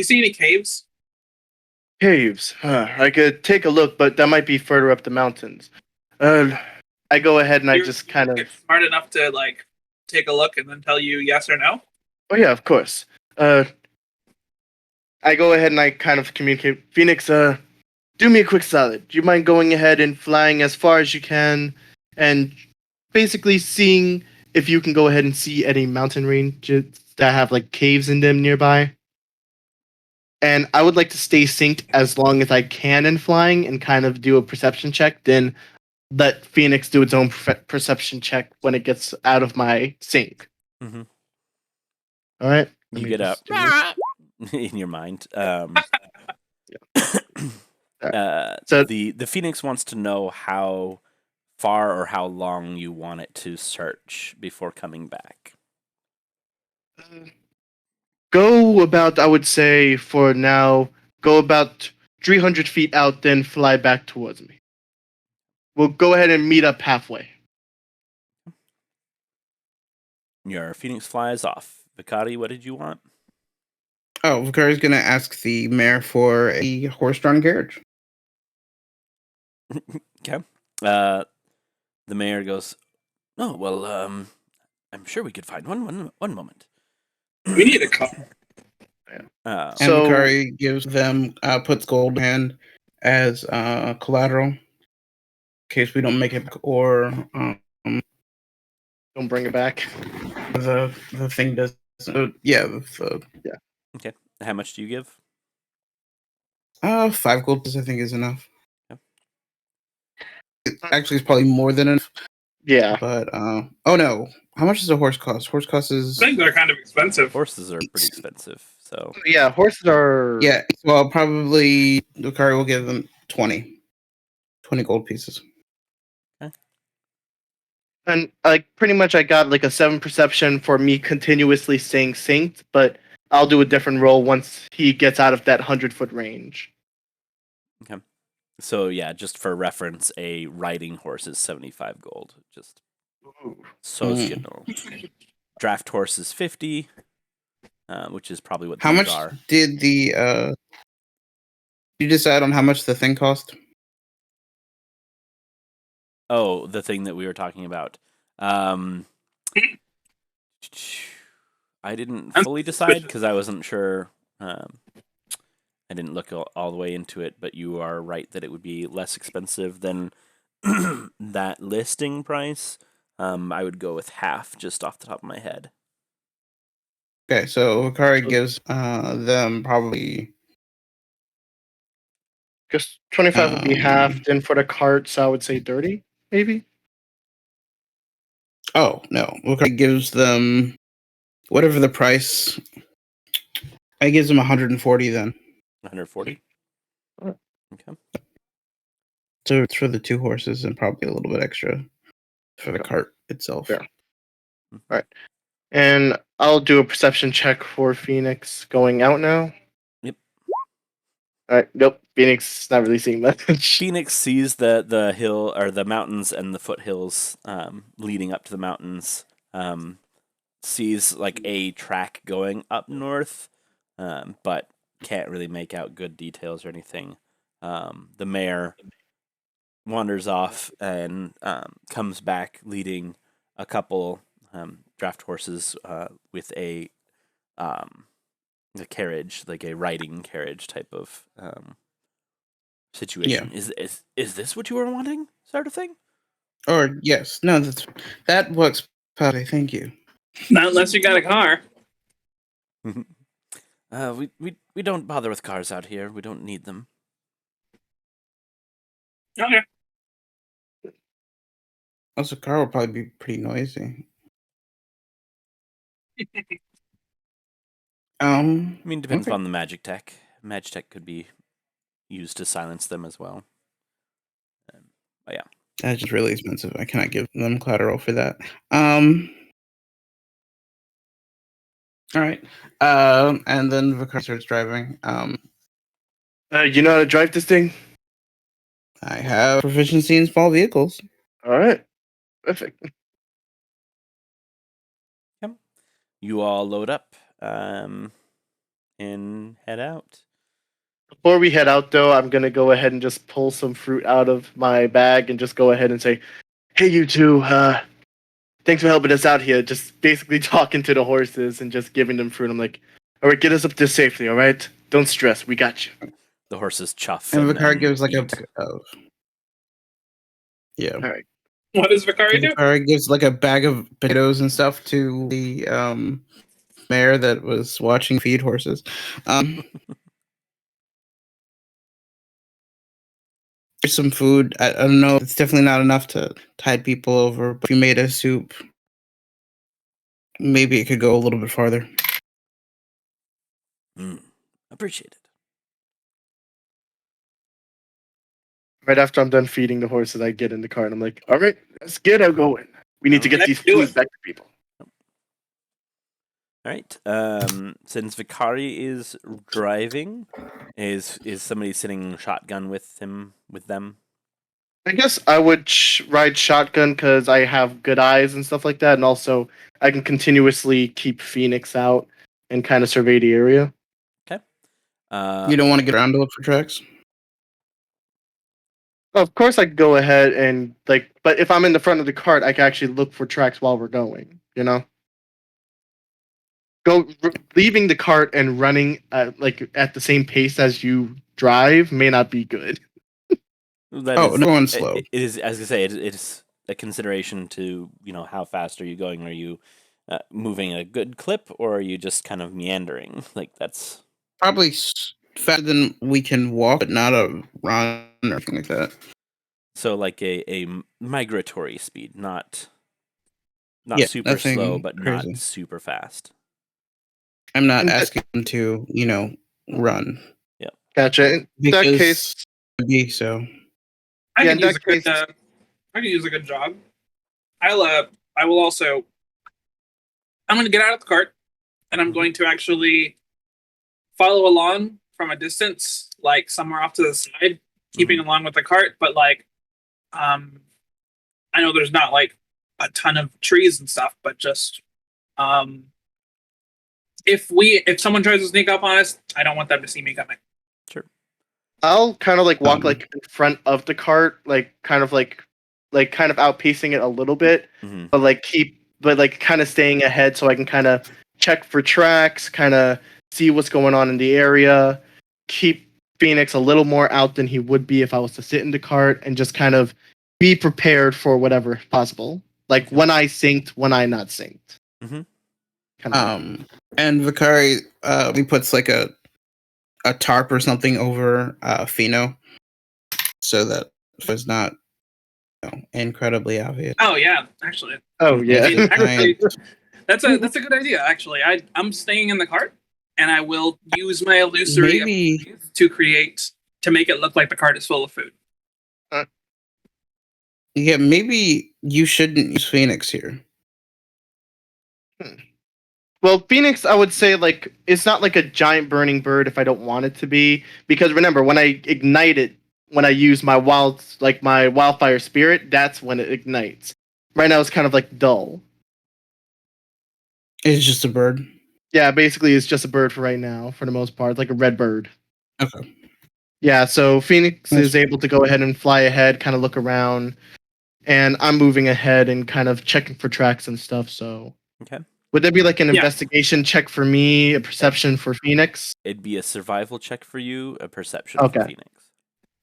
see any caves? Caves. I could take a look, but that might be further up the mountains. I go ahead and I just kind of... Smart enough to, like, take a look and then tell you yes or no? Oh, yeah, of course. I go ahead and I kind of communicate. Phoenix, do me a quick solid. Do you mind going ahead and flying as far as you can and basically seeing if you can go ahead and see any mountain ranges that have like caves in them nearby? And I would like to stay synced as long as I can in flying and kind of do a perception check. Then let Phoenix do its own perception check when it gets out of my sync. All right. You get up in your mind. So the Phoenix wants to know how far or how long you want it to search before coming back. Go about, I would say, for now, go about 300 feet out, then fly back towards me. We'll go ahead and meet up halfway. Your Phoenix flies off. Vicari, what did you want? Oh, Vicari's going to ask the mayor for a horse-drawn carriage. Okay. The mayor goes, "Oh, well, I'm sure we could find one moment. We need a car." And Vicari gives them, puts gold in hand as collateral in case we don't make it, or don't bring it back. The thing doesn't. Yeah. Okay. How much do you give? 5 gold pieces, I think, is enough. Actually, it's probably more than enough. Yeah. But oh no, how much does a horse cost? Horse costs is... I think they're kind of expensive. Horses are pretty expensive. So yeah, horses are... Yeah, well, probably Vicari will give them 20 gold pieces. Okay. And like pretty much I got like a 7 perception for me continuously staying synced, but I'll do a different roll once he gets out of that 100-foot range. Okay. So yeah, just for reference, a riding horse is 75 gold. Just so you know. Draft horse is 50, which is probably what how these much are. Did the you decide on how much the thing cost? Oh, the thing that we were talking about. I didn't fully decide because I wasn't sure. I I didn't look all the way into it, but you are right that it would be less expensive than that listing price. I would go with half just off the top of my head. Okay, so Vicari gives them probably Just 25 would be half. Then for the carts, I would say 30, maybe. Oh no, Vicari gives them whatever the price. I gives them 140 then. 140. Alright. Okay. So it's for the 2 horses and probably a little bit extra for the cart itself. Fair. All right. And I'll do a perception check for Phoenix going out now. Yep. All right. Nope. Phoenix not really seeing much. Phoenix sees the hill or the mountains and the foothills leading up to the mountains. Sees like a track going up north, but can't really make out good details or anything. The mare wanders off and comes back leading a couple draft horses with a carriage, like a riding carriage type of situation. Yeah. Is this what you were wanting, sort of thing? Or yes, no, that works perfectly. Thank you. Not unless you got a car. We don't bother with cars out here. We don't need them. Okay. Also, car will probably be pretty noisy. I mean, depends okay. on the magic tech. Magic tech could be used to silence them as well. But yeah. That's just really expensive. I cannot give them collateral for that. All right. And then Vicari starts driving. You know how to drive this thing? I have proficiency in small vehicles. All right. Perfect. Yep. You all load up and head out. Before we head out, though, I'm going to go ahead and just pull some fruit out of my bag and just go ahead and say, hey, you two, thanks for helping us out here. Just basically talking to the horses and just giving them fruit. I'm like, all right, get us up there safely, all right? Don't stress. We got you. The horses chuff. And Vicari gives like eat. Yeah. All right. What does Vicari do? Vicari gives like a bag of potatoes and stuff to the mare that was watching feed horses. There's some food. I don't know. It's definitely not enough to tide people over. But if you made a soup, maybe it could go a little bit farther. Appreciate it. Right after I'm done feeding the horses, I get in the car and I'm like, all right, let's get out going. We need to get these food back to people. All right. Since Vicari is driving, is somebody sitting shotgun with them? I guess I would ride shotgun because I have good eyes and stuff like that, and also I can continuously keep Phoenix out and kind of survey the area. Okay. You don't want to get around to look for tracks? Of course, I could go ahead and but if I'm in the front of the cart, I can actually look for tracks while we're going. You know, leaving the cart and running at the same pace as you drive may not be good. No one's slow. It is, as I say, it's a consideration to how fast are you going? Are you moving at a good clip, or are you just kind of meandering? Like that's probably faster than we can walk, but not a run or anything like that. So like a migratory speed, not super slow, but crazy. Not super fast. I'm not asking them to, run. Yeah. Gotcha. In that case, so. I can use a good jog. I will also. I'm going to get out of the cart, and I'm going to actually follow along from a distance, like somewhere off to the side, keeping along with the cart. But I know there's not like a ton of trees and stuff, but just if someone tries to sneak up on us, I don't want them to see me coming. Sure. I'll kind of walk in front of the cart, kind of outpacing it a little bit, but kind of staying ahead so I can kind of check for tracks, kind of see what's going on in the area, keep Phoenix a little more out than he would be if I was to sit in the cart and just kind of be prepared for whatever possible. Like when I synced, when I not synced. Mm-hmm. And Vicari, he puts like a tarp or something over Fino, so that it's not incredibly obvious. Oh yeah, actually. Oh yeah. Actually, that's a good idea. Actually, I'm staying in the cart, and I will use my illusory abilities to make it look like the cart is full of food. Yeah, maybe you shouldn't use Phoenix here. Well, Phoenix, I would say, like, it's not like a giant burning bird if I don't want it to be. Because remember, when I ignite it, when I use my wildfire spirit, that's when it ignites. Right now, it's kind of like dull. It's just a bird. Yeah, basically, it's just a bird for right now, for the most part, like a red bird. Okay. Yeah, so Phoenix is able to go ahead and fly ahead, kind of look around, and I'm moving ahead and kind of checking for tracks and stuff. So, okay. Would there be like an investigation check for me, a perception for Phoenix? It'd be a survival check for you, a perception for Phoenix.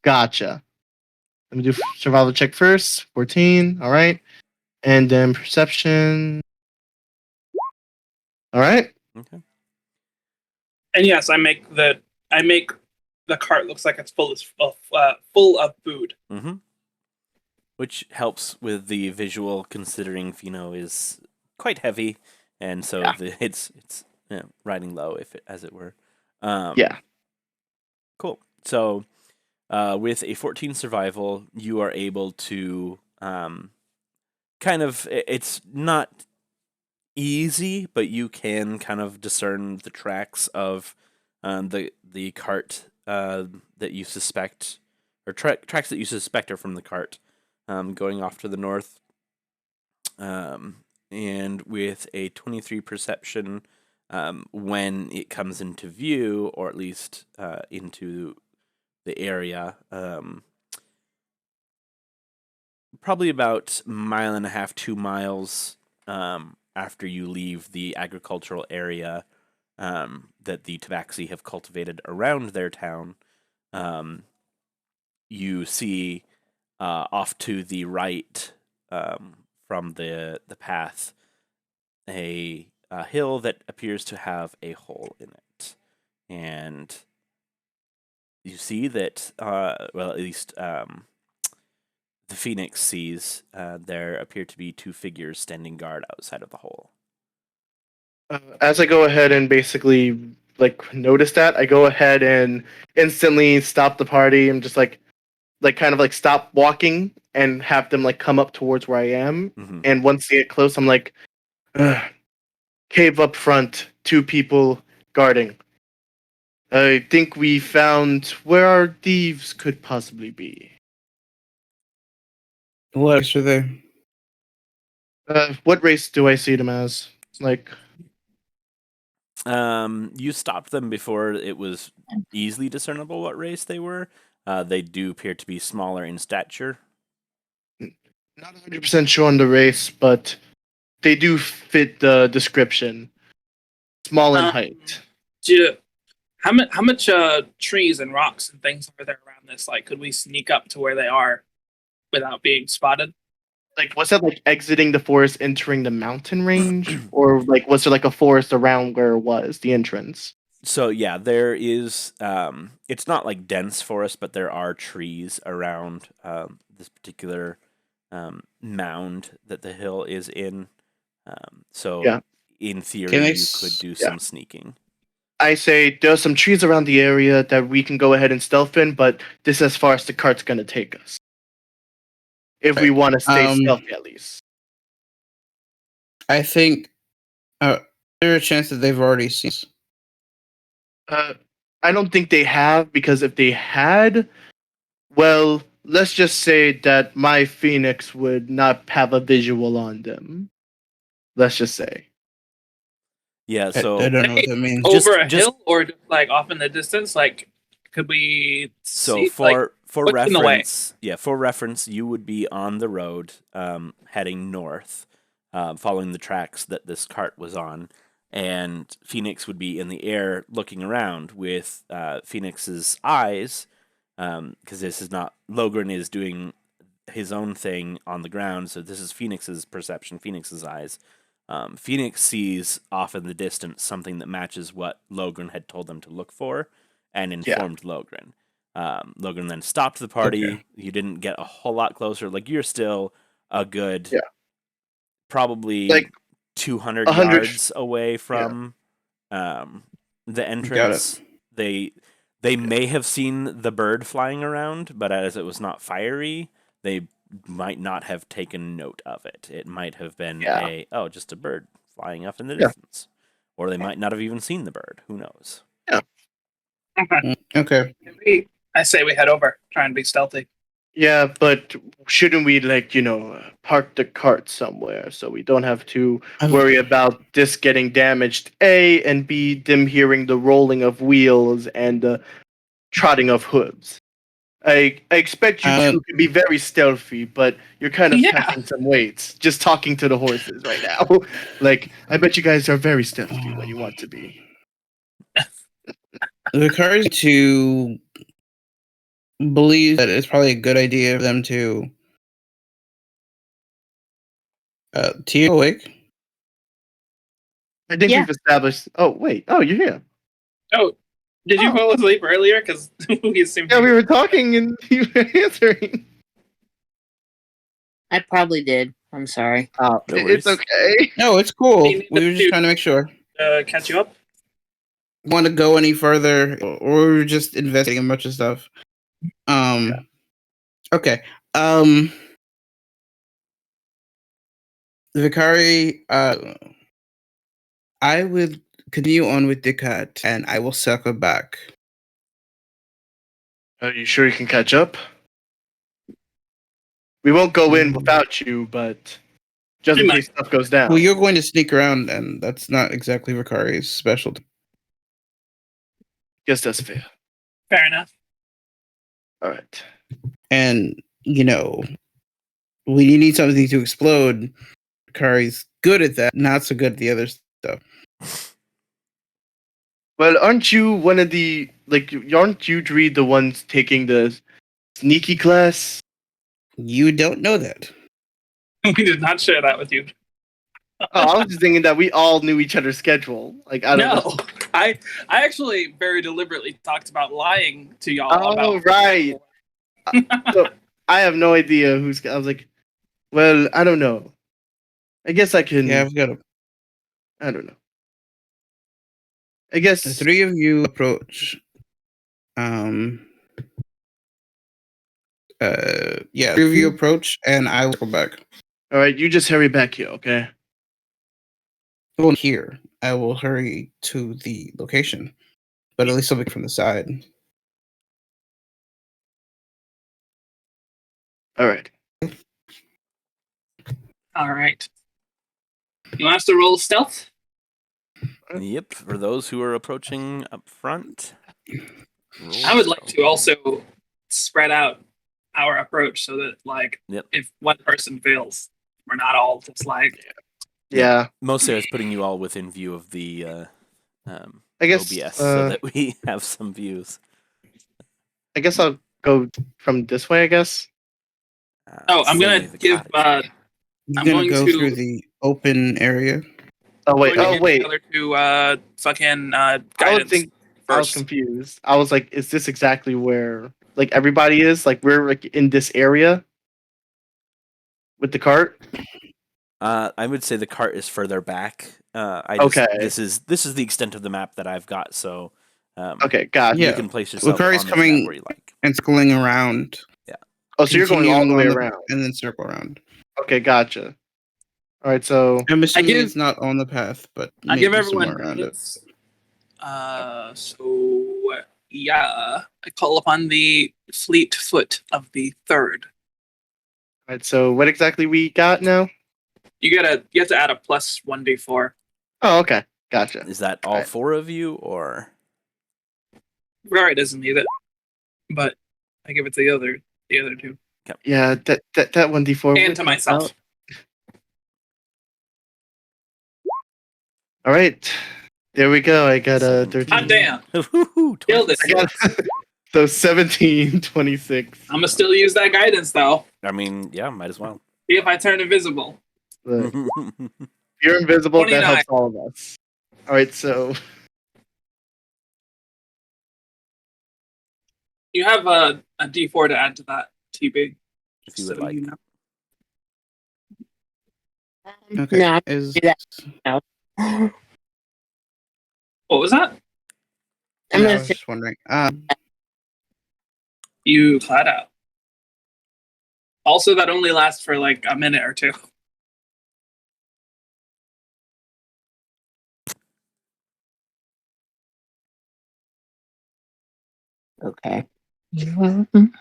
Gotcha. Let me do survival check first. 14. All right. And then perception. All right. Okay. And yes, I make the cart looks like it's full of food. Mm-hmm. Which helps with the visual, considering Fino is quite heavy, and so it's riding low, as it were. Cool. So, with a 14 survival, you are able to it's not easy, but you can kind of discern the tracks of the cart that you suspect, or tracks that you suspect are from the cart going off to the north. And with a 23 perception, when it comes into view, or at least into the area, probably about 1.5 to 2 miles after you leave the agricultural area that the Tabaxi have cultivated around their town, you see off to the right from the path a hill that appears to have a hole in it. And you see that, at least the Phoenix sees there appear to be 2 figures standing guard outside of the hole. As I go ahead and basically notice that, I go ahead and instantly stop the party and just kind of stop walking and have them come up towards where I am. Mm-hmm. And once they get close, I'm like, cave up front, 2 people guarding. I think we found where our thieves could possibly be. What race are they? What race do I see them as? You stopped them before it was easily discernible what race they were. They do appear to be smaller in stature. Not 100% sure on the race, but they do fit the description. Small in height. How much trees and rocks and things are there around this? Could we sneak up to where they are without being spotted? Was that exiting the forest, entering the mountain range, or was there a forest around where it was the entrance? So yeah, there is. It's not dense forest, but there are trees around this particular mound that the hill is in. In theory, you could do some sneaking. I say there's some trees around the area that we can go ahead and stealth in, but this is as far as the cart's gonna take us. If we want to stay stealthy, at least. I think there's a chance that they've already seen us. I don't think they have, because if they had, well, let's just say that my Phoenix would not have a visual on them. Let's just say. Yeah, so I don't know what that means. Over a hill, or off in the distance? Could we? So for reference, for reference, you would be on the road, heading north, following the tracks that this cart was on. and Phoenix would be in the air looking around with Phoenix's eyes, because this is not Logrin is doing his own thing on the ground, so this is Phoenix's perception, Phoenix's eyes. Phoenix sees off in the distance something that matches what Logrin had told them to look for, and informed Logrin. Logrin then stopped the party. Okay. You didn't get a whole lot closer. Like, you're still a good, probably like 200 yards away from the entrance. They may have seen the bird flying around, but as it was not fiery, they might not have taken note of it. It might have been just a bird flying off in the distance. Or they might not have even seen the bird. Who knows? Yeah. Okay. I say we head over. Try and be stealthy. Yeah, but shouldn't we, park the cart somewhere so we don't have to worry about this getting damaged, A, and B, them hearing the rolling of wheels and the trotting of hooves? I expect you two to be very stealthy, but you're kind of packing some weights just talking to the horses right now. I bet you guys are very stealthy when you want to be. Vicari to believe that it's probably a good idea for them to awake. I think we've established. Oh wait! Oh, you're here. Oh, did you fall asleep earlier? Because we assumed. Yeah, we were talking and you were answering. I probably did. I'm sorry. Oh, it's okay. No, it's cool. We were just trying to make sure. Catch you up. Want to go any further, or we were just investigating a bunch of stuff. Okay. Vicari, I would continue on with the cat, and I will circle back. Are you sure you can catch up? We won't go in without you, but just in case stuff goes down. Well, you're going to sneak around, and that's not exactly Vicari's specialty. Guess that's fair. Fair enough. All right. And, when you need something to explode, Vicari's good at that, not so good at the other stuff. Well, aren't you one of the, aren't you, Dree, the ones taking the sneaky class? You don't know that. We did not share that with you. I was just thinking that we all knew each other's schedule. I actually very deliberately talked about lying to y'all. Oh, right. So, I have no idea who's. I was like, well, I don't know. I guess I can. Yeah, I've got I don't know. I guess the three of you approach. Three of you approach, and I will go back. All right, you just hurry back here, okay? Well, here, I will hurry to the location, but at least I'll be from the side. All right. All right. You want us to roll stealth? Yep. For those who are approaching up front, I would like to also spread out our approach so that, if one person fails, we're not all just Yeah. Mostly I was putting you all within view of the I guess, OBS so that we have some views. I guess I'll go from this way, I guess. I'm going to give... You're going to go through the open area? Oh, wait. The other two fucking guidance. I was confused. I was like, is this exactly where everybody is? We're in this area with the cart? I would say the cart is further back. This is the extent of the map that I've got, so okay, gotcha. You can place yourself Vicari's on coming where you like. And circling around. Yeah. Oh, so you're going all the way around. And then circle around. Okay, gotcha. All right, so I'm assuming it's not on the path, but I give everyone around it. I call upon the fleet foot of the third. All right, so what exactly we got now? You have to add a plus 1d4. Oh, okay, gotcha. Is that all four of you, or? Vicari doesn't need it, but I give it to the other two. Okay. Yeah, that 1d4. And to myself. All right. There we go. I got a 13. Hot damn. Killed Killed it. I got so 17, 26. I'm gonna still use that guidance though. I mean, yeah, might as well. See if I turn invisible. But if you're invisible, 29. that helps all of us. All right, so You have a D4 to add to that, TeeBee. If you would like. You know. Okay. No, I'm Is do that. What was that? I'm I gonna was say just wondering. You flat out. Also, that only lasts for like a minute or two. okay. You're welcome.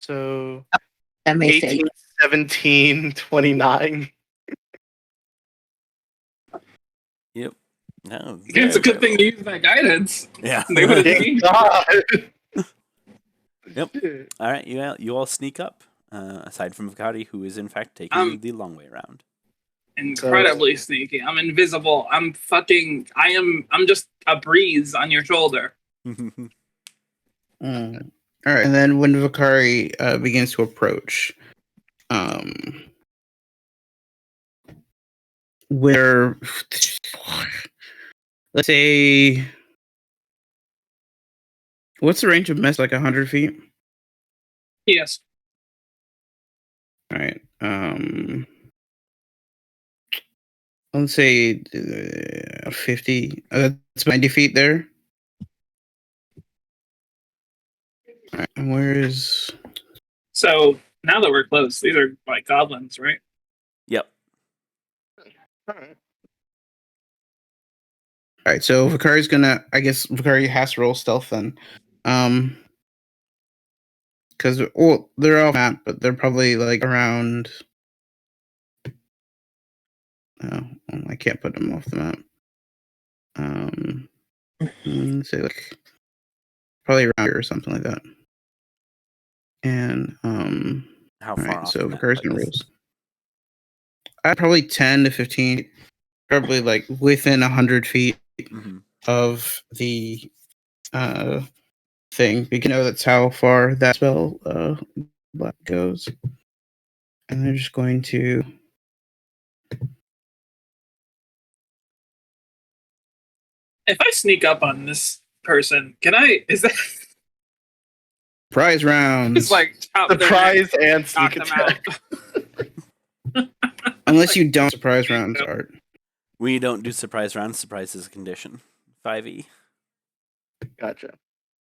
so That may say 18, 17, 29. Yep. No. It's a good thing you used that guidance. Yeah. They would have Thank seen. God. Yep. Shit. All right, you all sneak up. Aside from Vicari, who is in fact taking the long way around. Incredibly sneaky. I'm invisible. I'm just a breeze on your shoulder. All right, and then when Vicari begins to approach, where let's say, what's the range of mist? Like 100 feet. Yes. All right. Let's say 50. That's 90 feet there. All right. And where is? So now that we're close, these are like goblins, right? Yep. All right. All right. So Vicari's gonna. I guess Vicari has to roll stealth then. Because they're off map, but they're probably like around. Oh, I can't put them off the map. Say like probably around here or something like that. And How far right, off? so the Vicari's map, gonna I roll. guess? Probably 10 to 15, probably like within 100 feet of the thing. You know that's how far that spell black goes. And they're just going to. If I sneak up on this person, is that Prize rounds. just like chop their Surprise neck, and knock sneak them out? attack. Unless you don't surprise rounds, Art. We don't do surprise rounds. Surprise is a condition. 5e. Gotcha.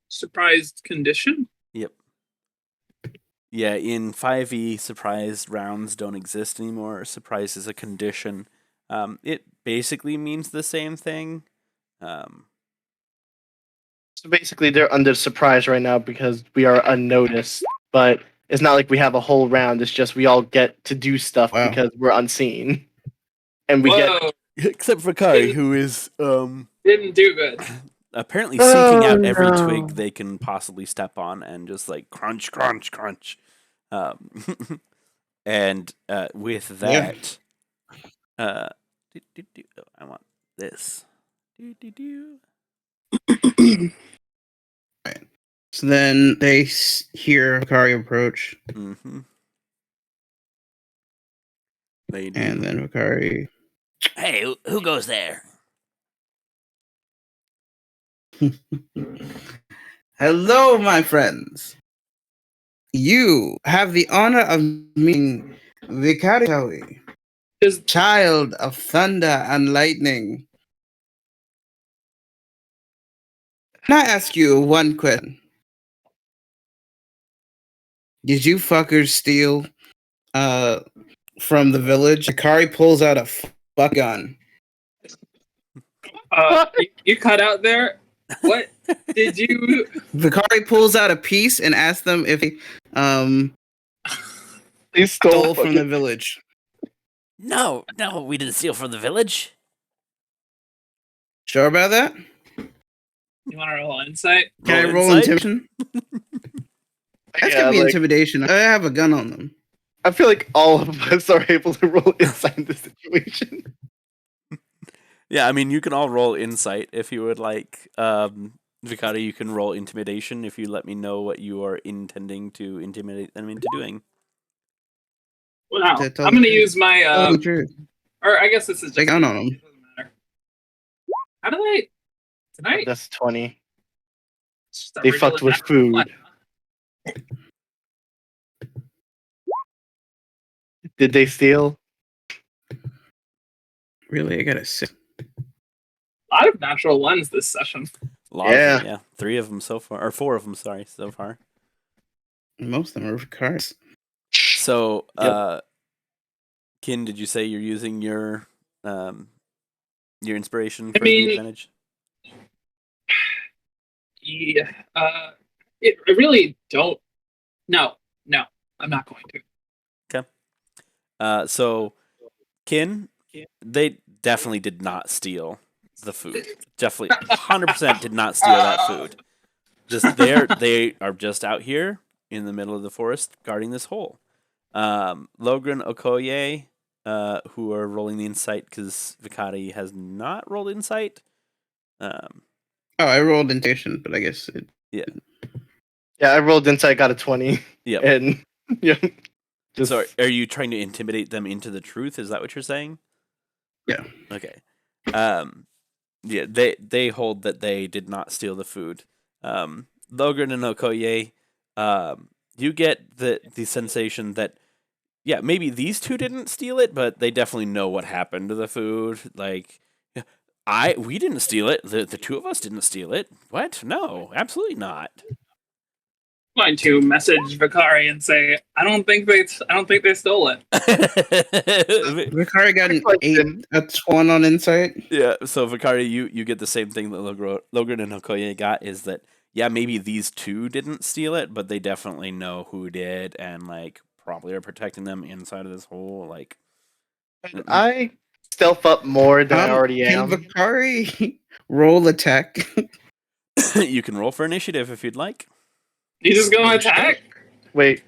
Surprised condition? Yep. Yeah, in 5e, surprise rounds don't exist anymore. Surprise is a condition. It basically means the same thing. So basically, they're under surprise right now because we are unnoticed. But it's not like we have a whole round. It's just we all get to do stuff because we're unseen, and we get. Except for Kari, who is didn't do good. Apparently seeking out every twig they can possibly step on and just like crunch, crunch, crunch. And with that, I want this. Right. So then they hear Vicari approach. Mm-hmm. They do. And then Vicari. Hey, who goes there? Hello, my friends. You have the honor of meeting Vicari, child of thunder and lightning. Can I ask you one question? Did you fuckers steal from the village? Vicari pulls out a fuck gun. You cut out there? What did you? Vicari pulls out a piece and asks them if they stole from the village. No, we didn't steal from the village. Sure about that? You want to roll insight? Can I roll insight? intimidation? That's gonna be intimidation. I have a gun on them. I feel like all of us are able to roll insight in this situation. Yeah, I mean, you can all roll insight if you would like. Vicari, you can roll intimidation if you let me know what you are intending to intimidate them into doing. Wow. I'm going to use my... or I guess this is just... Take gun on them. It doesn't matter. How do they... Tonight? That's 20. They fucked with food. Did they steal? Really? I got a 6. A lot of natural ones this session. Yeah. 3 of them so far. Or 4 of them, sorry, so far. Most of them are cards. So, Kin, did you say you're using your inspiration for the advantage? Yeah. I really don't... No, I'm not going to. Okay. So, Kin, they definitely did not steal the food. Definitely, 100% did not steal that food. They are just out here in the middle of the forest guarding this hole. Logrin, Okoye, who are rolling the insight because Vicari has not rolled insight. I rolled intimidation, but I guess it... Yeah, I rolled insight, got a 20. Yep. And So are you trying to intimidate them into the truth? Is that what you're saying? Yeah. Okay. Yeah, they hold that they did not steal the food. Logrin and Okoye, you get the sensation that, yeah, maybe these two didn't steal it, but they definitely know what happened to the food. Like, we didn't steal it. The two of us didn't steal it. What? No, absolutely not. I'm going to message Vicari and say, I don't think they stole it. Vicari got an 8. That's 1 on insight. Yeah, so Vicari, you get the same thing that Logrin and Okoye got, is that, yeah, maybe these two didn't steal it, but they definitely know who did, and, like, probably are protecting them inside of this hole. Like, I stealth up more than I already am. Can Vicari roll attack? You can roll for initiative if you'd like. You just gonna attack? Wait.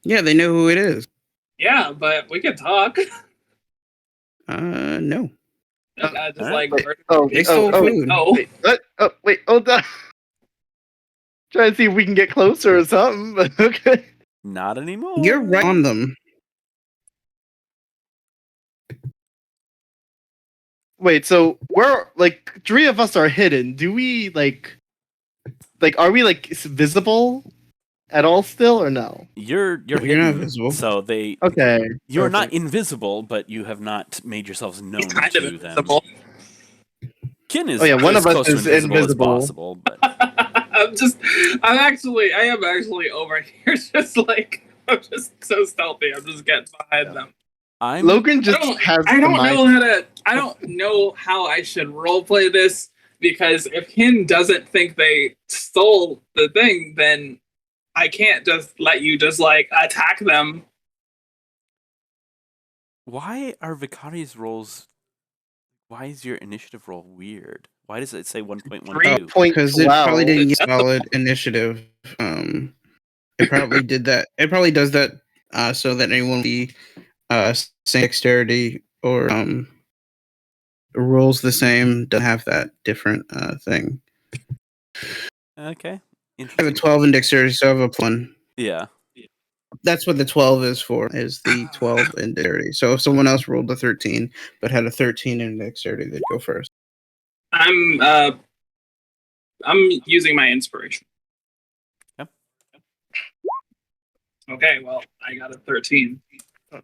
Yeah, they know who it is. Yeah, but we can talk. No. Just right. like... They stole food. Wait, what? Oh, wait, hold on. Trying to see if we can get closer or something, but okay. Not anymore. You're right on them. Wait, so we're, like, 3 of us are hidden. Do we, like, are we, like, visible at all still, or no? You're You're hidden, not visible. so they... Okay. You're perfect. not invisible, but you have not made yourselves known kind to of them. invisible. Kin is one as of us close to is invisible as invisible. possible, but... I am actually over here, I'm just so stealthy. I'm just getting behind them. Logrin just has. I don't know how I should roleplay this, because if Kin doesn't think they stole the thing, then I can't just let you just like attack them. Why are Vicari's rolls? Why is your initiative roll weird? Why does it say 1.12? Because it probably didn't get solid initiative. It probably did that. It probably does that so that anyone will be same dexterity or rolls the same, doesn't have that different thing. Okay. I have a 12 in dexterity, so I have a +1. Yeah. That's what the 12 is for, is the 12 in dexterity. So if someone else rolled a 13 but had a 13 in dexterity, they'd go first. I'm using my inspiration. Yep. Okay, well, I got a 13. So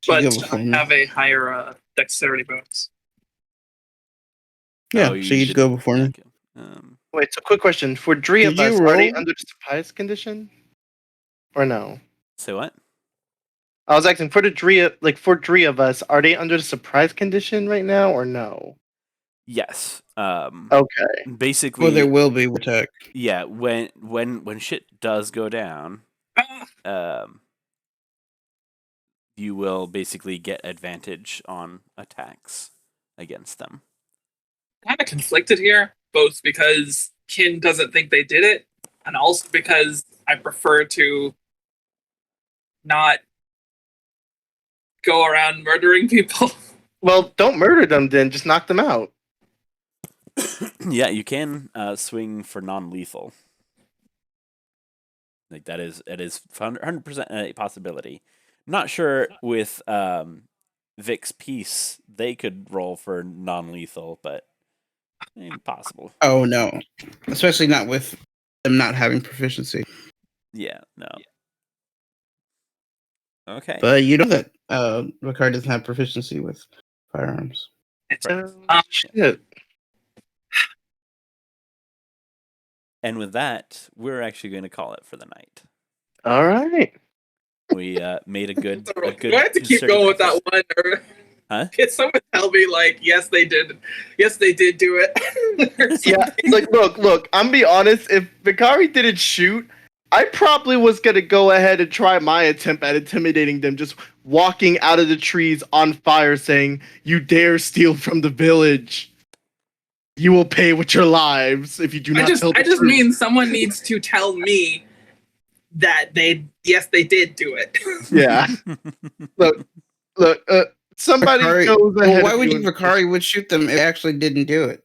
But I have a higher dexterity bonus. Yeah, so you'd go before me. Wait, so quick question. For 3 of us, are they under surprise condition? Or no? Say what? I was asking, for 3 of us, are they under the surprise condition right now, or no? Yes. Okay. Basically, Well, there will be attack. Yeah, when shit does go down, you will basically get advantage on attacks. against them. Kind of conflicted here, both because Kin doesn't think they did it, and also because I prefer to not go around murdering people. Well, don't murder them then. Just knock them out. Yeah, you can swing for non-lethal. Like that is 100% a possibility. I'm not sure with Vic's piece they could roll for non-lethal, but possible. Oh no, especially not with them not having proficiency. Yeah, no. Okay, But you know that Vicari doesn't have proficiency with firearms. Shit. and with that, we're actually going to call it for the night. All right. We made a good. Do I have to keep going with that one? Or Huh? Can someone tell me, like, yes, they did. Yes, they did do it. Yeah, like, look. I'm be honest. If Vicari didn't shoot, I probably was gonna go ahead and try my attempt at intimidating them, just walking out of the trees on fire, saying, "You dare steal from the village? You will pay with your lives if you do not tell the I just truth." mean someone needs to tell me that they did do it. Yeah. Look. Somebody Vicari, goes ahead. why of would you you and- Vicari would shoot them if they actually didn't do it?